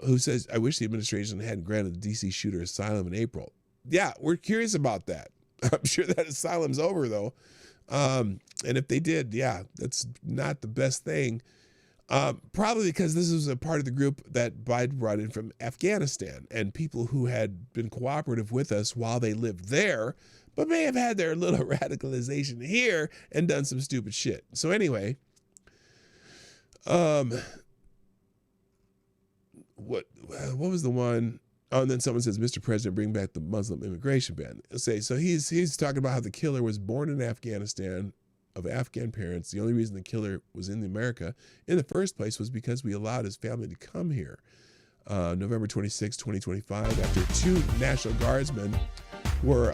who says, I wish the administration hadn't granted the DC shooter asylum in April. Yeah, we're curious about that. I'm sure that asylum's over, though. And if they did, yeah, that's not the best thing. Probably because this was a part of the group that Biden brought in from Afghanistan and people who had been cooperative with us while they lived there, but may have had their little radicalization here and done some stupid shit. So anyway, What was the one? Oh, and then someone says, Mr. President, bring back the Muslim immigration ban. So he's talking about how the killer was born in Afghanistan of Afghan parents. The only reason the killer was in America in the first place was because we allowed his family to come here. November 26, 2025, after 2 National Guardsmen were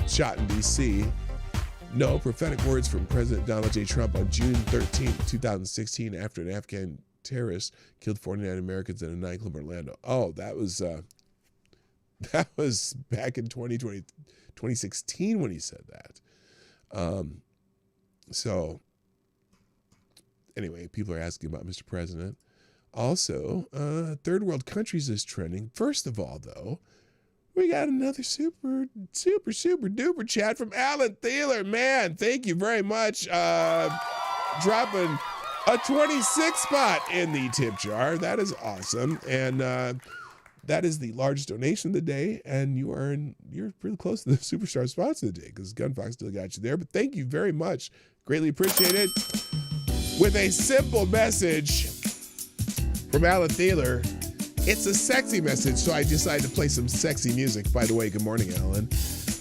shot in D.C. No, prophetic words from President Donald J. Trump on June 13, 2016, after an Afghan terrorist killed 49 Americans in a nightclub in Orlando. Oh, that was back in 2016 when he said that. So anyway, people are asking about Mr. President. Also, third world countries is trending. First of all, though, we got another super duper chat from Alan Thaler. Man, thank you very much. Dropping a 26 spot in the tip jar. That is awesome. And that is the largest donation of the day. And you're pretty close to the superstar spots of the day because Gunfox still got you there. But thank you very much. Greatly appreciate it. With a simple message from Alan Thaler. It's a sexy message, so I decided to play some sexy music. By the way, good morning, Alan.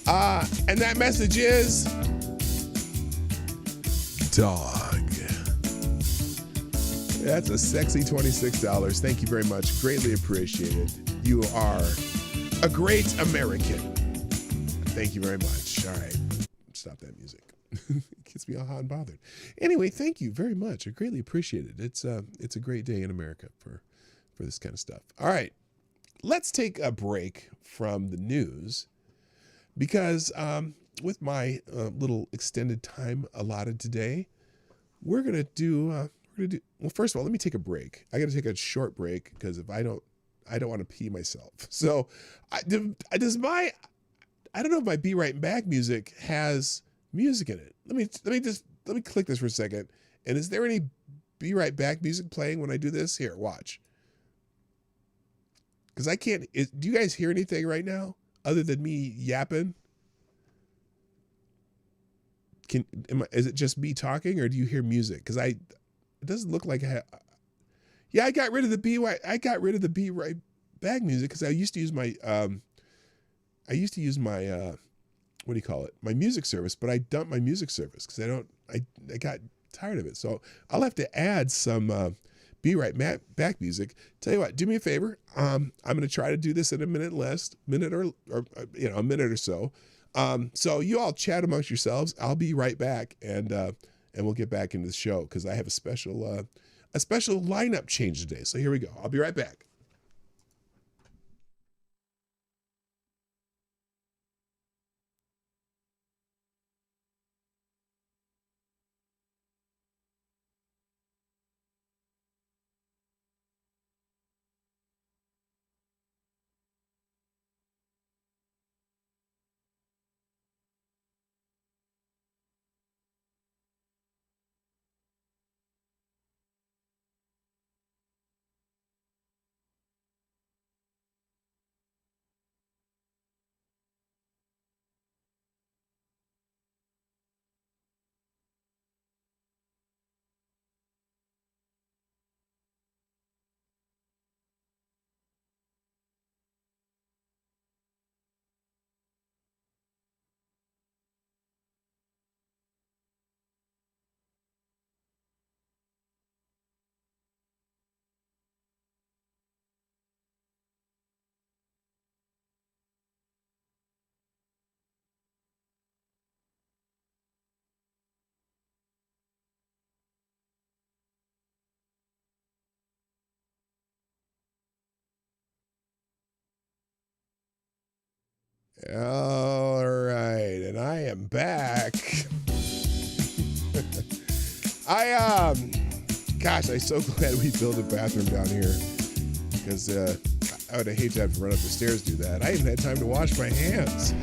And that message is Dawg. That's a sexy $26. Thank you very much. Greatly appreciated. You are a great American. Thank you very much. All right. Stop that music. It gets me all hot and bothered. Anyway, thank you very much. I greatly appreciate it. It's a great day in America for this kind of stuff. All right. Let's take a break from the news because with my little extended time allotted today, we're going to do, well, first of all, let me take a break. I got to take a short break because if I don't want to pee myself. So I don't know if my Be Right Back music has music in it. Let me click this for a second. And is there any Be Right Back music playing when I do this? Here, watch. Because I can't, do you guys hear anything right now other than me yapping? Is it just me talking or do you hear music? Because it doesn't look like I got rid of the Be Right Back music because I used to use my what do you call it? My music service, but I dumped my music service because I got tired of it. So I'll have to add some Be Right Back music. Tell you what, do me a favor. I'm going to try to do this in a minute or a minute or so. So you all chat amongst yourselves. I'll be right back and we'll get back into the show because I have a special lineup change today. So here we go. I'll be right back. All right, and I am back. Gosh, I'm so glad we built a bathroom down here because I would hate to have to run up the stairs to do that. I even had time to wash my hands.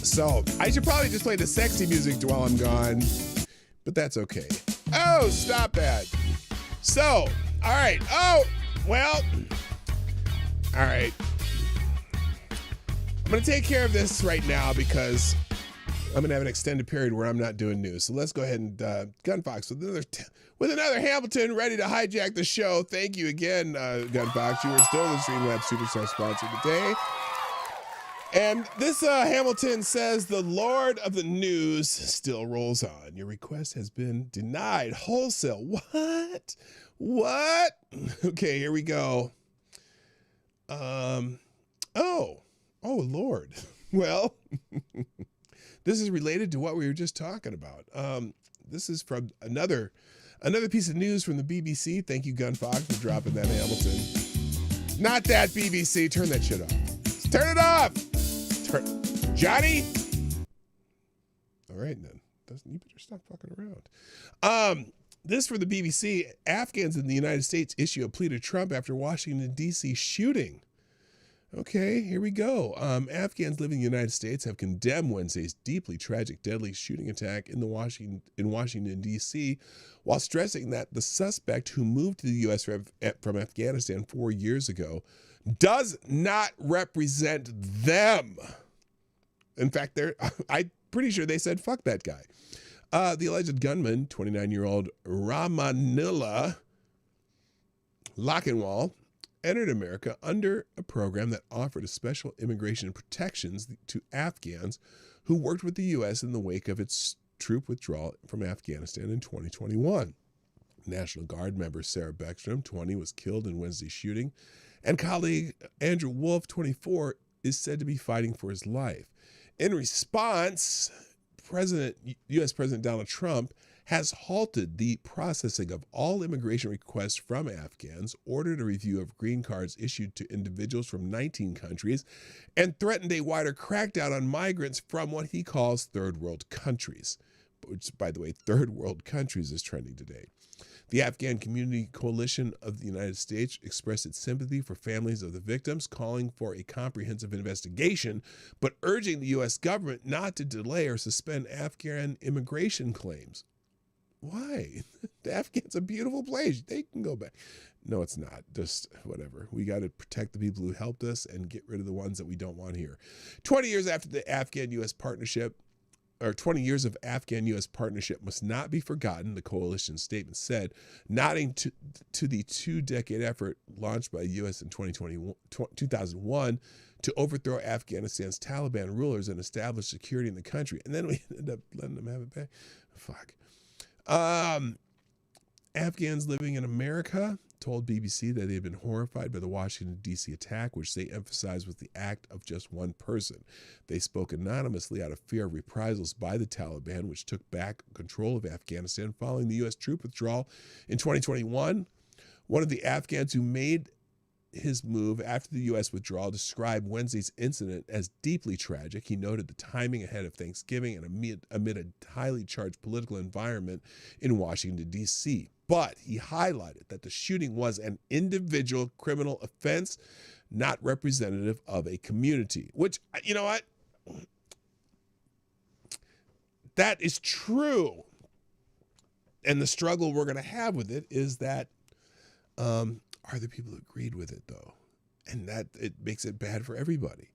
So I should probably just play the sexy music while I'm gone, but that's okay. Oh, stop that. So, all right. Oh, well, all right. I'm going to take care of this right now because I'm gonna have an extended period where I'm not doing news. So let's go ahead and Gunfox with another Hamilton ready to hijack the show. Thank you again, Gunfox. You are still the Streamlabs Superstar sponsor today. And this Hamilton says the Lord of the News still rolls on. Your request has been denied wholesale. What? What? Okay, here we go. Oh Lord. Well, this is related to what we were just talking about. This is from another piece of news from the BBC. Thank you, Gunfox, for dropping that, Hamilton. Not that BBC. Turn that shit off. Turn it off. Johnny. All right, then. You better stop fucking around. This for the BBC. Afghans in the United States issue a plea to Trump after Washington, D.C. shooting. Okay, here we go. Afghans living in the United States have condemned Wednesday's deeply tragic, deadly shooting attack in Washington, D.C., while stressing that the suspect who moved to the U.S. from Afghanistan 4 years ago does not represent them. In fact, I'm pretty sure they said, fuck that guy. The alleged gunman, 29-year-old Ramanullah Lochinwall, entered America under a program that offered a special immigration protections to Afghans who worked with the U.S. in the wake of its troop withdrawal from Afghanistan in 2021. National Guard member Sarah Beckstrom, 20, was killed in Wednesday's shooting, and colleague Andrew Wolf, 24, is said to be fighting for his life. In response, U.S. President Donald Trump has halted the processing of all immigration requests from Afghans, ordered a review of green cards issued to individuals from 19 countries, and threatened a wider crackdown on migrants from what he calls third world countries, which, by the way, third world countries is trending today. The Afghan Community Coalition of the United States expressed its sympathy for families of the victims, calling for a comprehensive investigation, but urging the U.S. government not to delay or suspend Afghan immigration claims. Why? The Afghan's a beautiful place. They can go back. No, it's not. Just whatever. We got to protect the people who helped us and get rid of the ones that we don't want here. 20 years after the Afghan-U.S. partnership, or 20 years of Afghan-U.S. partnership must not be forgotten, the coalition statement said, nodding to the two-decade effort launched by the U.S. in 2001 to overthrow Afghanistan's Taliban rulers and establish security in the country. And then we ended up letting them have it back. Fuck. Afghans living in America told BBC that they had been horrified by the Washington, D.C. attack, which they emphasized was the act of just one person. They spoke anonymously out of fear of reprisals by the Taliban, which took back control of Afghanistan following the U.S. troop withdrawal in 2021. One of the Afghans who made his move after the U.S. withdrawal described Wednesday's incident as deeply tragic. He noted the timing ahead of Thanksgiving and amid a highly charged political environment in Washington, D.C. But he highlighted that the shooting was an individual criminal offense, not representative of a community, which, you know what? That is true. And the struggle we're going to have with it is that are there people who agreed with it, though? And that it makes it bad for everybody.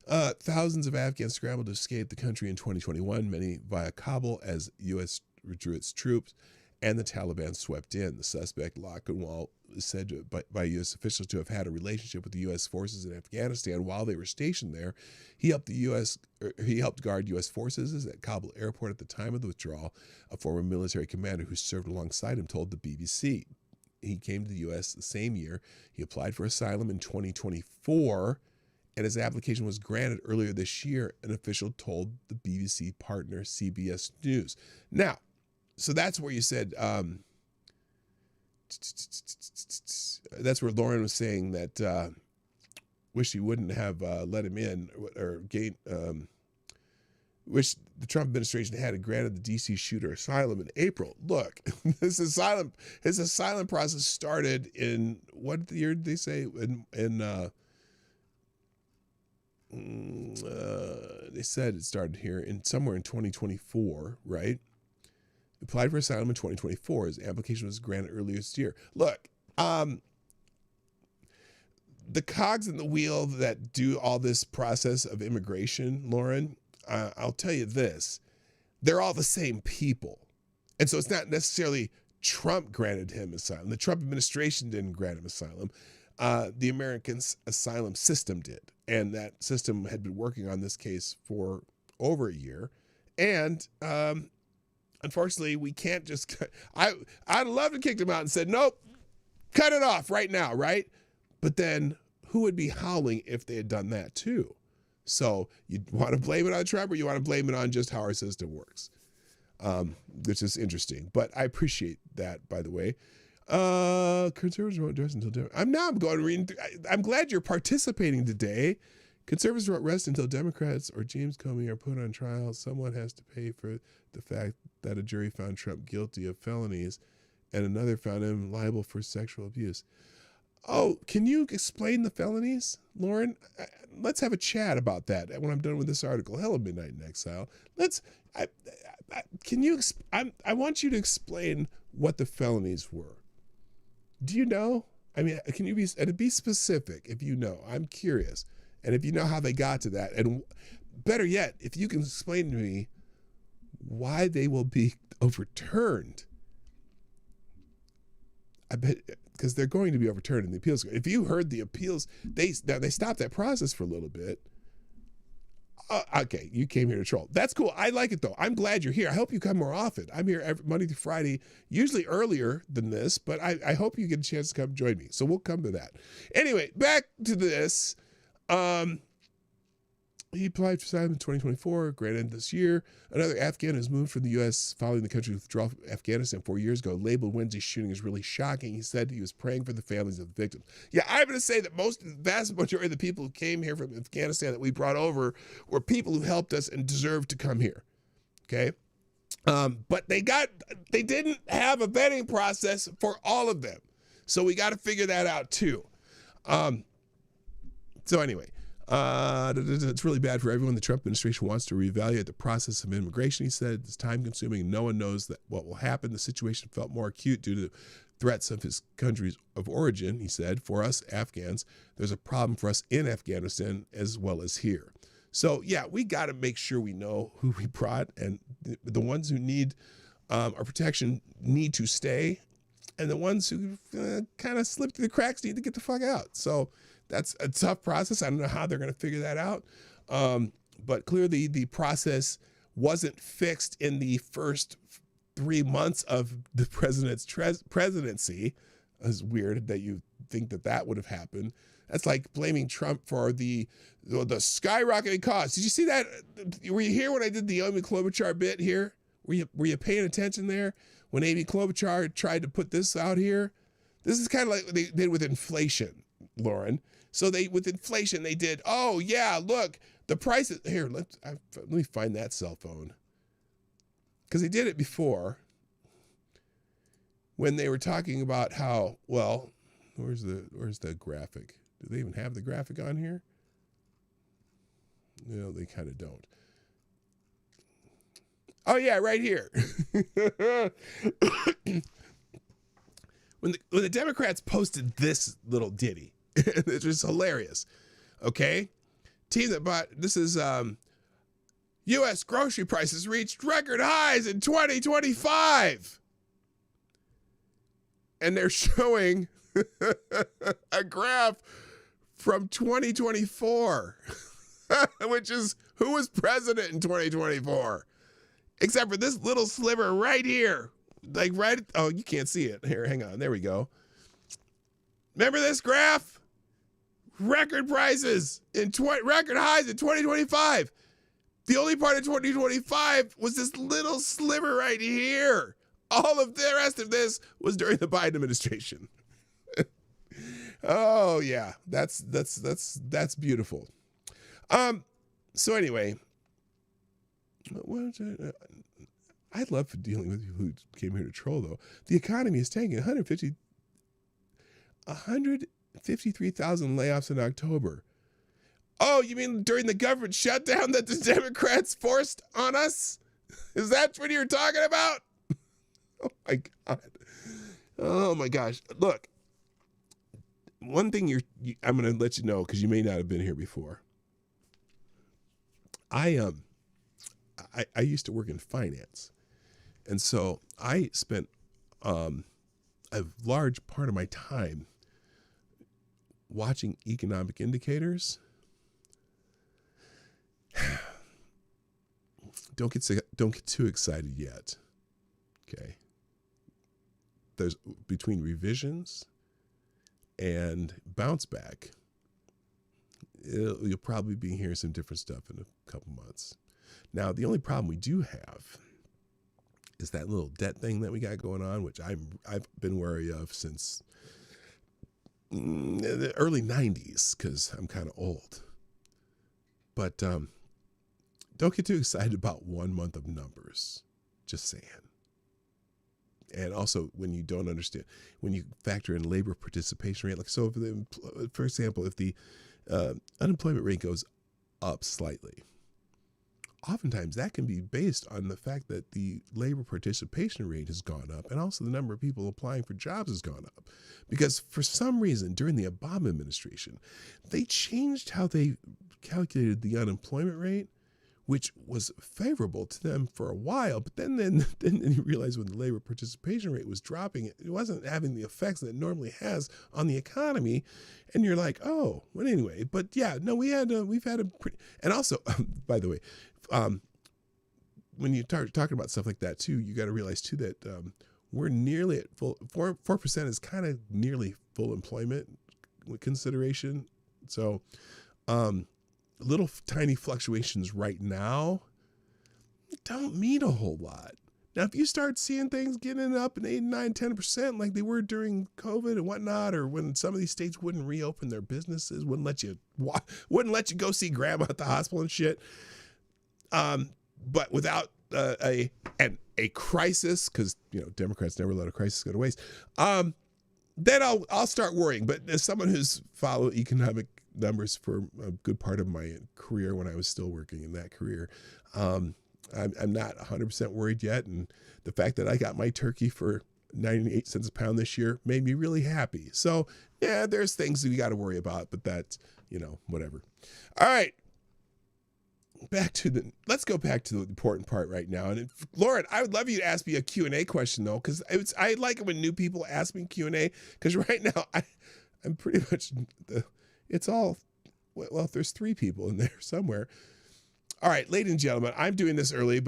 Thousands of Afghans scrambled to escape the country in 2021, many via Kabul as U.S. withdrew its troops and the Taliban swept in. The suspect, Lochinwall, is said by U.S. officials to have had a relationship with the U.S. forces in Afghanistan while they were stationed there. He helped guard U.S. forces at Kabul airport at the time of the withdrawal. A former military commander who served alongside him told the BBC. He came to the U.S. the same year. He applied for asylum in 2024, and his application was granted earlier this year, an official told the BBC partner CBS News. Now, so that's where you said, that's where Lauren was saying that wish he wouldn't have let him in, or wish the Trump administration had granted the D.C. shooter asylum in April. Look, his asylum process started in, what year did they say? They said it started here somewhere in 2024, right? Applied for asylum in 2024. His application was granted earlier this year. Look, the cogs in the wheel that do all this process of immigration, Lauren, I'll tell you this. They're all the same people. And so it's not necessarily Trump granted him asylum. The Trump administration didn't grant him asylum. The American asylum system did. And that system had been working on this case for over a year. And unfortunately, we can't just... I'd love to kick them out and said, nope, cut it off right now, right? But then who would be howling if they had done that too? So you want to blame it on Trump, or you want to blame it on just how our system works? Which is interesting. But I appreciate that, by the way. Conservatives won't rest until Democrats. I'm going reading. I'm glad you're participating today. Conservatives won't rest until Democrats or James Comey are put on trial. Someone has to pay for the fact that a jury found Trump guilty of felonies and another found him liable for sexual abuse. Oh, can you explain the felonies, Lauren? Let's have a chat about that when I'm done with this article. Hello, Midnight in Exile. I want you to explain what the felonies were. Do you know? I mean, can you be specific if you know? I'm curious. And if you know how they got to that, and better yet, if you can explain to me why they will be overturned. I bet, because they're going to be overturned in the appeals. If you heard the appeals, they stopped that process for a little bit. Okay, you came here to troll. That's cool. I like it, though. I'm glad you're here. I hope you come more often. I'm here every Monday through Friday, usually earlier than this, but I hope you get a chance to come join me. So we'll come to that. Anyway, back to this. He applied for asylum in 2024, granted this year. Another Afghan who's moved from the U.S. following the country's withdrawal from Afghanistan 4 years ago, labeled Wednesday's shooting as really shocking. He said he was praying for the families of the victims. Yeah, I'm going to say that the vast majority of the people who came here from Afghanistan that we brought over were people who helped us and deserved to come here. Okay? But they didn't have a vetting process for all of them. So we got to figure that out too. So anyway, it's really bad for everyone. The Trump administration wants to reevaluate the process of immigration. He said it's time consuming and no one knows what will happen. The situation felt more acute due to threats of his countries of origin. He said, for us Afghans, there's a problem for us in Afghanistan as well as here. So yeah, we got to make sure we know who we brought, and the ones who need our protection need to stay, and the ones who kind of slipped through the cracks need to get the fuck out. So that's a tough process. I don't know how they're going to figure that out. But clearly the process wasn't fixed in the first 3 months of the president's presidency. It's weird that you think that would have happened. That's like blaming Trump for the skyrocketing costs. Did you see that? Were you here when I did the Amy Klobuchar bit here? Were you paying attention there? When Amy Klobuchar tried to put this out here? This is kind of like what they did with inflation, Lauren. So with inflation, they did, oh yeah, look, the prices, here, let me find that cell phone. Because they did it before when they were talking about how, well, where's the graphic? Do they even have the graphic on here? No, they kind of don't. Oh yeah, right here. When the Democrats posted this little ditty, it was hilarious. Okay, team that bought this is U.S. grocery prices reached record highs in 2025, and they're showing a graph from 2024, which is who was president in 2024, except for this little sliver right here. Like oh, you can't see it. Here, hang on. There we go. Remember this graph? Record prices record highs in 2025. The only part of 2025 was this little sliver right here. All of the rest of this was during the Biden administration. Oh yeah, that's beautiful. So anyway, I love dealing with people who came here to troll, though. The economy is tanking. 153,000 layoffs in October. Oh, you mean during the government shutdown that the Democrats forced on us? Is that what you're talking about? Oh, my God. Oh, my gosh. Look, one thing I'm going to let you know, because you may not have been here before. I I used to work in finance. And so I spent a large part of my time watching economic indicators. Don't get too excited yet. Okay. There's between revisions and bounce back. You'll probably be hearing some different stuff in a couple months. Now, the only problem we do have is that little debt thing that we got going on, which I've been wary of since the early 90s because I'm kind of old. But don't get too excited about 1 month of numbers. Just saying. And also, when you don't understand, when you factor in labor participation rate, like so, for example, if the unemployment rate goes up slightly, oftentimes that can be based on the fact that the labor participation rate has gone up and also the number of people applying for jobs has gone up. Because for some reason, during the Obama administration, they changed how they calculated the unemployment rate, which was favorable to them for a while. But then you realize when the labor participation rate was dropping, it wasn't having the effects that it normally has on the economy. And you're like, oh, well, anyway. But yeah, no, we've had a pretty, and also, by the way, when you start talking about stuff like that too, you got to realize too that we're nearly at full 4% is kind of nearly full employment with consideration. So, little tiny fluctuations right now don't mean a whole lot. Now, if you start seeing things getting up in 8, 9, 10% like they were during COVID and whatnot, or when some of these states wouldn't reopen their businesses, wouldn't let you go see grandma at the hospital and shit. But without a crisis, because Democrats never let a crisis go to waste, then I'll start worrying. But as someone who's followed economic numbers for a good part of my career when I was still working in that career, I'm not 100% worried yet. And the fact that I got my turkey for 98 cents a pound this year made me really happy. So yeah, there's things we got to worry about, but that's, whatever. All right. Let's go back to the important part right now. And Lauren, I would love you to ask me a Q&A question though, because I like it when new people ask me Q&A, because right now I'm pretty much it's all, well, there's 3 people in there somewhere. All right, ladies and gentlemen, I'm doing this late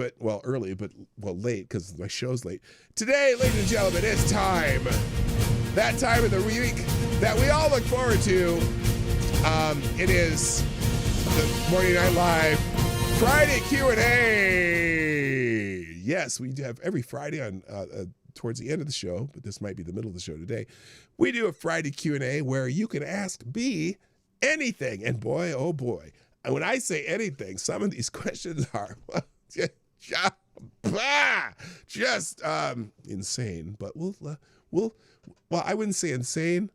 because my show's late. Today, ladies and gentlemen, it's time. That time of the week that we all look forward to. It is the Morning Night Live Friday Q&A. Yes, we have every Friday on towards the end of the show, but this might be the middle of the show today. We do a Friday Q&A where you can ask me anything. And boy, oh boy, and when I say anything, some of these questions are just insane. But well, I wouldn't say insane.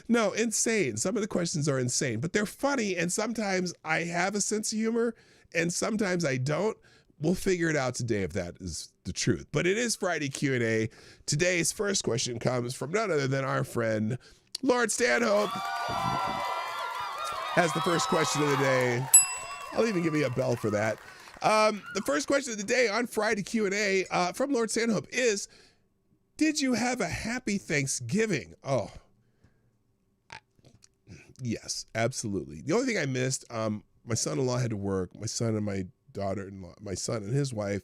No, insane. Some of the questions are insane, but they're funny. And sometimes I have a sense of humor and sometimes I don't. We'll figure it out today if that is the truth. But it is Friday Q&A. Today's first question comes from none other than our friend, Lord Stanhope. Has the first question of the day. I'll even give you a bell for that. The first question of the day on Friday Q&A from Lord Stanhope is, did you have a happy Thanksgiving? Oh, yes, absolutely. The only thing I missed, my son-in-law had to work. My son and my daughter-in-law, my son and his wife,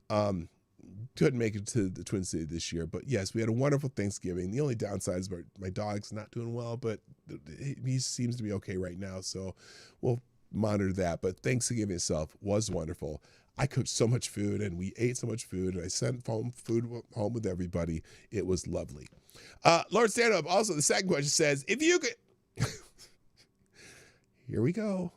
couldn't make it to the Twin City this year. But yes, we had a wonderful Thanksgiving. The only downside is my dog's not doing well, but he seems to be okay right now. So we'll monitor that. But Thanksgiving itself was wonderful. I cooked so much food and we ate so much food and I sent food home with everybody. It was lovely. Lord Stanhope, also the second question says, if you could, Here we go.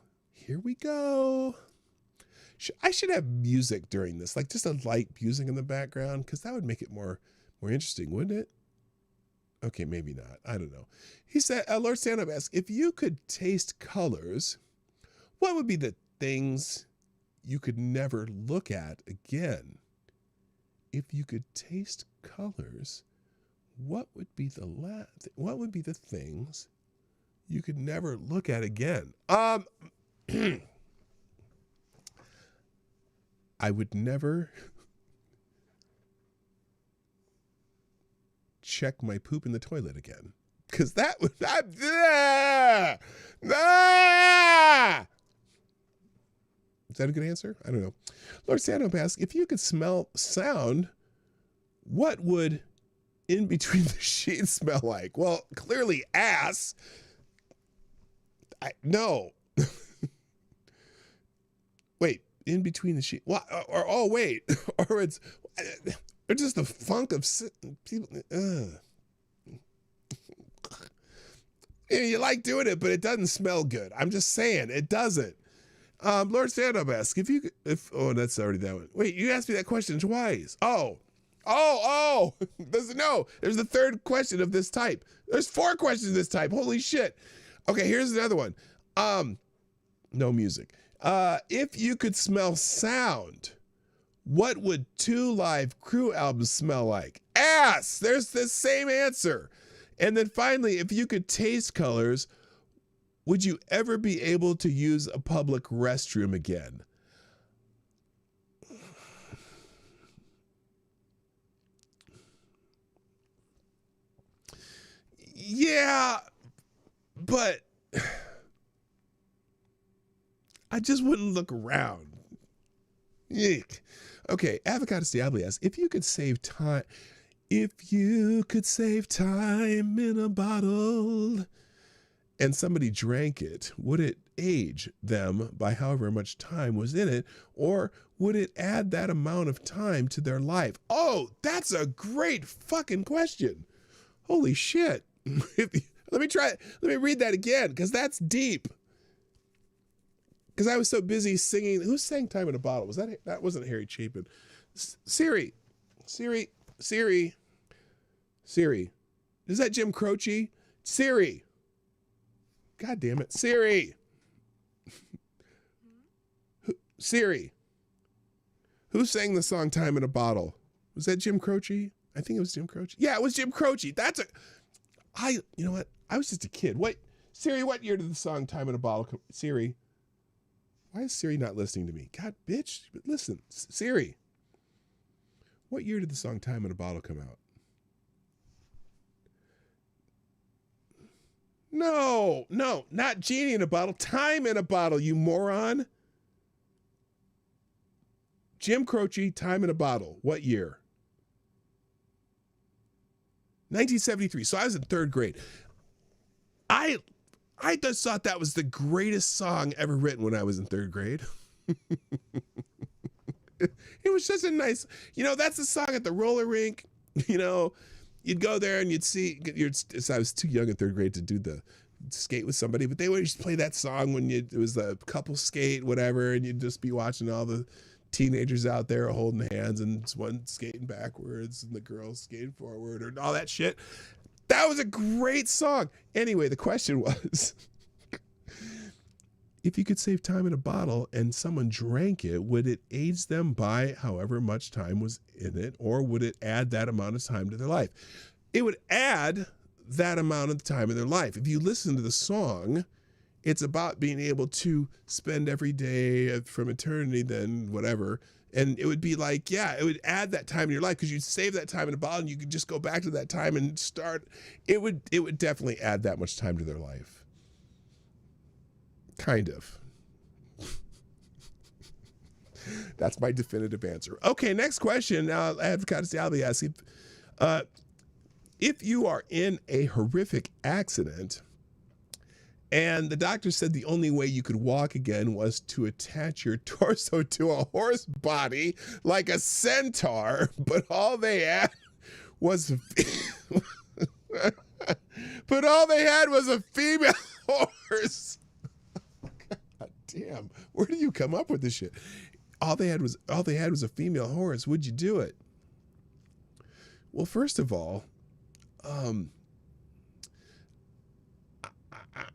I should have music during this, like just a light music in the background, because that would make it more interesting, wouldn't it? Okay, maybe not. I don't know. He said, Lord Stanhope asked, if you could taste colors, what would be the things you could never look at again? If you could taste colors, what would be the things you could never look at again? I would never check my poop in the toilet again. Because that would... Is that a good answer? I don't know. Lord Sandhope asks, if you could smell sound, what would in between the sheets smell like? Well, clearly ass. No. Wait, in between the sheets. Well, or wait. Or it's just the funk of people. You like doing it, but it doesn't smell good. I'm just saying, it doesn't. Lord Stand-Up asks, oh, that's already that one. Wait, you asked me that question twice. Oh, there's the third question of this type. There's 4 questions of this type. Holy shit. Okay, here's another one. No music. If you could smell sound, what would 2 Live Crew albums smell like? Ass! There's the same answer. And then finally, if you could taste colors, would you ever be able to use a public restroom again? Yeah, but I just wouldn't look around. Yuck. Okay, Avocado Diablo asks, if you could save time in a bottle and somebody drank it, would it age them by however much time was in it, or would it add that amount of time to their life? Oh, that's a great fucking question. Holy shit. Let me read that again, because that's deep. Because I was so busy singing. Who sang Time in a Bottle? That wasn't Harry Chapin. Siri. Is that Jim Croce? Siri. God damn it. Siri. Siri. Who sang the song Time in a Bottle? Was that Jim Croce? I think it was Jim Croce. Yeah, it was Jim Croce. You know what? I was just a kid. Siri, what year did the song Time in a Bottle come? Siri. Why is Siri not listening to me? God, bitch. Listen, Siri. What year did the song Time in a Bottle come out? No, not Genie in a Bottle. Time in a Bottle, you moron. Jim Croce, Time in a Bottle. What year? 1973. So I was in 3rd grade. I just thought that was the greatest song ever written when I was in 3rd grade. It was just a nice, that's the song at the roller rink. You'd go there and you'd see, I was too young in 3rd grade to do the skate with somebody, but they would just play that song when it was the couple skate, whatever, and you'd just be watching all the teenagers out there holding hands and one skating backwards and the girls skating forward or all that shit. That was a great song. Anyway, the question was, if you could save time in a bottle and someone drank it, would it age them by however much time was in it, or would it add that amount of time to their life? It would add that amount of time in their life. If you listen to the song, it's about being able to spend every day from eternity, then whatever. And it would be like, yeah, it would add that time in your life because you'd save that time in a bottle and you could just go back to that time and start. It would definitely add that much time to their life. Kind of. That's my definitive answer. Okay, next question. Now, Advocate Diablo asks, if you are in a horrific accident and the doctor said the only way you could walk again was to attach your torso to a horse body like a centaur, but all they had was a female horse. God damn. Where do you come up with this shit? All they had was a female horse. Would you do it? Well, first of all,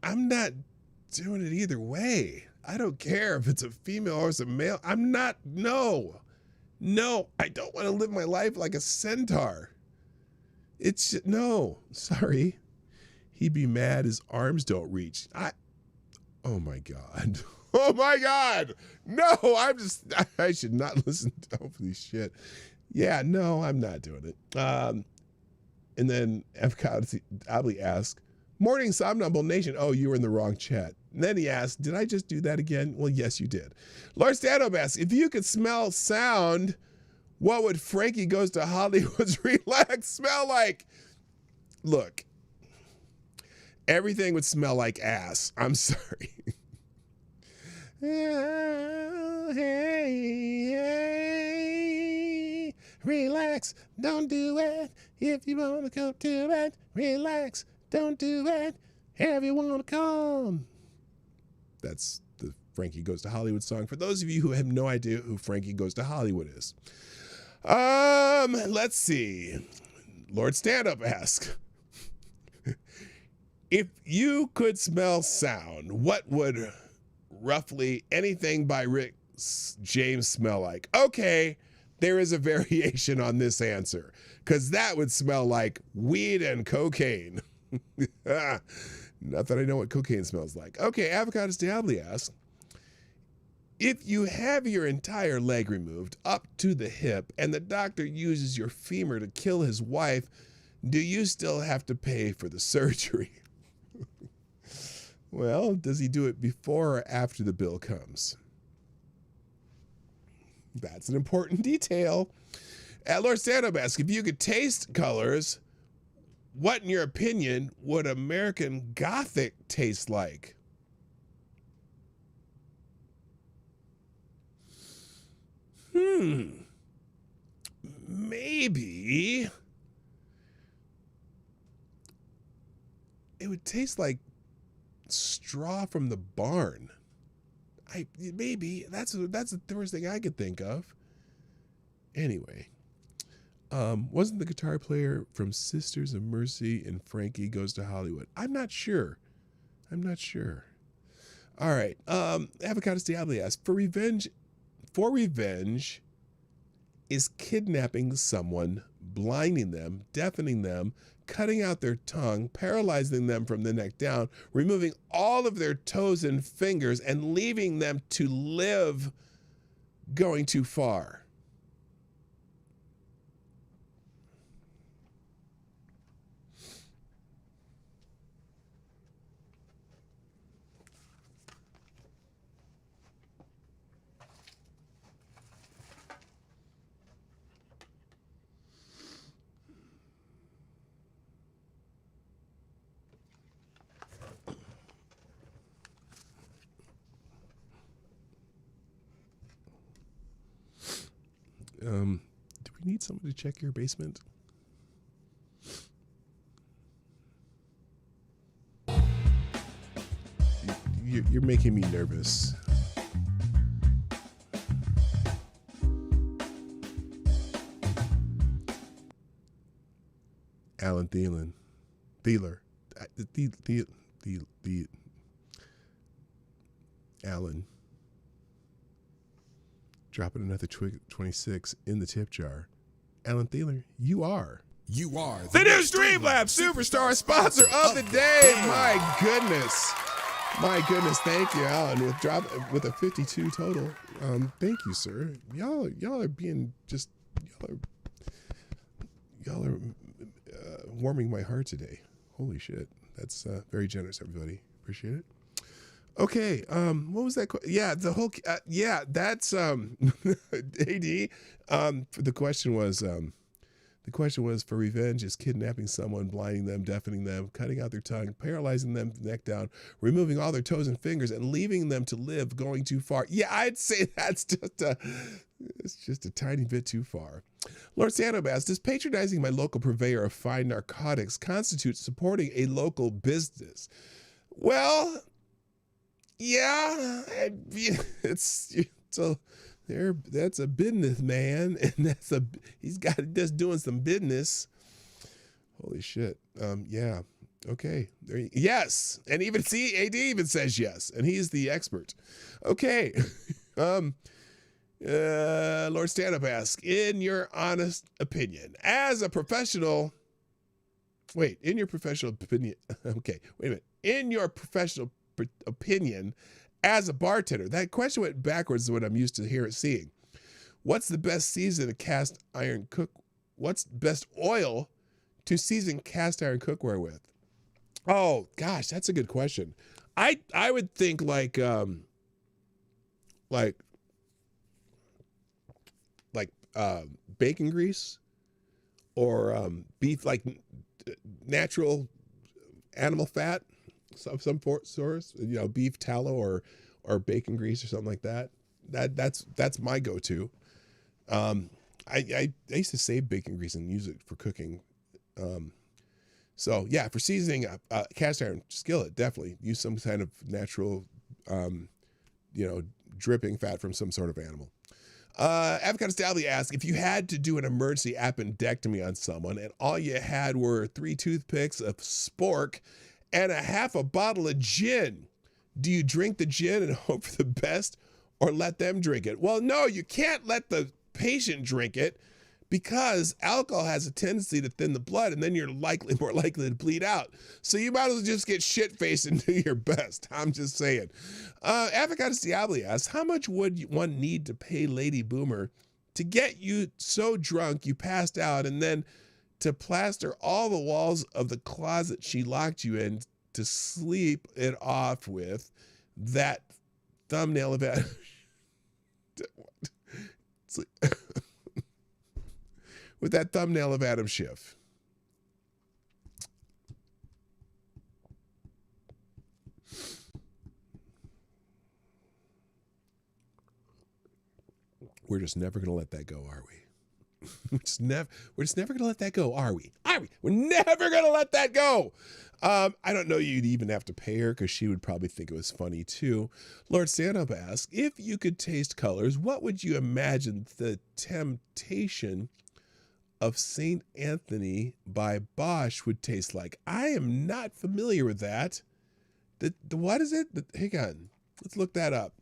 I'm not doing it either way. I don't care if it's a female or it's a male. No, I don't want to live my life like a centaur. No, sorry. He'd be mad his arms don't reach. Oh my God. Oh my God. No, I should not listen to hopefully shit. Yeah, no, I'm not doing it. And then Avocado oddly asked, morning Somnambule Nation. Oh, you were in the wrong chat. And then he asked, did I just do that again? Well, yes, you did. Lord Stanhope asked, if you could smell sound, what would Frankie Goes to Hollywood's Relax smell like? Look, everything would smell like ass. I'm sorry. Oh, hey, hey, relax, don't do it. If you want to come to it, relax, don't do it. If you want to come. That's the Frankie Goes to Hollywood song. For those of you who have no idea who Frankie Goes to Hollywood is. Let's see. Lord Stand Up asks, if you could smell sound, what would roughly anything by Rick James smell like? Okay, there is a variation on this answer, because that would smell like weed and cocaine. Not that I know what cocaine smells like. Okay, Avocados Diablo asks, if you have your entire leg removed up to the hip and the doctor uses your femur to kill his wife, do you still have to pay for the surgery? Well, does he do it before or after the bill comes? That's an important detail. Lord Stanhope asks, if you could taste colors, what, in your opinion, would American Gothic taste like? Maybe it would taste like straw from the barn. Maybe that's the first thing I could think of. Anyway, wasn't the guitar player from Sisters of Mercy in Frankie Goes to Hollywood? I'm not sure. All right. Avocados Diablo asks, for revenge, is kidnapping someone, blinding them, deafening them, cutting out their tongue, paralyzing them from the neck down, removing all of their toes and fingers, and leaving them to live going too far? Do we need someone to check your basement? You're making me nervous. Alan Thieler. Alan. Dropping another 26 in the tip jar. Alan Thieler, you are the new Streamlabs Superstar sponsor of the day. My goodness. Thank you, Alan, with a 52 total. Thank you, sir. Y'all are being just y'all are warming my heart today. Holy shit. That's very generous, everybody. Appreciate it. Okay, what was that? Yeah, the whole, that's, AD. The question was, for revenge is kidnapping someone, blinding them, deafening them, cutting out their tongue, paralyzing them from the neck down, removing all their toes and fingers, and leaving them to live going too far. Yeah, I'd say it's just a tiny bit too far. Lord Sanobas, does patronizing my local purveyor of fine narcotics constitute supporting a local business? Well, yeah, that's a business man, and he's just doing some business. Holy shit. Yeah. Okay. Yes. And even AD even says yes, and he's the expert. Okay. Lord Stand Up asks, in your honest opinion, as a professional, in your professional opinion, as a bartender. That question went backwards to what I'm used to seeing. What's the best season of cast iron cook? What's best oil to season cast iron cookware with? Oh gosh, that's a good question. I would think like bacon grease or beef, like natural animal fat, some source, beef tallow or bacon grease or something like that. That's my go-to. I used to save bacon grease and use it for cooking. So yeah, for seasoning a cast iron skillet, definitely use some kind of natural, dripping fat from some sort of animal. Avocado Stabby asks, if you had to do an emergency appendectomy on someone and all you had were 3 toothpicks of spork and a half a bottle of gin, do you drink the gin and hope for the best or let them drink it? Well, no, you can't let the patient drink it because alcohol has a tendency to thin the blood and then you're more likely to bleed out. So you might as well just get shit-faced and do your best. I'm just saying. Avocado Diablo asks, how much would one need to pay Lady Boomer to get you so drunk you passed out and then to plaster all the walls of the closet she locked you in to sleep it off with that thumbnail of Adam? With that thumbnail of Adam Schiff. We're just never going to let that go, are we? We're just never going to let that go, are we? Are we? We're never going to let that go. I don't know you'd even have to pay her because she would probably think it was funny too. Lord Stanhope asks, if you could taste colors, what would you imagine the temptation of St. Anthony by Bosch would taste like? I am not familiar with that. The what is it? Hang on. Let's look that up.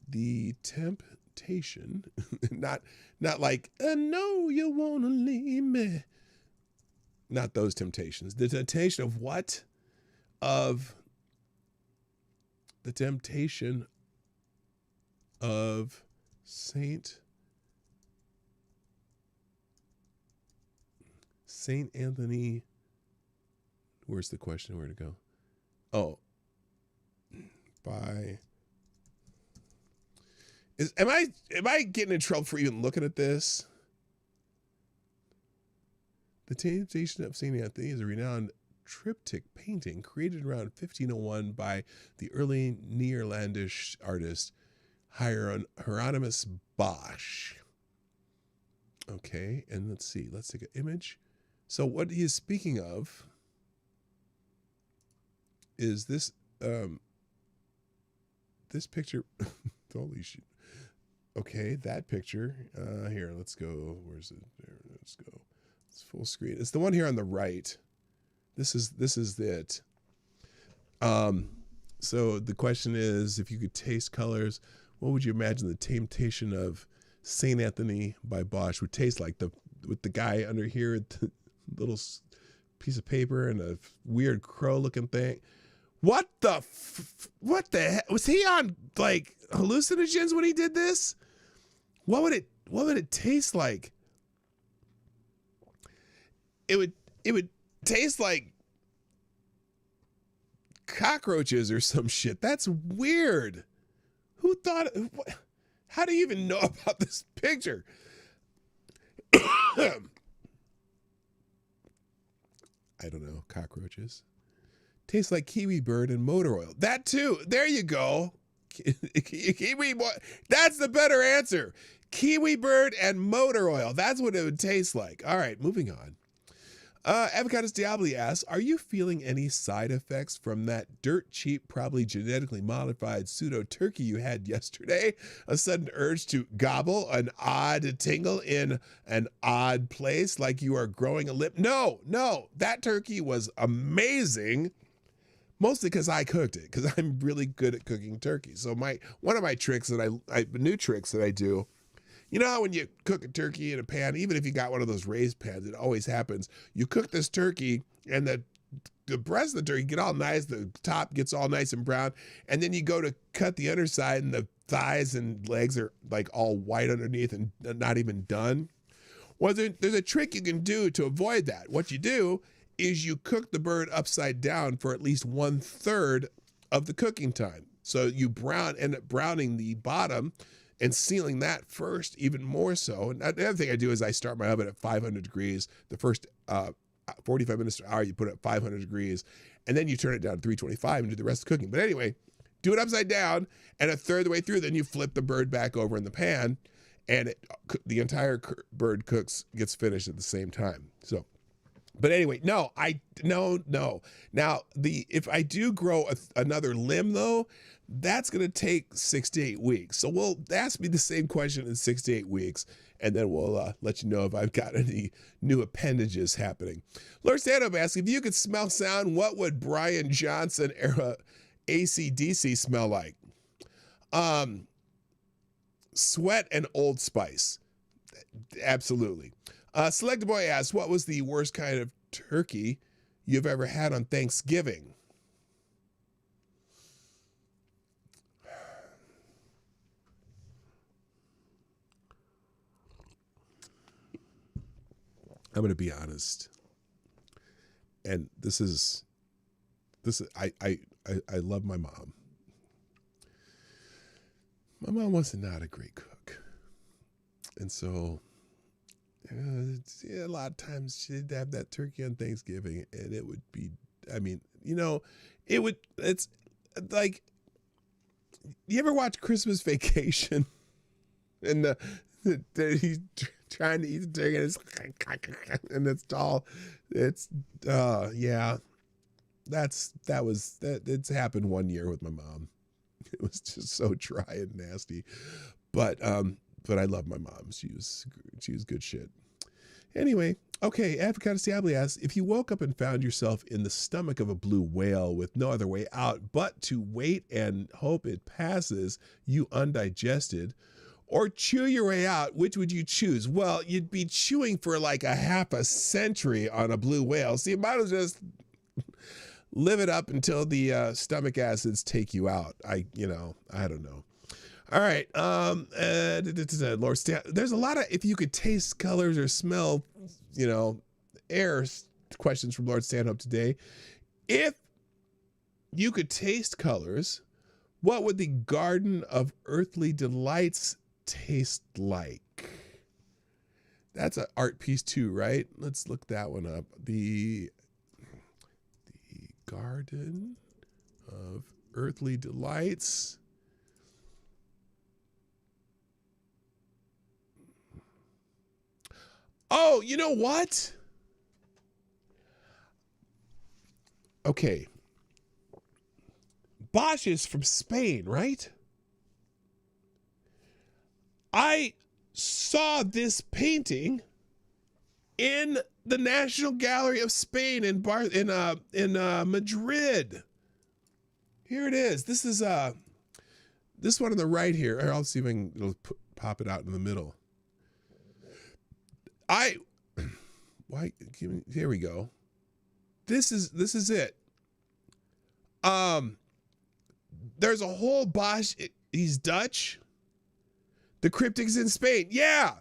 The temptation, not like, no, you wanna leave me. Not those temptations. The temptation of what? Of the temptation of St. Anthony. Where's the question? Where to go? Oh, am I getting in trouble for even looking at this? The Temptation of St. Anthony is a renowned triptych painting created around 1501 by the early Netherlandish artist Hieronymus Bosch. Okay, and let's see. Let's take an image. So what he is speaking of is this this picture. Holy shit. Okay, that picture. Here, let's go. Where's it? There, let's go. It's full screen. It's the one here on the right. This is it. So the question is, if you could taste colors, what would you imagine the temptation of St. Anthony by Bosch would taste like? With the guy under here, the little piece of paper and a weird crow-looking thing. What the heck? Was he on like hallucinogens when he did this? What would it taste like? It would taste like cockroaches or some shit. That's weird. Who thought? How do you even know about this picture? I don't know. Cockroaches. Tastes like kiwi bird and motor oil. That too. There you go. Kiwi. That's the better answer. Kiwi bird and motor oil. That's what it would taste like. All right, moving on. Avocados Diablo asks, are you feeling any side effects from that dirt cheap, probably genetically modified pseudo turkey you had yesterday? A sudden urge to gobble, an odd tingle in an odd place like you are growing a lip? No, that turkey was amazing. Mostly because I cooked it, because I'm really good at cooking turkey. So one of my tricks that new tricks that I do, you know how when you cook a turkey in a pan, even if you got one of those raised pans, it always happens. You cook this turkey and the the breast of the turkey get all nice, the top gets all nice and brown, and then you go to cut the underside and the thighs and legs are like all white underneath and not even done. Well, there's a trick you can do to avoid that. What you do is you cook the bird upside down for at least 1/3 of the cooking time. So you end up browning the bottom and sealing that first, even more so. And the other thing I do is I start my oven at 500 degrees. The first 45 minutes to an hour, you put it at 500 degrees, and then you turn it down to 325 and do the rest of the cooking. But anyway, do it upside down, and 1/3 of the way through, then you flip the bird back over in the pan, and the entire bird gets finished at the same time. So, but anyway, no. Now, if I do grow another limb, though, that's going to take 6 to 8 weeks. So we'll ask me the same question in 6 to 8 weeks, and then we'll let you know if I've got any new appendages happening. Lord Stanhope asks, if you could smell sound, what would Brian Johnson era AC/DC smell like? Sweat and Old Spice. Absolutely. Select Boy asks, what was the worst kind of turkey you've ever had on Thanksgiving? I'm going to be honest. And I love my mom. My mom was not a great cook. And so a lot of times she'd have that turkey on Thanksgiving and it would be, it's like, you ever watch Christmas Vacation? And he's trying to eat the turkey and it's happened one year with my mom. It was just so dry and nasty, but I love my mom. She was good shit. Anyway, okay, Avocado Siabli asks, if you woke up and found yourself in the stomach of a blue whale with no other way out but to wait and hope it passes you undigested, or chew your way out, which would you choose? Well, you'd be chewing for like a half a century on a blue whale. So you might as well just live it up until the stomach acids take you out. I don't know. All right. Lord Stan, there's a lot of, if you could taste colors or smell, air questions from Lord Stanhope today. If you could taste colors, what would the Garden of Earthly Delights taste like? That's an art piece too, right? Let's look that one up. The Garden of Earthly Delights. Oh, you know what? Okay. Bosch is from Spain, right? I saw this painting in the National Gallery of Spain in Madrid. Here it is. This is this one on the right here. I'll see if it'll pop it out in the middle. Here we go. This is it. There's a whole Bosch. He's Dutch. The cryptic's in Spain. Yeah.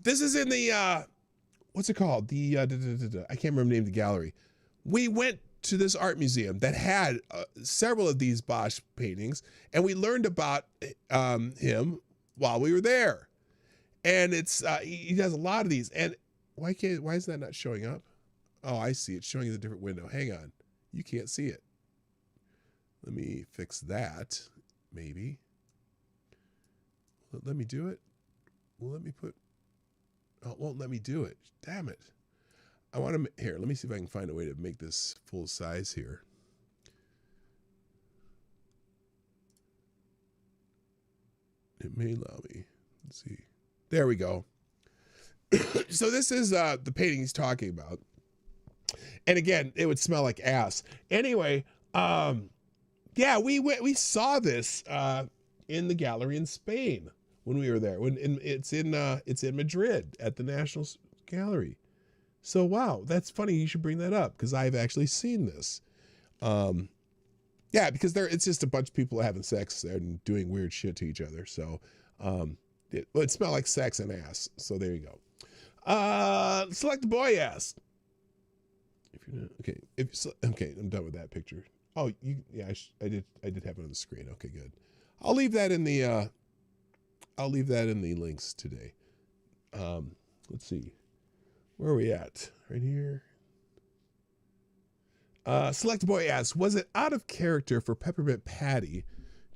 This is in the, what's it called? The, I can't remember the name of the gallery. We went to this art museum that had several of these Bosch paintings, and we learned about him while we were there. And it's, he does a lot of these. And why is that not showing up? Oh, I see. It's showing in a different window. Hang on. You can't see it. Let me fix that, maybe. Let me do it. Well, let me put, oh, it won't let me do it. Damn it. I want to, here, let me see if I can find a way to make this full size here. It may allow me. Let's see. There we go. So this is the painting he's talking about. And again, it would smell like ass. Anyway, yeah, we saw this in the gallery in Spain when we were there. It's in Madrid at the National Gallery. So, wow, that's funny. You should bring that up because I've actually seen this. Yeah, because it's just a bunch of people having sex and doing weird shit to each other. So, it smelled like sex and ass. So there you go. Select the boy ass. If you're not, okay, I'm done with that picture. Oh, I did have it on the screen. Okay, good. I'll leave that in the links today. Let's see. Where are we at? Right here. Select Boy asks, was it out of character for Peppermint Patty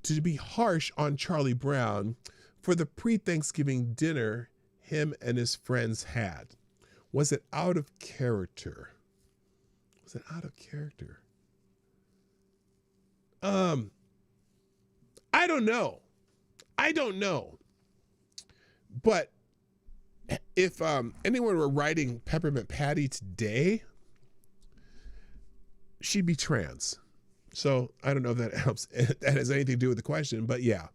to be harsh on Charlie Brown for the pre-Thanksgiving dinner him and his friends had? Was it out of character? Was it out of character? I don't know. But if anyone were writing Peppermint Patty today, she'd be trans. So I don't know if that helps. That has anything to do with the question, but yeah.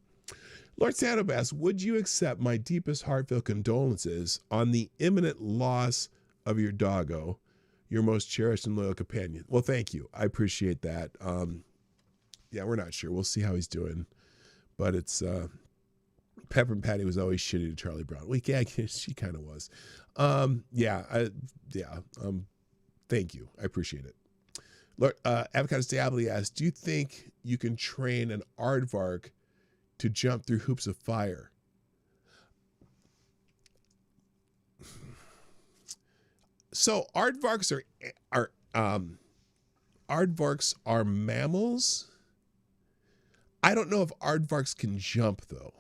Lord Sandobas, would you accept my deepest heartfelt condolences on the imminent loss of your doggo, your most cherished and loyal companion? Well, thank you. I appreciate that. Yeah, we're not sure. We'll see how he's doing. But it's Peppermint Patty was always shitty to Charlie Brown. Well, yeah, she kind of was. Thank you. I appreciate it. Lord, Avocados Diablo asks, do you think you can train an aardvark to jump through hoops of fire? So aardvarks are mammals. I don't know if aardvarks can jump though.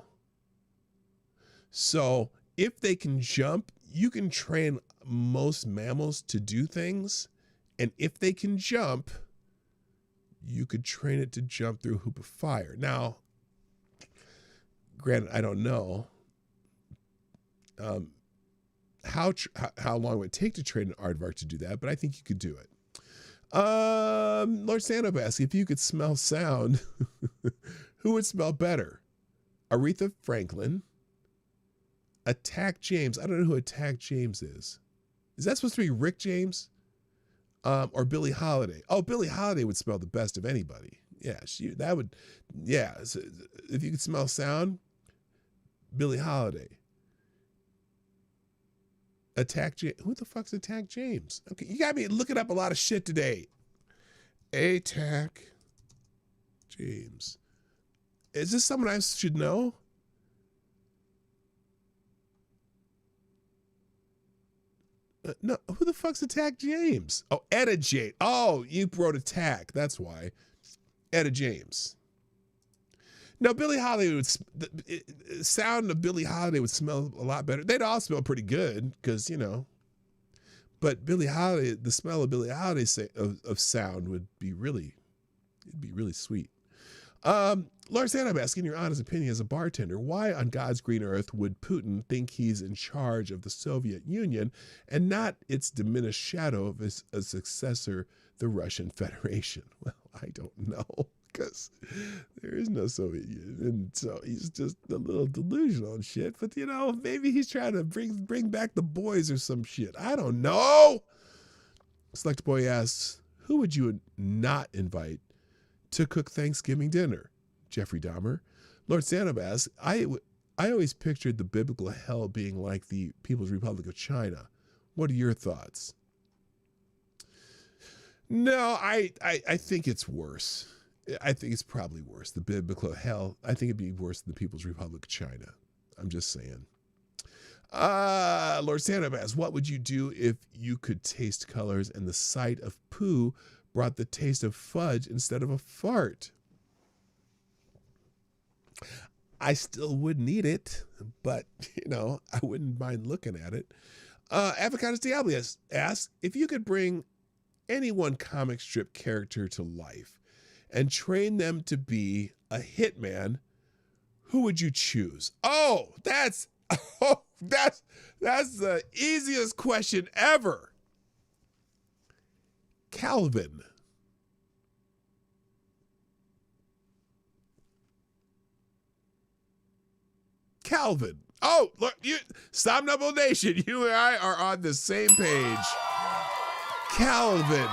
So if they can jump, you can train most mammals to do things. And if they can jump, you could train it to jump through a hoop of fire. Now, granted, I don't know how long it would take to train an aardvark to do that, but I think you could do it. Lord Sandobas, if you could smell sound, who would smell better? Aretha Franklin, Attack James. I don't know who Attack James is. Is that supposed to be Rick James? Or Billie Holiday? Oh, Billie Holiday would smell the best of anybody. Yeah, yeah. So if you could smell sound, Billie Holiday. Attack James. Who the fuck's Attack James? Okay, you got me looking up a lot of shit today. Attack James. Is this someone I should know? No, who the fuck's Attack James? Oh, Etta James. Oh, you wrote Attack. That's why. Etta James. No, Billie Holiday would. The sound of Billie Holiday would smell a lot better. They'd all smell pretty good because, you know. But Billie Holiday, the smell of Billie Holiday of sound would be really, it'd be really sweet. Lord Santa, I'm asking your honest opinion as a bartender. Why on God's green earth would Putin think he's in charge of the Soviet Union and not its diminished shadow of a successor, the Russian Federation? Well, I don't know, because there is no Soviet Union. And so he's just a little delusional and shit. But, you know, maybe he's trying to bring back the boys or some shit. I don't know. Select Boy asks, who would you not invite to cook Thanksgiving dinner? Jeffrey Dahmer. Lord Santa asks, I always pictured the biblical hell being like the People's Republic of China. What are your thoughts? No, I think it's worse. I think it's probably worse. The biblical hell, I think it'd be worse than the People's Republic of China. I'm just saying. Lord Santa asks, what would you do if you could taste colors and the sight of poo brought the taste of fudge instead of a fart? I still wouldn't eat it, but, you know, I wouldn't mind looking at it. Avocados Diablo asks, if you could bring any one comic strip character to life and train them to be a hitman, who would you choose? Oh, that's the easiest question ever. Calvin. Calvin. Oh, look, Somnambule Nation, you and I are on the same page. Calvin.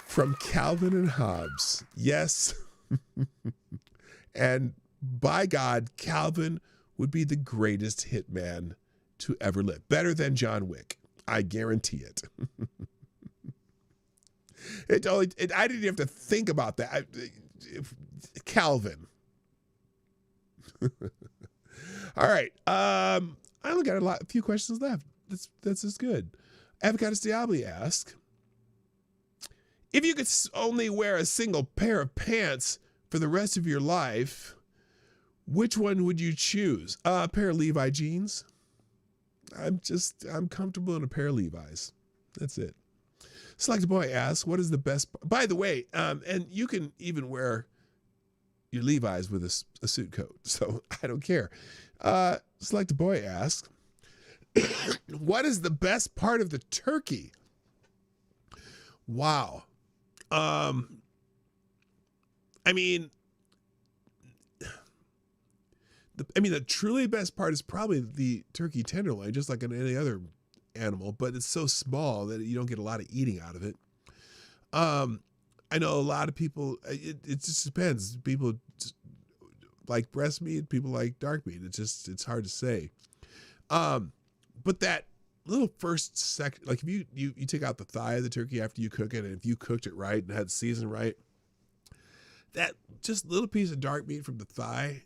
From Calvin and Hobbes. Yes. And by God, Calvin would be the greatest hitman to ever live. Better than John Wick. I guarantee it. I didn't have to think about that. Calvin. All right. I only got a few questions left. That's just good. Avocados Diabli asks, if you could only wear a single pair of pants for the rest of your life, which one would you choose? A pair of Levi jeans. I'm comfortable in a pair of Levi's. That's it. Select Boy asks, what is the best? By the way, and you can even wear your Levi's with a suit coat, so I don't care. Select Boy asks, what is the best part of the turkey? Wow. I mean, the truly best part is probably the turkey tenderloin, just like on any other animal, but it's so small that you don't get a lot of eating out of it. I know a lot of people, it just depends. People just like breast meat, people like dark meat. It's hard to say. But that little first second, like if you take out the thigh of the turkey after you cook it, and if you cooked it right and had seasoned right, that just little piece of dark meat from the thigh,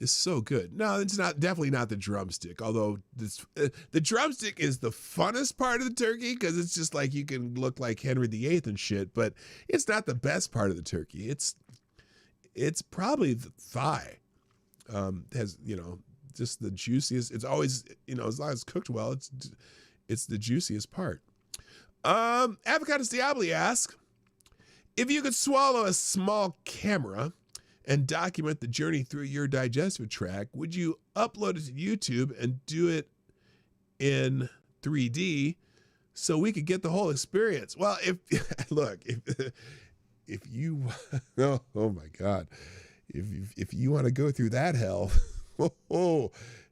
is so good. No, it's definitely not the drumstick, although the drumstick is the funnest part of the turkey because it's just like you can look like Henry VIII and shit, but it's not the best part of the turkey. It's probably the thigh. Has, just the juiciest. It's always, as long as it's cooked well, it's the juiciest part. Avocados Diabli asks, if you could swallow a small camera and document the journey through your digestive tract, would you upload it to YouTube and do it in 3D so we could get the whole experience? Well, if you, oh my God, if you want to go through that hell,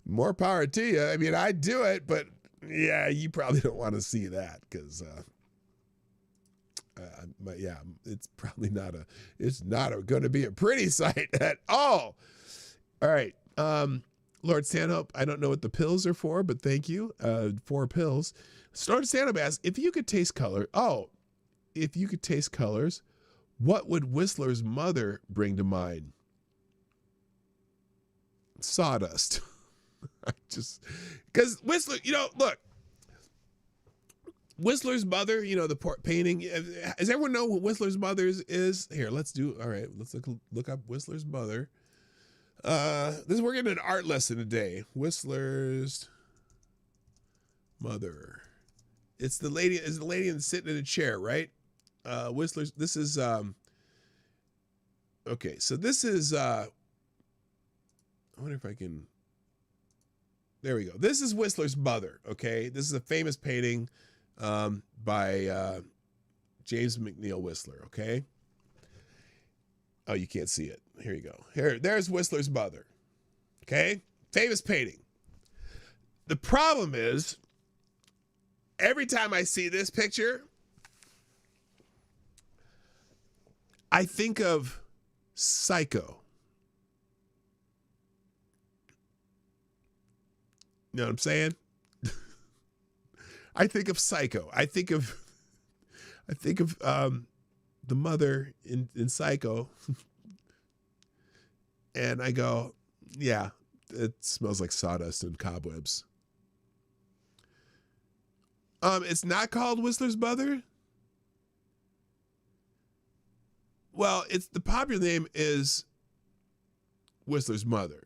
more power to you. I mean, I'd do it, but yeah, you probably don't want to see that because, it's probably not going to be a pretty sight at all. All right. Lord Stanhope, I don't know what the pills are for, but thank you. 4 pills. Lord Stanhope asks, if you could taste colors, what would Whistler's mother bring to mind? Sawdust. Because Whistler, look, Whistler's mother, the painting. Does everyone know what Whistler's mother is? Here, let's look up Whistler's mother. We're getting an art lesson today. Whistler's mother. It's the lady that's sitting in a chair, right? Whistler's, this is, okay, so this is, I wonder if I can, there we go. This is Whistler's mother, okay? This is a famous painting by James McNeill Whistler, okay? Oh, you can't see it. Here you go. There's Whistler's mother, okay? Famous painting. The problem is, every time I see this picture, I think of Psycho. You know what I'm saying? I think of Psycho. I think of the mother in Psycho, and I go, yeah, it smells like sawdust and cobwebs. It's not called Whistler's mother. Well, the popular name is Whistler's mother.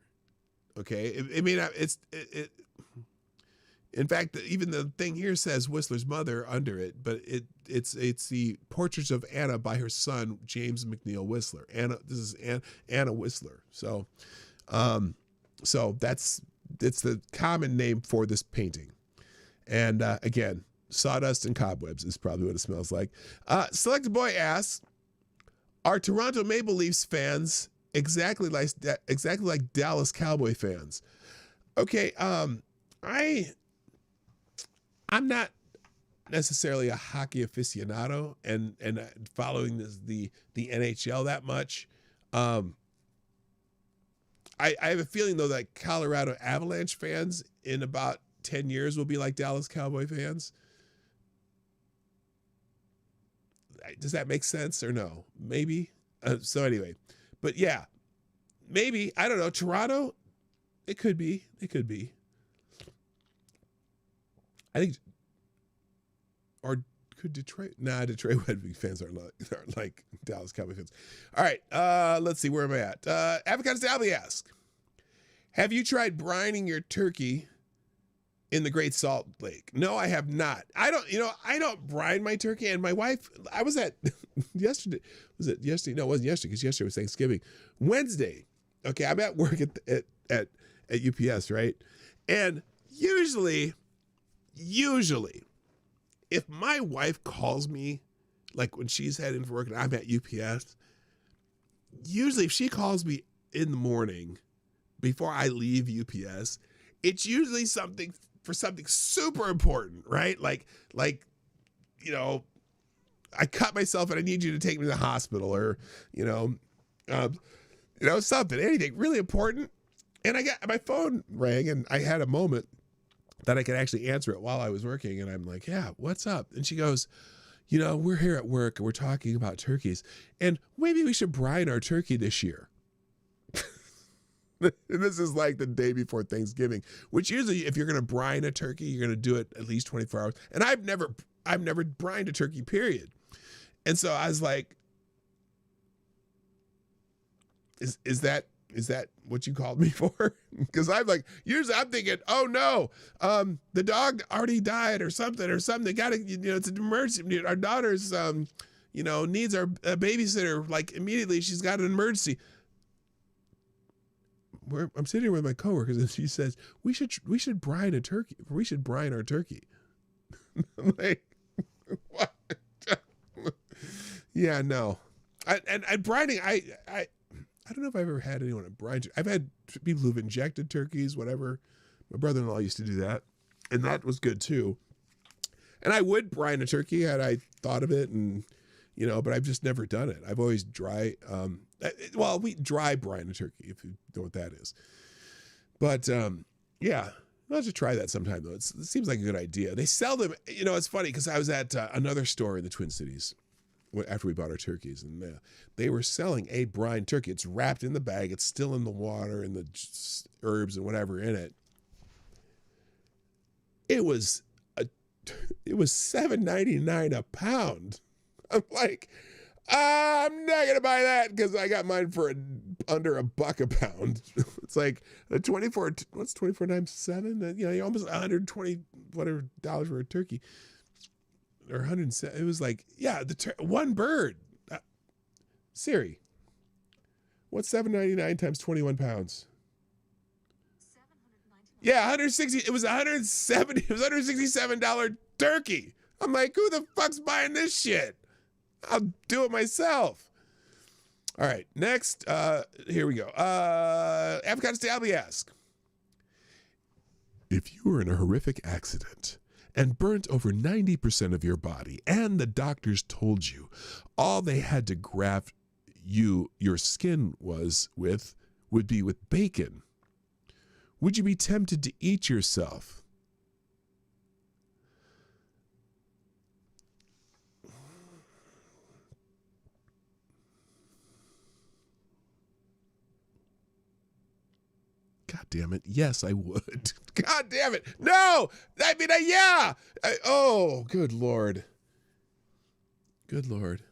Okay, it may not. In fact, even the thing here says Whistler's mother under it, but it's the Portraits of Anna by her son James McNeill Whistler. This is Anna Whistler. So, it's the common name for this painting. And again, sawdust and cobwebs is probably what it smells like. Select Boy asks, are Toronto Maple Leafs fans exactly like Dallas Cowboy fans? Okay, I'm not necessarily a hockey aficionado and following the NHL that much. I have a feeling though that Colorado Avalanche fans in about 10 years will be like Dallas Cowboy fans. Does that make sense or no? Maybe. So anyway, but yeah, maybe, I don't know. Toronto, it could be. It could be. I think, or could Detroit? Nah, Detroit Red Wing fans aren't like Dallas Cowboy fans. All right, let's see, where am I at? Avocado Stabby asks, have you tried brining your turkey in the Great Salt Lake? No, I have not. I don't brine my turkey. And my wife, I was at yesterday. Was it yesterday? No, it wasn't yesterday because yesterday was Thanksgiving. Wednesday. Okay, I'm at work at UPS, right? And usually, if my wife calls me, like when she's heading for work and I'm at UPS, usually if she calls me in the morning before I leave UPS, it's usually something super important, right? Like, you know, I cut myself and I need you to take me to the hospital, or, something, anything really important. And my phone rang and I had a moment that I could actually answer it while I was working. And I'm like, yeah, what's up? And she goes, we're here at work and we're talking about turkeys and maybe we should brine our turkey this year. And this is like the day before Thanksgiving, which usually if you're going to brine a turkey, you're going to do it at least 24 hours. And I've never brined a turkey, period. And so I was like, is that what you called me for? Because usually I'm thinking, oh no, the dog already died or something. They got to, it's an emergency. Our daughter's, needs our babysitter. Like immediately she's got an emergency. I'm sitting here with my coworkers and she says, we should brine a turkey. We should brine our turkey. I'm like, what? Yeah, no. And brining, I don't know if I've ever had anyone at brine. I've had people who've injected turkeys, whatever. My brother-in-law used to do that, and that was good too. And I would brine a turkey had I thought of it, and but I've just never done it. I've always we dry brine a turkey, if you know what that is. But yeah, I'll have to try that sometime though. It seems like a good idea. They sell them. It's funny because I was at another store in the Twin Cities after we bought our turkeys, and they were selling a brine turkey. It's wrapped in the bag. It's still in the water and the herbs and whatever in it. It was $7.99 a pound. I'm like, I'm not gonna buy that because I got mine for under $1 a pound. It's like a 24. What's 24 times 7? You almost $120 whatever dollars for a turkey. Or 107. It was like, yeah, one bird. Siri, what's $7.99 times 21 pounds? Yeah, 160. It was $170. It was $167 turkey. I'm like, who the fuck's buying this shit? I'll do it myself. All right, next. Here we go. Avocado Stabby asks, if you were in a horrific accident and burnt over 90% of your body, and the doctors told you all they had to graft your skin would be with bacon, would you be tempted to eat yourself? God damn it. Yes, I would. God damn it. No. I mean, yeah. Oh, good Lord. Good Lord.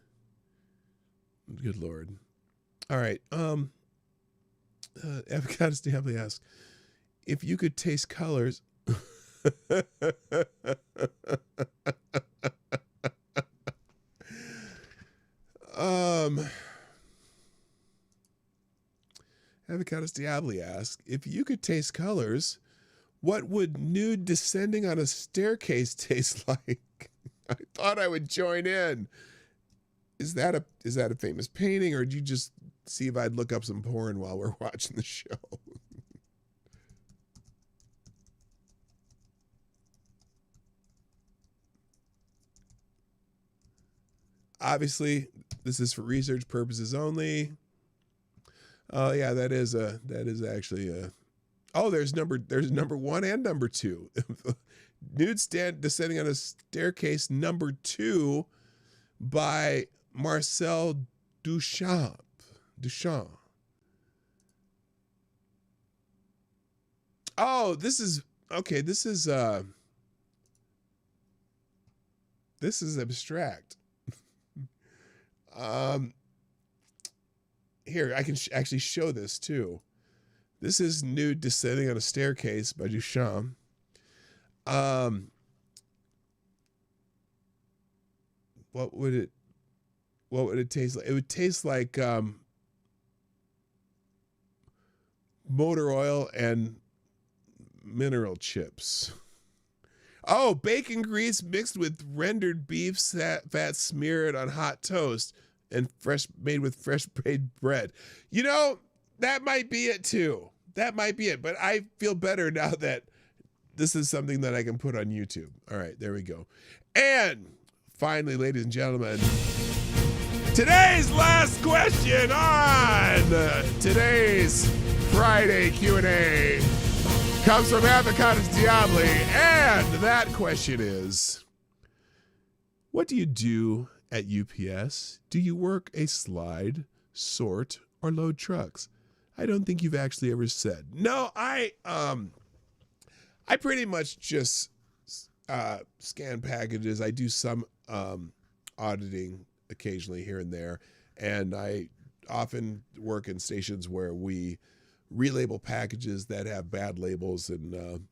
Good Lord. All right. Avocado Stabby asks, if you could taste colors. Avocado Stabby asks, if you could taste colors, what would nude descending on a staircase taste like? I thought I would join in. Is that a famous painting, or did you just see if I'd look up some porn while we're watching the show? obviously, this is for research purposes only. Oh yeah, that is actually a. Oh, there's number 1 and number 2. Nude stand descending on a staircase, number 2, by Marcel Duchamp. Oh, this is okay. This is abstract. Here, I can actually show this too. This is Nude Descending on a Staircase by Duchamp. What would it taste like? It would taste like motor oil and mineral chips. Oh, bacon grease mixed with rendered beef fat smeared on hot toast and made with fresh baked bread. You know, that might be it too. That might be it. But I feel better now that this is something that I can put on YouTube. All right, there we go. And finally, ladies and gentlemen, today's last question on today's Friday Q&A comes from Avocados Diabli, and that question is, what do you do at UPS? Do you work a slide, sort, or load trucks? I don't think you've actually ever said. No, I pretty much just scan packages. I do some auditing occasionally here and there, and I often work in stations where we relabel packages that have bad labels and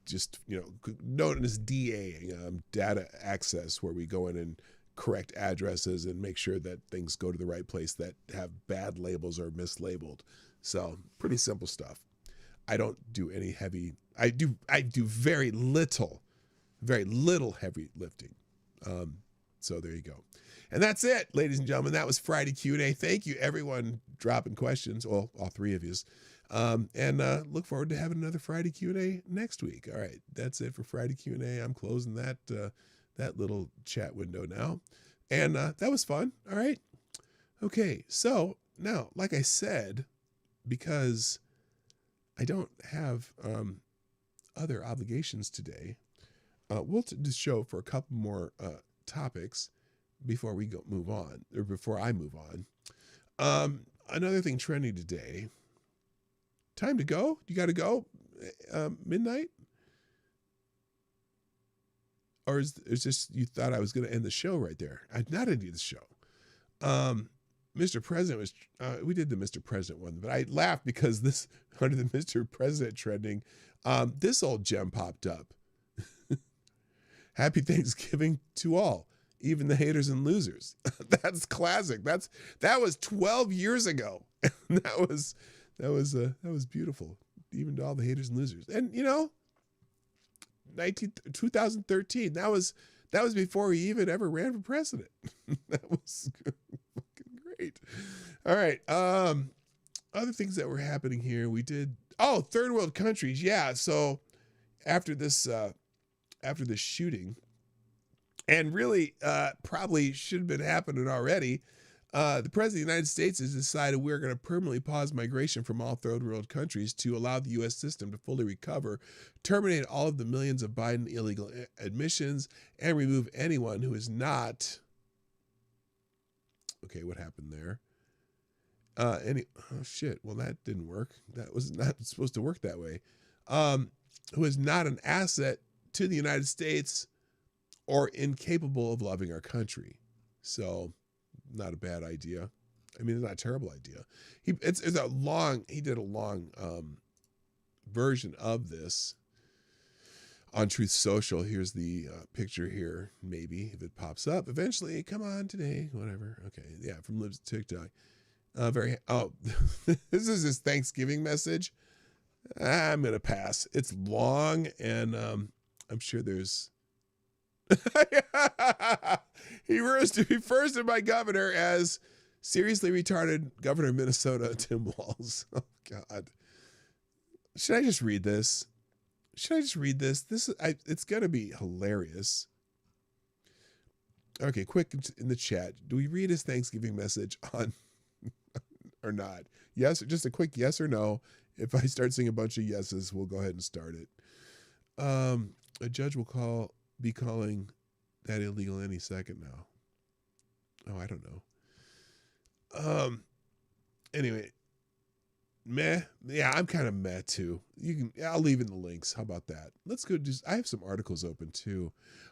just, you know, known as DA, data access, where we go in and correct addresses and make sure that things go to the right place that have bad labels or mislabeled. So pretty simple stuff. I don't do any heavy. I do very little heavy lifting. So there you go. And that's it, ladies and gentlemen. That was Friday Q&A. Thank you, everyone, dropping questions. Well, all three of you. And look forward to having another Friday Q&A next week. All right, that's it for Friday Q&A. I'm closing that little chat window now. And that was fun. All right. Okay, so now, like I said, because I don't have other obligations today, we'll do the show for a couple more topics before we move on, or before I move on. Another thing trending today. Time to go? You got to go? Midnight? Or is just you thought I was going to end the show right there? I'm not ending the show. Mr. President was, we did the Mr. President one, but I laughed because this, under the Mr. President trending, this old gem popped up. Happy Thanksgiving to all, even the haters and losers. That's classic. That was 12 years ago. that was beautiful, even to all the haters and losers. And you know, 2013. That was before he even ever ran for president. That was fucking great. All right. Other things that were happening here. We did. Oh, third world countries. Yeah. So after this shooting, and really probably should have been happening already, the President of the United States has decided we're going to permanently pause migration from all third world countries to allow the U.S. system to fully recover, terminate all of the millions of Biden illegal admissions, and remove anyone who is not. Okay, what happened there? Oh shit! Well, that didn't work. That was not supposed to work that way. Who is not an asset to the United States or incapable of loving our country. So, not a bad idea. I mean, it's not a terrible idea. He did a long version of this on Truth Social. Here's the picture here, maybe, if it pops up. Eventually, come on today, whatever. Okay, yeah, from Libs TikTok. This is his Thanksgiving message. I'm going to pass. It's long, and I'm sure there's... He refers to my governor as seriously retarded Governor of Minnesota, Tim Walz. Oh, God. Should I just read this? It's going to be hilarious. Okay, quick in the chat. Do we read his Thanksgiving message on or not? Yes, just a quick yes or no. If I start seeing a bunch of yeses, we'll go ahead and start it. A judge will be calling that illegal any second now. Oh, I don't know. Anyway, meh. Yeah, I'm kind of meh too. I'll leave in the links. How about that? Let's go. I have some articles open too.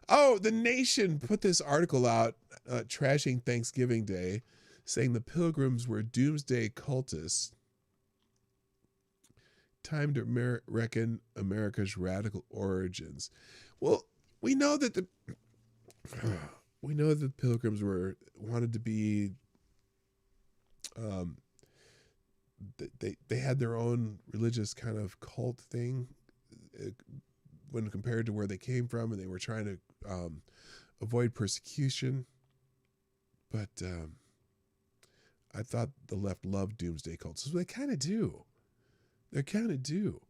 Oh, The Nation put this article out, trashing Thanksgiving Day, saying the Pilgrims were doomsday cultists. Time to reckon America's radical origins. Well, we know that the Pilgrims wanted to be. They had their own religious kind of cult thing when compared to where they came from, and they were trying to avoid persecution. But I thought the left loved doomsday cults. So they kind of do. They kind of do.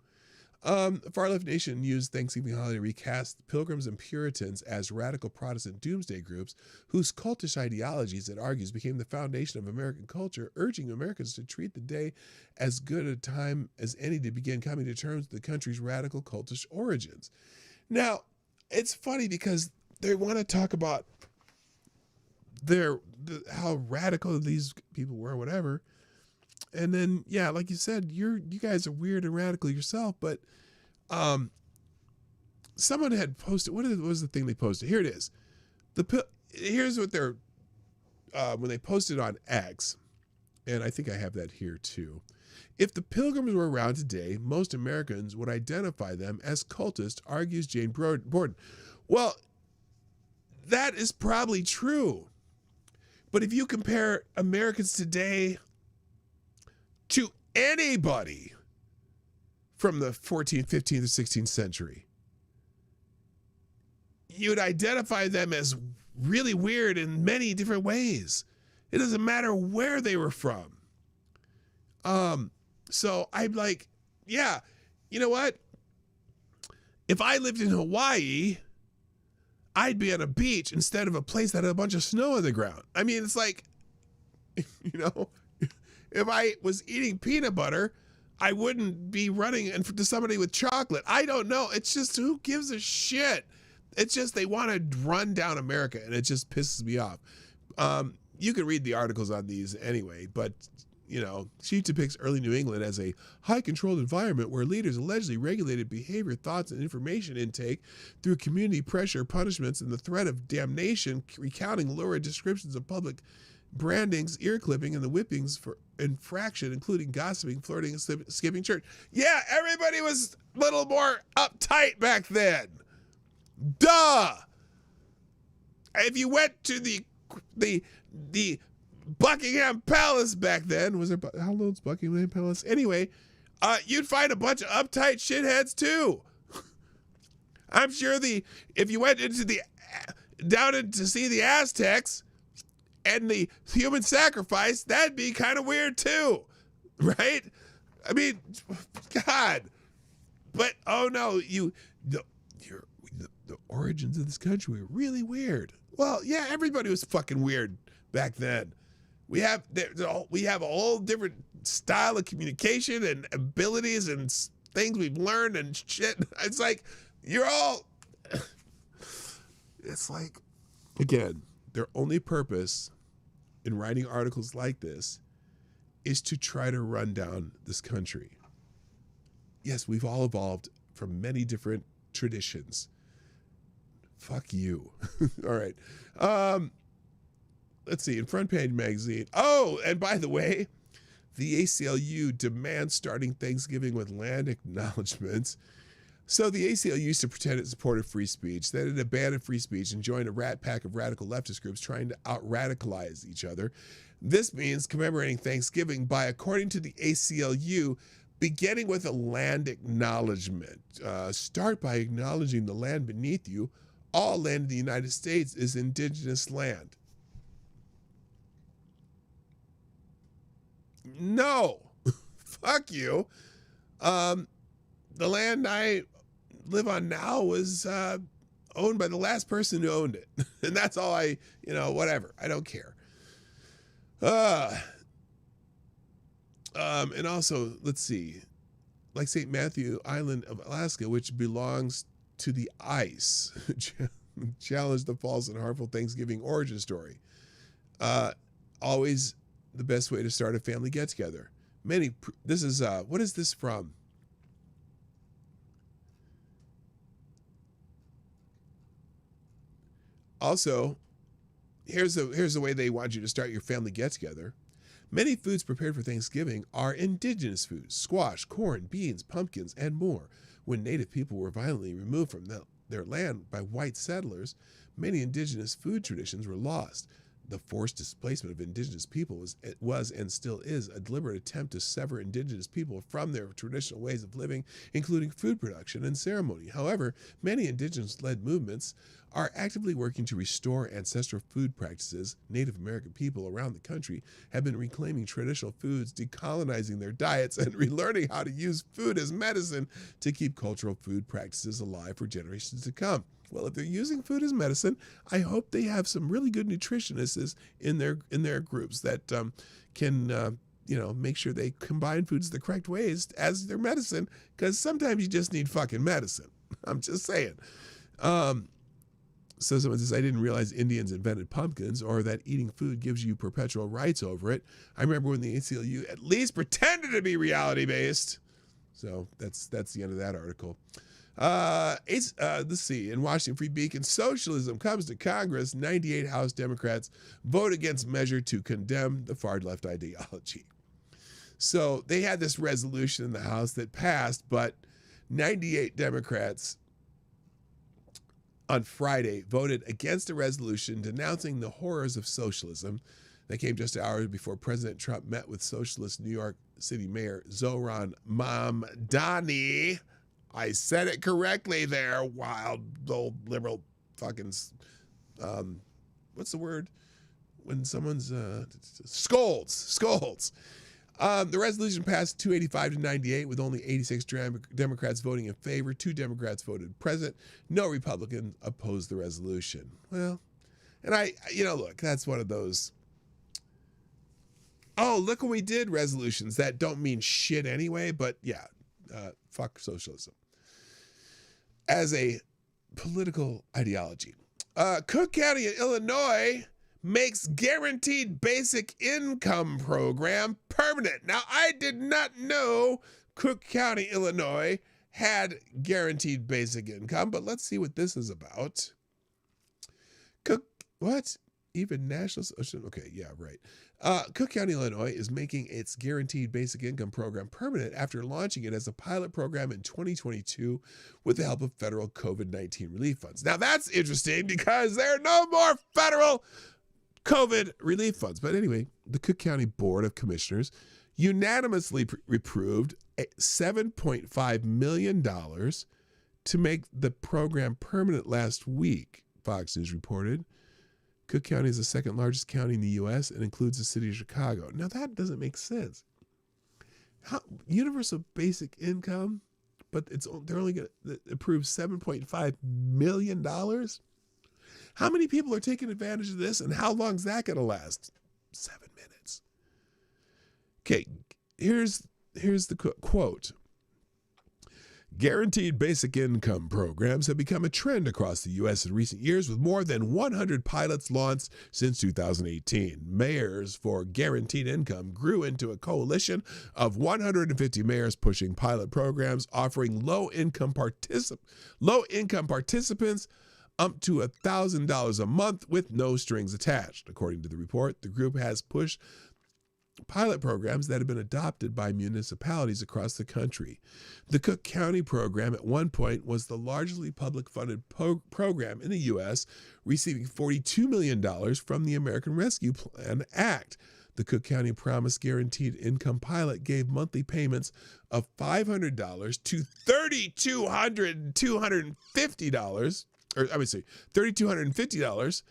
Far Left Nation used Thanksgiving holiday to recast Pilgrims and Puritans as radical Protestant doomsday groups whose cultish ideologies, it argues, became the foundation of American culture, urging Americans to treat the day as good a time as any to begin coming to terms with the country's radical cultish origins. Now, it's funny because they want to talk about how radical these people were, whatever. And then, yeah, like you said, you guys are weird and radical yourself, but someone had posted, what was the thing they posted? Here it is. Here's what they're, when they posted on X, and I think I have that here too. If the Pilgrims were around today, most Americans would identify them as cultists, argues Jane Borden. Well, that is probably true. But if you compare Americans today to anybody from the 14th, 15th, or 16th century, you'd identify them as really weird in many different ways. It doesn't matter where they were from. So I'm like, yeah, you know what? If I lived in Hawaii, I'd be on a beach instead of a place that had a bunch of snow on the ground. I mean, it's like, you know, if I was eating peanut butter, I wouldn't be running into somebody with chocolate. I don't know. It's just, who gives a shit? It's just, they want to run down America, and it just pisses me off. You can read the articles on these anyway, but, you know, she depicts early New England as a high-controlled environment where leaders allegedly regulated behavior, thoughts, and information intake through community pressure, punishments, and the threat of damnation, recounting lurid descriptions of public brandings, ear clipping, and the whippings for infraction, including gossiping, flirting, and skipping church. Yeah, everybody was a little more uptight back then. Duh! If you went to the Buckingham Palace back then, was there, how old's Buckingham Palace? Anyway, you'd find a bunch of uptight shitheads too. I'm sure if you went down to see the Aztecs and the human sacrifice, that'd be kind of weird too, right? I mean, God. But oh no, the origins of this country were really weird. Well, yeah, everybody was fucking weird back then. We have a whole different style of communication and abilities and things we've learned and shit. It's like, it's like, again, their only purpose in writing articles like this is to try to run down this country. Yes, we've all evolved from many different traditions. Fuck you. All right. Let's see, in Front Page Magazine. Oh, and by the way, the ACLU demands starting Thanksgiving with land acknowledgments. So the ACLU used to pretend it supported free speech, then it abandoned free speech and joined a rat pack of radical leftist groups trying to out-radicalize each other. This means commemorating Thanksgiving by, according to the ACLU, beginning with a land acknowledgement. Start by acknowledging the land beneath you. All land in the United States is indigenous land. No, fuck you. The land I live on now was owned by the last person who owned it. And that's all whatever. I don't care. And also, let's see, like St. Matthew Island of Alaska, which belongs to the ice, challenged the false and harmful Thanksgiving origin story. Always the best way to start a family get-together. This is, what is this from? Also, here's the way they want you to start your family get-together. Many foods prepared for Thanksgiving are indigenous foods: squash, corn, beans, pumpkins, and more. When Native people were violently removed from their land by white settlers, many indigenous food traditions were lost. The forced displacement of indigenous people was and still is a deliberate attempt to sever indigenous people from their traditional ways of living, including food production and ceremony. However, many indigenous-led movements are actively working to restore ancestral food practices. Native American people around the country have been reclaiming traditional foods, decolonizing their diets, and relearning how to use food as medicine to keep cultural food practices alive for generations to come. Well, if they're using food as medicine, I hope they have some really good nutritionists in their groups that can make sure they combine foods the correct ways as their medicine, because sometimes you just need fucking medicine. I'm just saying. So someone says, I didn't realize Indians invented pumpkins or that eating food gives you perpetual rights over it. I remember when the ACLU at least pretended to be reality-based. So that's the end of that article. Let's see. In Washington Free Beacon, socialism comes to Congress. 98 House Democrats vote against measure to condemn the far-left ideology. So they had this resolution in the House that passed, but 98 Democrats on Friday voted against a resolution denouncing the horrors of socialism. That came just hours before President Trump met with socialist New York City Mayor Zohran Mamdani. I said it correctly there, wild old liberal fucking, what's the word? When someone's, scolds. The resolution passed 285 to 98 with only 86 Democrats voting in favor. 2 Democrats voted present. No Republicans opposed the resolution. Well, and look, that's one of those, oh, look what we did resolutions that don't mean shit anyway, but yeah, fuck socialism as a political ideology. Cook County in Illinois makes guaranteed basic income program permanent. Now, I did not know Cook County, Illinois had guaranteed basic income, but let's see what this is about. Even national, okay, yeah, right. Cook County, Illinois is making its guaranteed basic income program permanent after launching it as a pilot program in 2022 with the help of federal COVID-19 relief funds. Now that's interesting because there are no more federal COVID relief funds. But anyway, the Cook County Board of Commissioners unanimously approved $7.5 million to make the program permanent last week, Fox News reported. Cook County is the second largest county in the U.S. and includes the city of Chicago. Now that doesn't make sense. Universal basic income, but they're only going to approve $7.5 million? How many people are taking advantage of this, and how long is that going to last? 7 minutes. Okay, here's the quote. Guaranteed basic income programs have become a trend across the U.S. in recent years, with more than 100 pilots launched since 2018. Mayors for Guaranteed Income grew into a coalition of 150 mayors pushing pilot programs, offering low-income participants up to $1,000 a month with no strings attached. According to the report, the group has pushed pilot programs that have been adopted by municipalities across the country. The Cook County program at one point was the largely public-funded program in the U.S., receiving $42 million from the American Rescue Plan Act. The Cook County Promise Guaranteed Income pilot gave monthly payments of $500 to $3,250, or I would say $3,250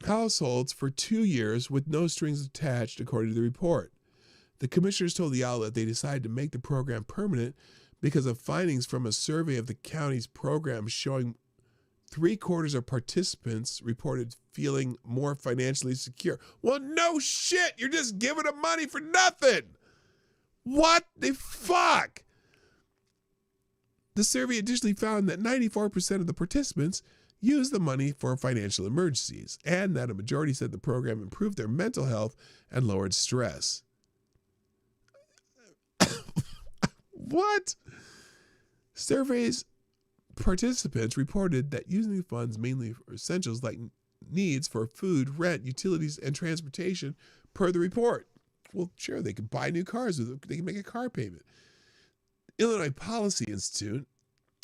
households for 2 years with no strings attached, according to the report. The commissioners told the outlet they decided to make the program permanent because of findings from a survey of the county's program showing 3/4 of participants reported feeling more financially secure. Well, no shit. You're just giving them money for nothing. What the fuck? The survey additionally found that 94% of the participants used the money for financial emergencies, and that a majority said the program improved their mental health and lowered stress. What? Surveys participants reported that using the funds mainly for essentials like needs for food, rent, utilities, and transportation per the report. Well, sure, they could buy new cars. They can make a car payment. Illinois Policy Institute,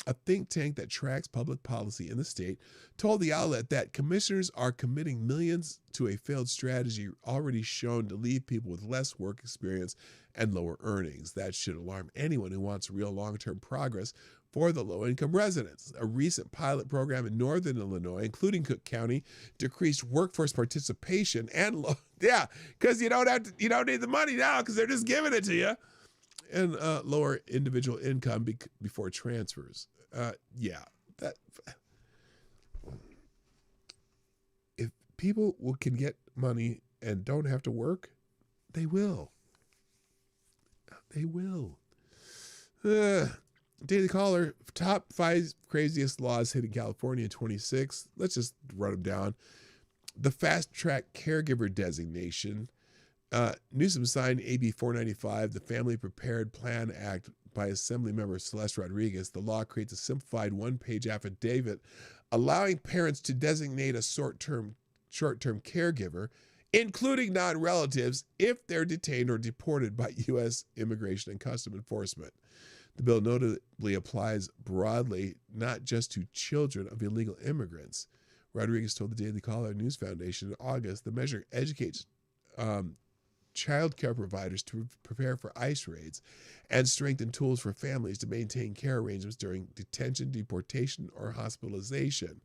a think tank that tracks public policy in the state, told the outlet that commissioners are committing millions to a failed strategy already shown to leave people with less work experience and lower earnings. That should alarm anyone who wants real long-term progress for the low-income residents. A recent pilot program in northern Illinois, including Cook County, decreased workforce participation and because you don't need the money now because they're just giving it to you, and lower individual income before transfers. If people can get money and don't have to work, they will. They will. Daily Caller, top 5 craziest laws hitting California in 26. Let's just run them down. The fast track caregiver designation. Newsom signed AB 495, the Family Prepared Plan Act by Assemblymember Celeste Rodriguez. The law creates a simplified one-page affidavit allowing parents to designate a short-term caregiver, including non-relatives, if they're detained or deported by U.S. Immigration and Customs Enforcement. The bill notably applies broadly, not just to children of illegal immigrants. Rodriguez told the Daily Caller News Foundation in August the measure educates child care providers to prepare for ICE raids and strengthen tools for families to maintain care arrangements during detention, deportation, or hospitalization.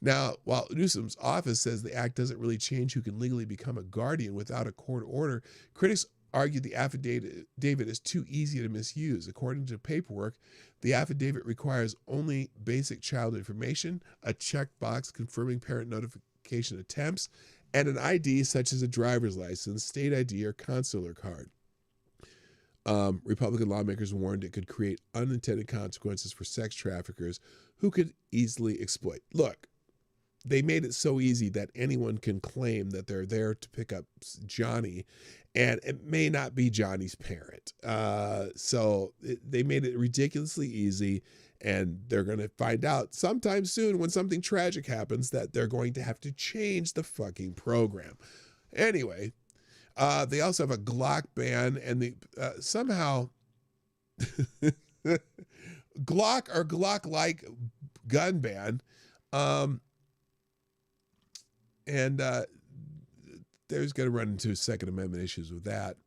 Now, while Newsom's office says the act doesn't really change who can legally become a guardian without a court order, critics argue the affidavit is too easy to misuse. According to paperwork, the affidavit requires only basic child information, a checkbox confirming parent notification attempts, and an ID such as a driver's license, state ID, or consular card. Republican lawmakers warned it could create unintended consequences for sex traffickers who could easily exploit. Look, they made it so easy that anyone can claim that they're there to pick up Johnny, and it may not be Johnny's parent. They made it ridiculously easy, and they're going to find out sometime soon when something tragic happens that they're going to have to change the fucking program. Anyway, they also have a Glock ban, and somehow Glock or Glock-like gun ban. There's going to run into Second Amendment issues with that.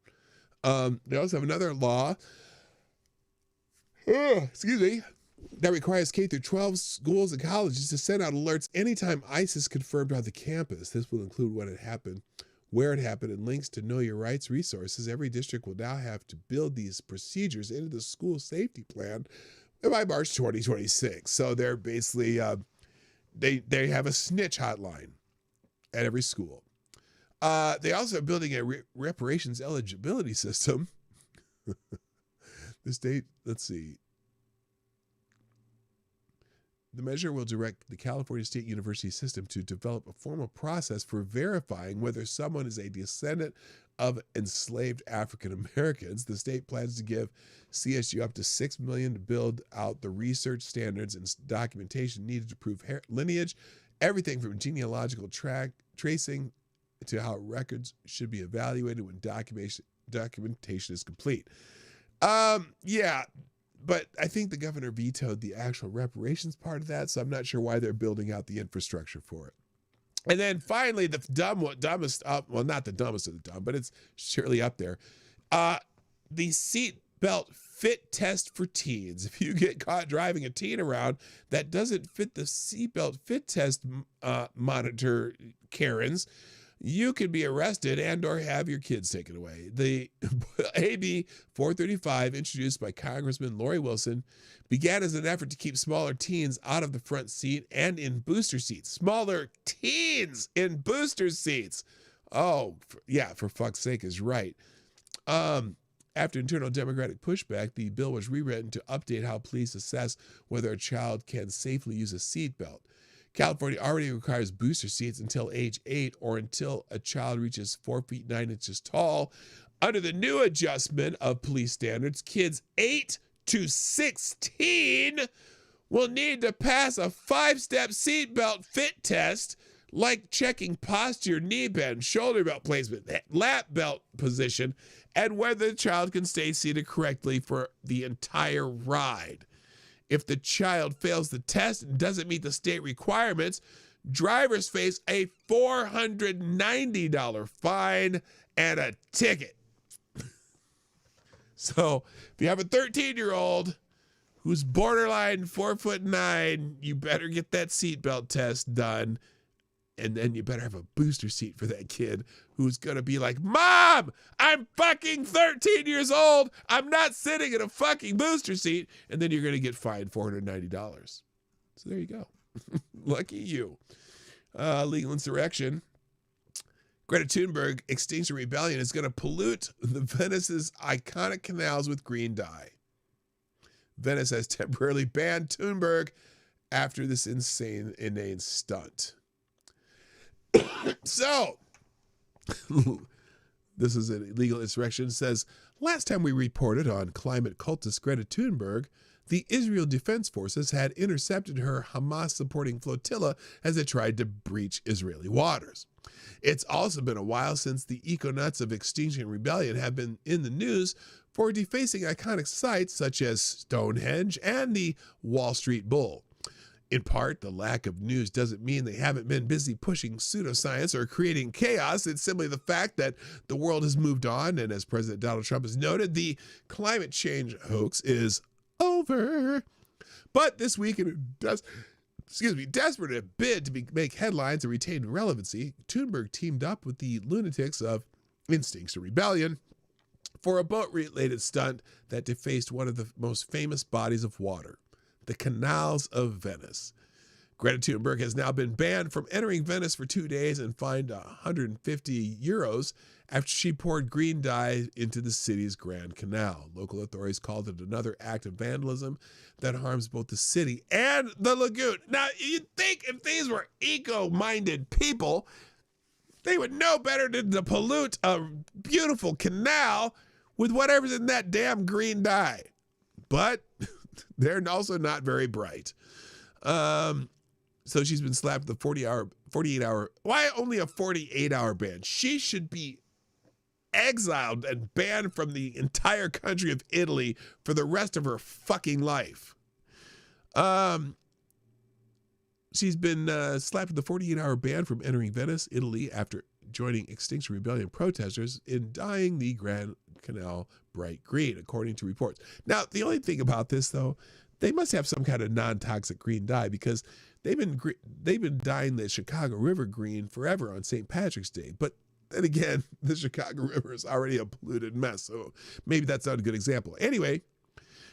They also have another law, that requires K-12 schools and colleges to send out alerts anytime ICE is confirmed on the campus. This will include when it happened, where it happened, and links to Know Your Rights resources. Every district will now have to build these procedures into the school safety plan by March 2026. So they're basically, they have a snitch hotline at every school. They also are building a reparations eligibility system. The state, let's see. The measure will direct the California State University system to develop a formal process for verifying whether someone is a descendant of enslaved African Americans. The state plans to give CSU up to $6 million to build out the research standards and documentation needed to prove lineage, everything from genealogical tracing to how records should be evaluated when documentation is complete. But I think the governor vetoed the actual reparations part of that, so I'm not sure why they're building out the infrastructure for it. And then finally, the dumbest, well, not the dumbest of the dumb, but it's surely up there. The seatbelt fit test for teens. If you get caught driving a teen around that doesn't fit the seatbelt fit test monitor, Karens, you could be arrested and or have your kids taken away. The AB 435, introduced by Congressman Lori Wilson, began as an effort to keep smaller teens out of the front seat and in booster seats. Smaller teens in booster seats. Oh, yeah, for fuck's sake is right. After internal Democratic pushback, the bill was rewritten to update how police assess whether a child can safely use a seatbelt. California already requires booster seats until age 8 or until a child reaches 4 feet 9 inches tall. Under the new adjustment of police standards, kids 8 to 16 will need to pass a 5-step seatbelt fit test, like checking posture, knee bend, shoulder belt placement, lap belt position, and whether the child can stay seated correctly for the entire ride. If the child fails the test and doesn't meet the state requirements, drivers face a $490 fine and a ticket. So if you have a 13-year-old who's borderline 4'9", you better get that seatbelt test done. And then you better have a booster seat for that kid who's going to be like, Mom, I'm fucking 13 years old. I'm not sitting in a fucking booster seat. And then you're going to get fined $490. So there you go. Lucky you. Legal insurrection. Greta Thunberg, Extinction Rebellion, is going to pollute the Venice's iconic canals with green dye. Venice has temporarily banned Thunberg after this inane stunt. So, this is an illegal insurrection. It says, last time we reported on climate cultist Greta Thunberg, the Israel Defense Forces had intercepted her Hamas-supporting flotilla as it tried to breach Israeli waters. It's also been a while since the eco-nuts of Extinction Rebellion have been in the news for defacing iconic sites such as Stonehenge and the Wall Street Bull. In part, the lack of news doesn't mean they haven't been busy pushing pseudoscience or creating chaos. It's simply the fact that the world has moved on, and as President Donald Trump has noted, the climate change hoax is over. But this week, desperate in a bid to make headlines and retain relevancy, Thunberg teamed up with the lunatics of Extinction Rebellion for a boat-related stunt that defaced one of the most famous bodies of water, the canals of Venice. Greta Thunberg has now been banned from entering Venice for 2 days and fined €150 after she poured green dye into the city's Grand Canal. Local authorities called it another act of vandalism that harms both the city and the lagoon. Now, you'd think if these were eco-minded people, they would know better than to pollute a beautiful canal with whatever's in that damn green dye. But they're also not very bright. So she's been slapped with a 48-hour, why only a 48-hour ban? She should be exiled and banned from the entire country of Italy for the rest of her fucking life. She's been slapped with a 48-hour ban from entering Venice, Italy, after joining Extinction Rebellion protesters in dyeing the Grand Canal bright green, according to reports. Now, the only thing about this, though, they must have some kind of non-toxic green dye, because they've been dyeing the Chicago River green forever on St. Patrick's Day. But then again, the Chicago River is already a polluted mess, so maybe that's not a good example. Anyway,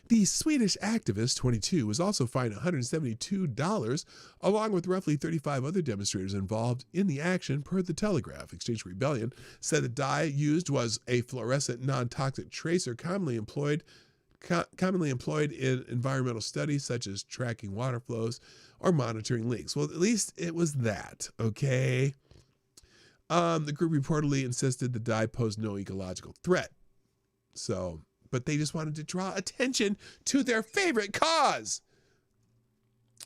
the Swedish activist, 22, was also fined $172, along with roughly 35 other demonstrators involved in the action, per the Telegraph. Extinction Rebellion said the dye used was a fluorescent non-toxic tracer commonly employed in environmental studies such as tracking water flows or monitoring leaks. Well, at least it was that, okay? The group reportedly insisted the dye posed no ecological threat. But they just wanted to draw attention to their favorite cause.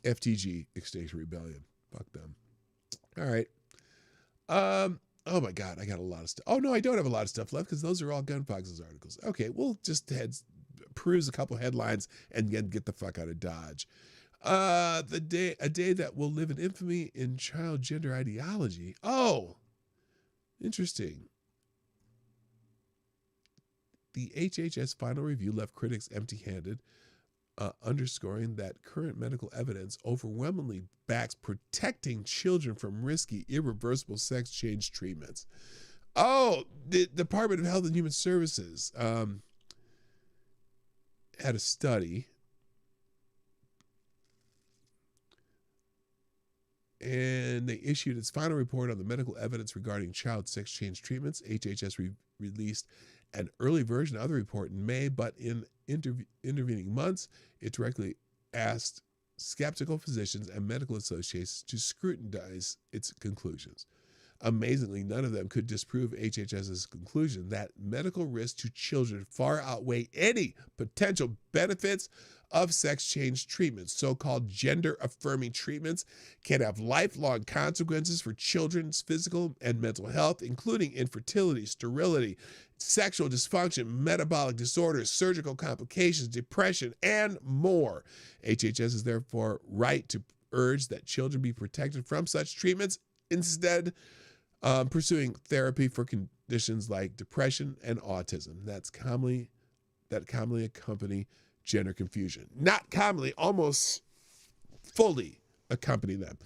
FTG, Extinction Rebellion. Fuck them. All right. Oh my God, I got a lot of stuff. Oh no, I don't have a lot of stuff left because those are all Gun Fox's articles. Okay, we'll just peruse a couple headlines and then get the fuck out of Dodge. A day that will live in infamy in child gender ideology. Oh, interesting. The HHS final review left critics empty-handed underscoring that current medical evidence overwhelmingly backs protecting children from risky, irreversible sex change treatments. Oh, the Department of Health and Human Services had a study, and they issued its final report on the medical evidence regarding child sex change treatments. HHS released an early version of the report in May, but in intervening months, it directly asked skeptical physicians and medical associations to scrutinize its conclusions. Amazingly, none of them could disprove HHS's conclusion that medical risks to children far outweigh any potential benefits of sex change treatments. So-called gender-affirming treatments can have lifelong consequences for children's physical and mental health, including infertility, sterility, sexual dysfunction, metabolic disorders, surgical complications, depression, and more. HHS is therefore right to urge that children be protected from such treatments, instead pursuing therapy for conditions like depression and autism that commonly accompany gender confusion. Not commonly, almost fully accompany them.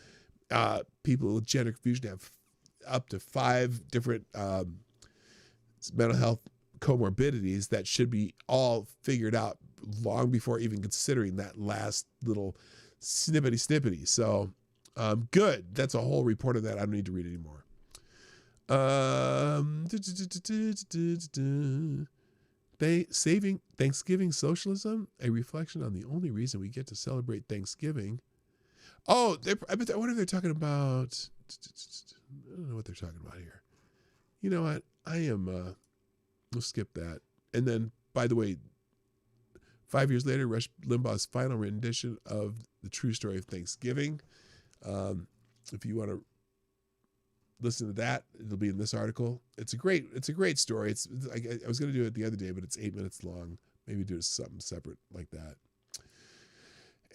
People with gender confusion have up to 5 different mental health comorbidities that should be all figured out long before even considering that last little snippety. So good. That's a whole report of that. I don't need to read anymore. Saving Thanksgiving socialism, a reflection on the only reason we get to celebrate Thanksgiving. Oh, I wonder if they're talking about, I don't know what they're talking about here. You know what? We'll skip that. And then, by the way, 5 years later, Rush Limbaugh's final rendition of The True Story of Thanksgiving. If you want to listen to that, it'll be in this article. It's a great story. I was going to do it the other day, but it's 8 minutes long. Maybe do something separate like that.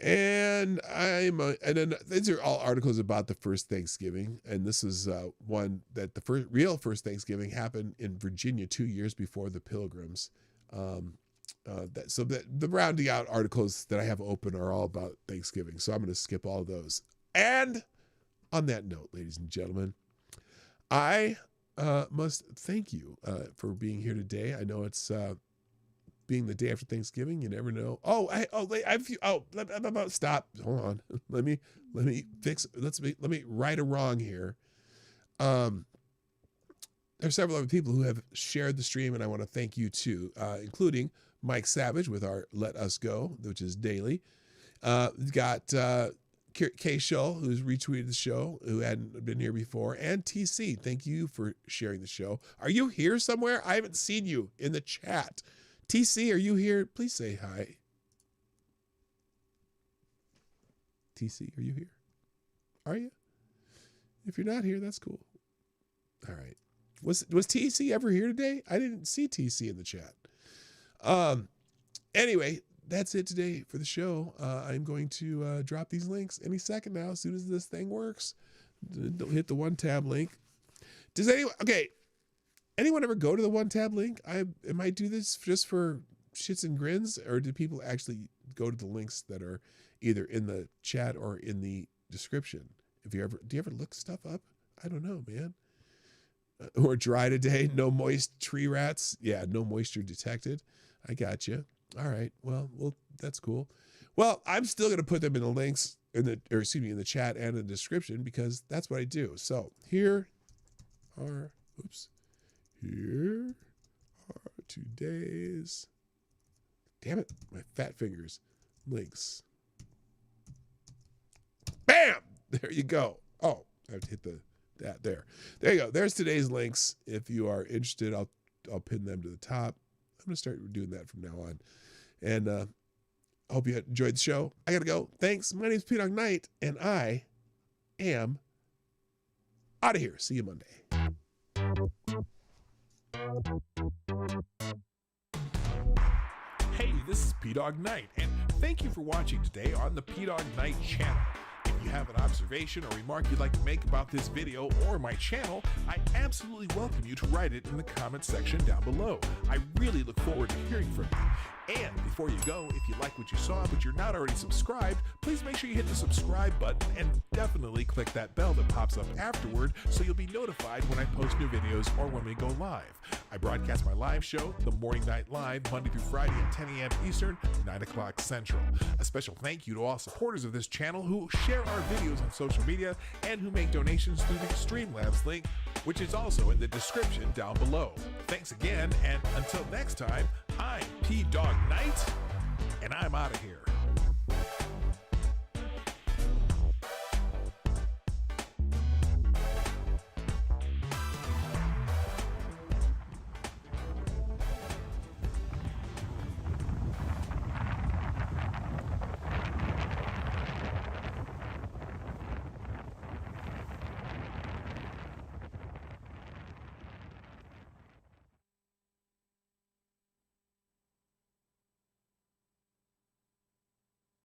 And then these are all articles about the first Thanksgiving, and this is one that the real first Thanksgiving happened in Virginia 2 years before the Pilgrims. The rounding out articles that I have open are all about Thanksgiving, so I'm going to skip all of those. And on that note, ladies and gentlemen, I must thank you for being here today. I know it's being the day after Thanksgiving. You never know. Stop. Hold on. Let me right a wrong here. There's several other people who have shared the stream, and I want to thank you too, including Mike Savage with our Let Us Go, which is daily. We've got K. Shull, who's retweeted the show, who hadn't been here before, and TC. Thank you for sharing the show. Are you here somewhere? I haven't seen you in the chat. TC, are you here? Please say hi. TC, are you here? Are you? If you're not here, that's cool. All right. Was TC ever here today? I didn't see TC in the chat. Anyway, that's it today for the show. I'm going to drop these links any second now, as soon as this thing works. Don't hit the one tab link. Does anyone ever go to the one tab link? I might do this just for shits and grins, or do people actually go to the links that are either in the chat or in the description? Do you ever look stuff up? I don't know, man. Or dry today, no moist tree rats. Yeah, no moisture detected. I got you. All right. Well, that's cool. Well, I'm still going to put them in the links in the chat and in the description, because that's what I do. So here are today's, damn it, my fat fingers, links. Bam! There you go. Oh, I have to hit that there. There you go. There's today's links. If you are interested, I'll pin them to the top. I'm going to start doing that from now on. And I hope you enjoyed the show. I got to go. Thanks. My name is Dawg Knight, and I am out of here. See you Monday. Hey, this is Dawg Knight, and thank you for watching today on the Dawg Knight Channel. If you have an observation or remark you'd like to make about this video or my channel, I absolutely welcome you to write it in the comments section down below. I really look forward to hearing from you. And before you go, if you like what you saw but you're not already subscribed, please make sure you hit the subscribe button and definitely click that bell that pops up afterward so you'll be notified when I post new videos or when we go live. I broadcast my live show, The Morning Night Live, Monday through Friday at 10 a.m. Eastern, 9 o'clock Central. A special thank you to all supporters of this channel who share our videos on social media and who make donations through the Streamlabs link, which is also in the description down below. Thanks again, and until next time, I'm PDawgKnight, and I'm out of here.